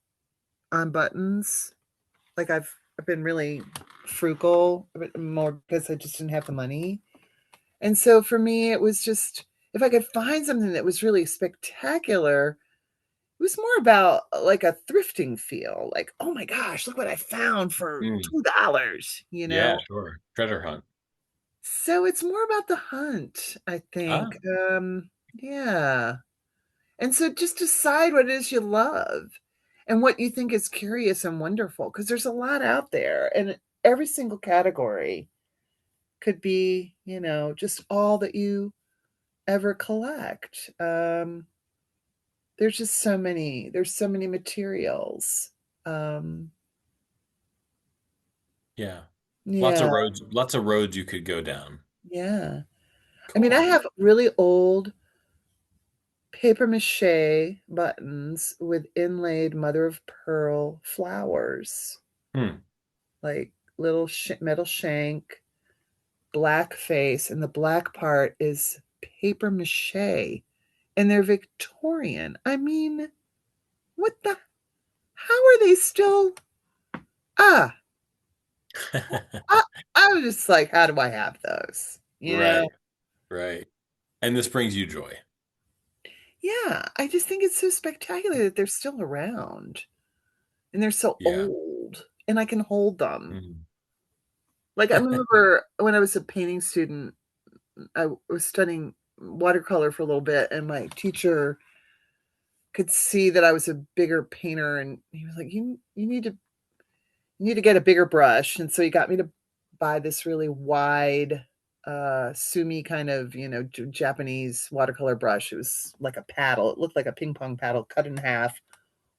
Speaker 2: on buttons. Like I've been really frugal, but more because I just didn't have the money. And so for me, it was just, if I could find something that was really spectacular, it was more about like a thrifting feel. Like, oh my gosh, look what I found for
Speaker 1: mm,
Speaker 2: $2, you
Speaker 1: yeah,
Speaker 2: know?
Speaker 1: sure. Treasure hunt.
Speaker 2: So it's more about the hunt, I
Speaker 1: Ah,
Speaker 2: think. Yeah. And so just decide what it is you love and what you think is curious and wonderful, because there's a lot out there, and every single category could be, just all that you ever collect. There's so many materials. Um,
Speaker 1: yeah.
Speaker 2: yeah,
Speaker 1: Lots of roads you could go down.
Speaker 2: yeah. I mean, I
Speaker 1: Cool.
Speaker 2: have really old paper mache buttons with inlaid mother of pearl flowers,
Speaker 1: Hmm.
Speaker 2: like little metal shank, black face, and the black part is paper mache, and they're Victorian. I mean, what the? How are they still? Ah, I, I was just like, how do I have those?
Speaker 1: Right, right. And this brings you joy.
Speaker 2: Yeah, I just think it's so spectacular that they're still around and they're so
Speaker 1: Yeah.
Speaker 2: old and I can hold them.
Speaker 1: Mhm.
Speaker 2: Like I remember when I was a painting student, I was studying watercolor for a little bit, and my teacher could see that I was a bigger painter, and he was like, you need to get a bigger brush. And so he got me to buy this really wide sumi kind of, Japanese watercolor brush. It was like a paddle. It looked like a ping pong paddle cut in half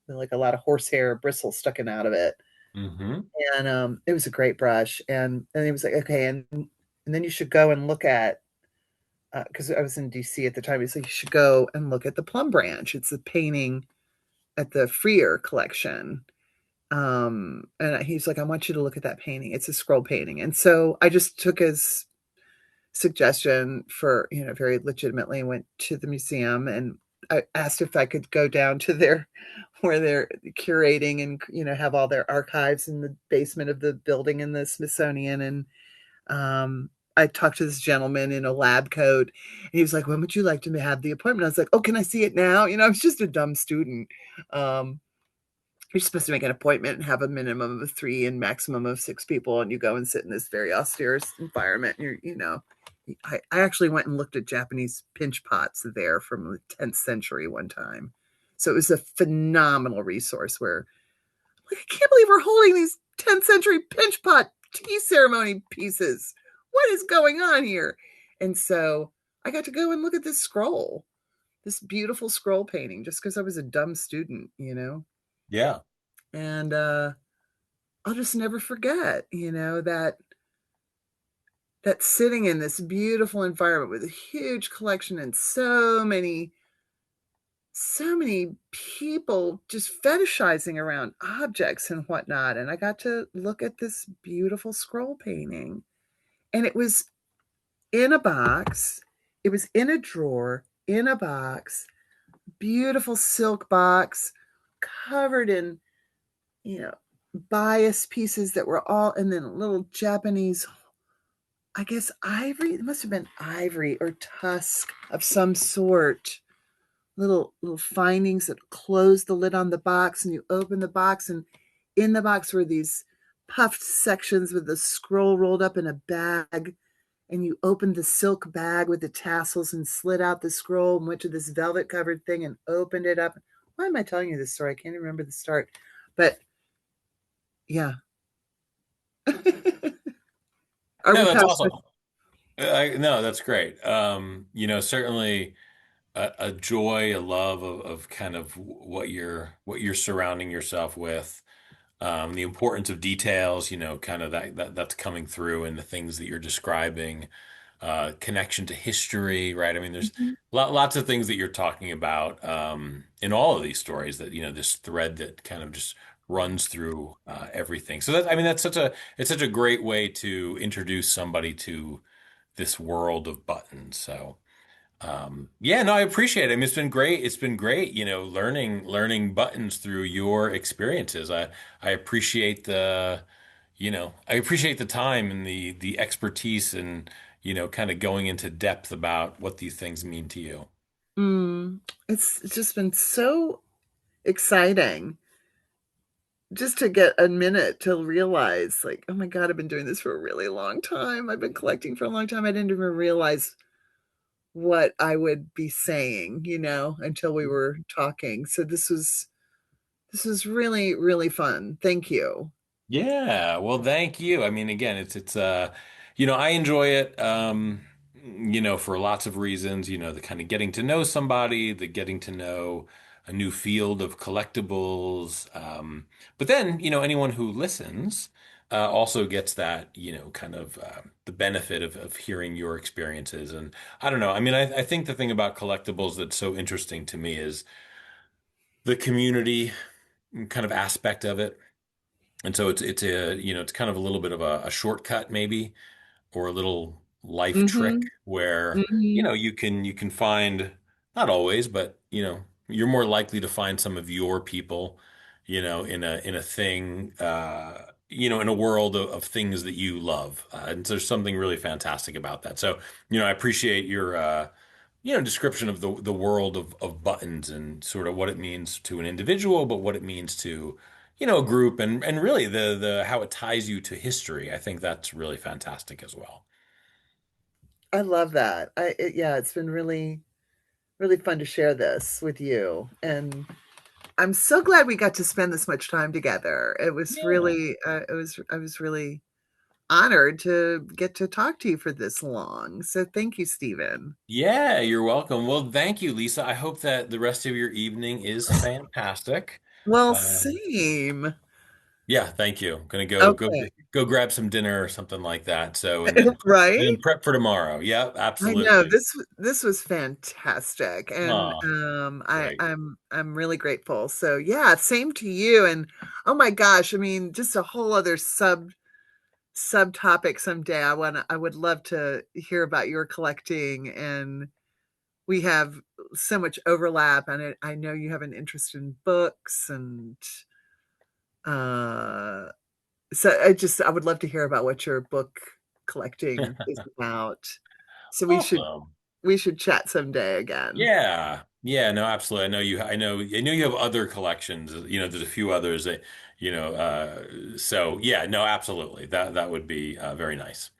Speaker 2: with like a lot of horsehair bristles sticking out of it.
Speaker 1: hmm
Speaker 2: And it was a great brush. And he was like, okay, and then you should go and look at, because I was in DC at the time. He's like, you should go and look at the Plum Branch. It's a painting at the Freer collection. And he's like, I want you to look at that painting. It's a scroll painting. And so I just took his suggestion for, very legitimately, went to the museum, and I asked if I could go down to their, where they're curating and, have all their archives in the basement of the building in the Smithsonian. And I talked to this gentleman in a lab coat, and he was like, when would you like to have the appointment? I was like, oh, can I see it now? I was just a dumb student. Um, you're supposed to make an appointment and have a minimum of 3 and maximum of 6 people, and you go and sit in this very austere environment. And I actually went and looked at Japanese pinch pots there from the 10th century one time. So it was a phenomenal resource where, like, I can't believe we're holding these 10th century pinch pot tea ceremony pieces. What is going on here? And so I got to go and look at this beautiful scroll painting, just because I was a dumb student.
Speaker 1: Yeah.
Speaker 2: And I'll just never forget, that sitting in this beautiful environment with a huge collection and so many people just fetishizing around objects and whatnot. And I got to look at this beautiful scroll painting, and it was in a box. It was in a drawer, in a box, beautiful silk box, covered in, you know, bias pieces that were all, and then little Japanese, I guess ivory. It must have been ivory or tusk of some sort. Little findings that close the lid on the box, and you open the box, and in the box were these puffed sections with the scroll rolled up in a bag, and you opened the silk bag with the tassels and slid out the scroll and went to this velvet covered thing and opened it up. Why am I telling you this story? I can't even remember the start, but yeah. Are
Speaker 1: No,
Speaker 2: we
Speaker 1: that's
Speaker 2: past
Speaker 1: awesome. No, that's great. Certainly a joy, a love of kind of what you're surrounding yourself with. The importance of details, kind of that's coming through in the things that you're describing, connection to history, right? I mean, there's
Speaker 2: Mhm.
Speaker 1: lots of things that you're talking about in all of these stories that, this thread that kind of just runs through everything. So I mean, it's such a great way to introduce somebody to this world of buttons. So. Yeah, no, I appreciate it. I mean, it's been great. It's been great, learning buttons through your experiences. I appreciate I appreciate the time and the expertise and, kind of going into depth about what these things mean to you.
Speaker 2: Mm, it's just been so exciting just to get a minute to realize, like, oh my God, I've been doing this for a really long time. I've been collecting for a long time. I didn't even realize what I would be saying, until we were talking. So this was really, really fun. Thank you.
Speaker 1: Yeah, well, thank you. I mean, again, I enjoy it, for lots of reasons, the kind of getting to know somebody, the getting to know a new field of collectibles. But then, anyone who listens, also gets that, kind of, the benefit of hearing your experiences. And I don't know. I mean, I think the thing about collectibles that's so interesting to me is the community kind of aspect of it. And so it's kind of a little bit of a shortcut maybe, or a little life trick
Speaker 2: Mhm.
Speaker 1: where,
Speaker 2: Mhm.
Speaker 1: you can find, not always, but, you're more likely to find some of your people, in a thing, in a world of things that you love. And there's something really fantastic about that. So, I appreciate your, description of the world of buttons and sort of what it means to an individual, but what it means to, a group and really the how it ties you to history. I think that's really fantastic as well.
Speaker 2: I love that. Yeah, it's been really, really fun to share this with you. And I'm so glad we got to spend this much time together. It was
Speaker 1: Yeah.
Speaker 2: really, I was really honored to get to talk to you for this long. So thank you, Stephen.
Speaker 1: Yeah, you're welcome. Well, thank you, Lisa. I hope that the rest of your evening is fantastic.
Speaker 2: Well,
Speaker 1: Uh,
Speaker 2: same.
Speaker 1: yeah, thank you. Gonna
Speaker 2: Okay.
Speaker 1: go grab some dinner or something like that. So, and then
Speaker 2: Right?
Speaker 1: prep for tomorrow. Yep,
Speaker 2: I know
Speaker 1: absolutely.
Speaker 2: this was fantastic, and
Speaker 1: Oh, great.
Speaker 2: I'm really grateful. So yeah, same to you. And oh my gosh, I mean, just a whole other subtopic someday. I would love to hear about your collecting, and we have so much overlap, and I know you have an interest in books, and uh so I would love to hear about what your book collecting is about. So
Speaker 1: Awesome.
Speaker 2: we should chat someday again.
Speaker 1: Yeah. Yeah, no, absolutely. I know you have other collections. There's a few others that, so yeah, no, absolutely. That would be very nice.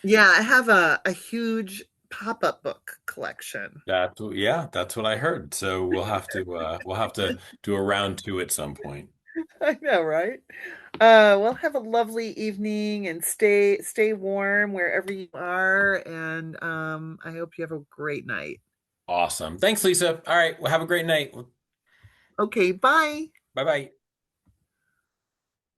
Speaker 2: Yeah, I have a huge pop-up book collection.
Speaker 1: That's what I heard. So we'll have to do a round two at some point.
Speaker 2: I know, right? Well, have a lovely evening and stay warm wherever you are, and I hope you have a great night.
Speaker 1: Awesome. Thanks, Lisa. All right. Well, have a great night.
Speaker 2: Okay, bye.
Speaker 1: Bye bye.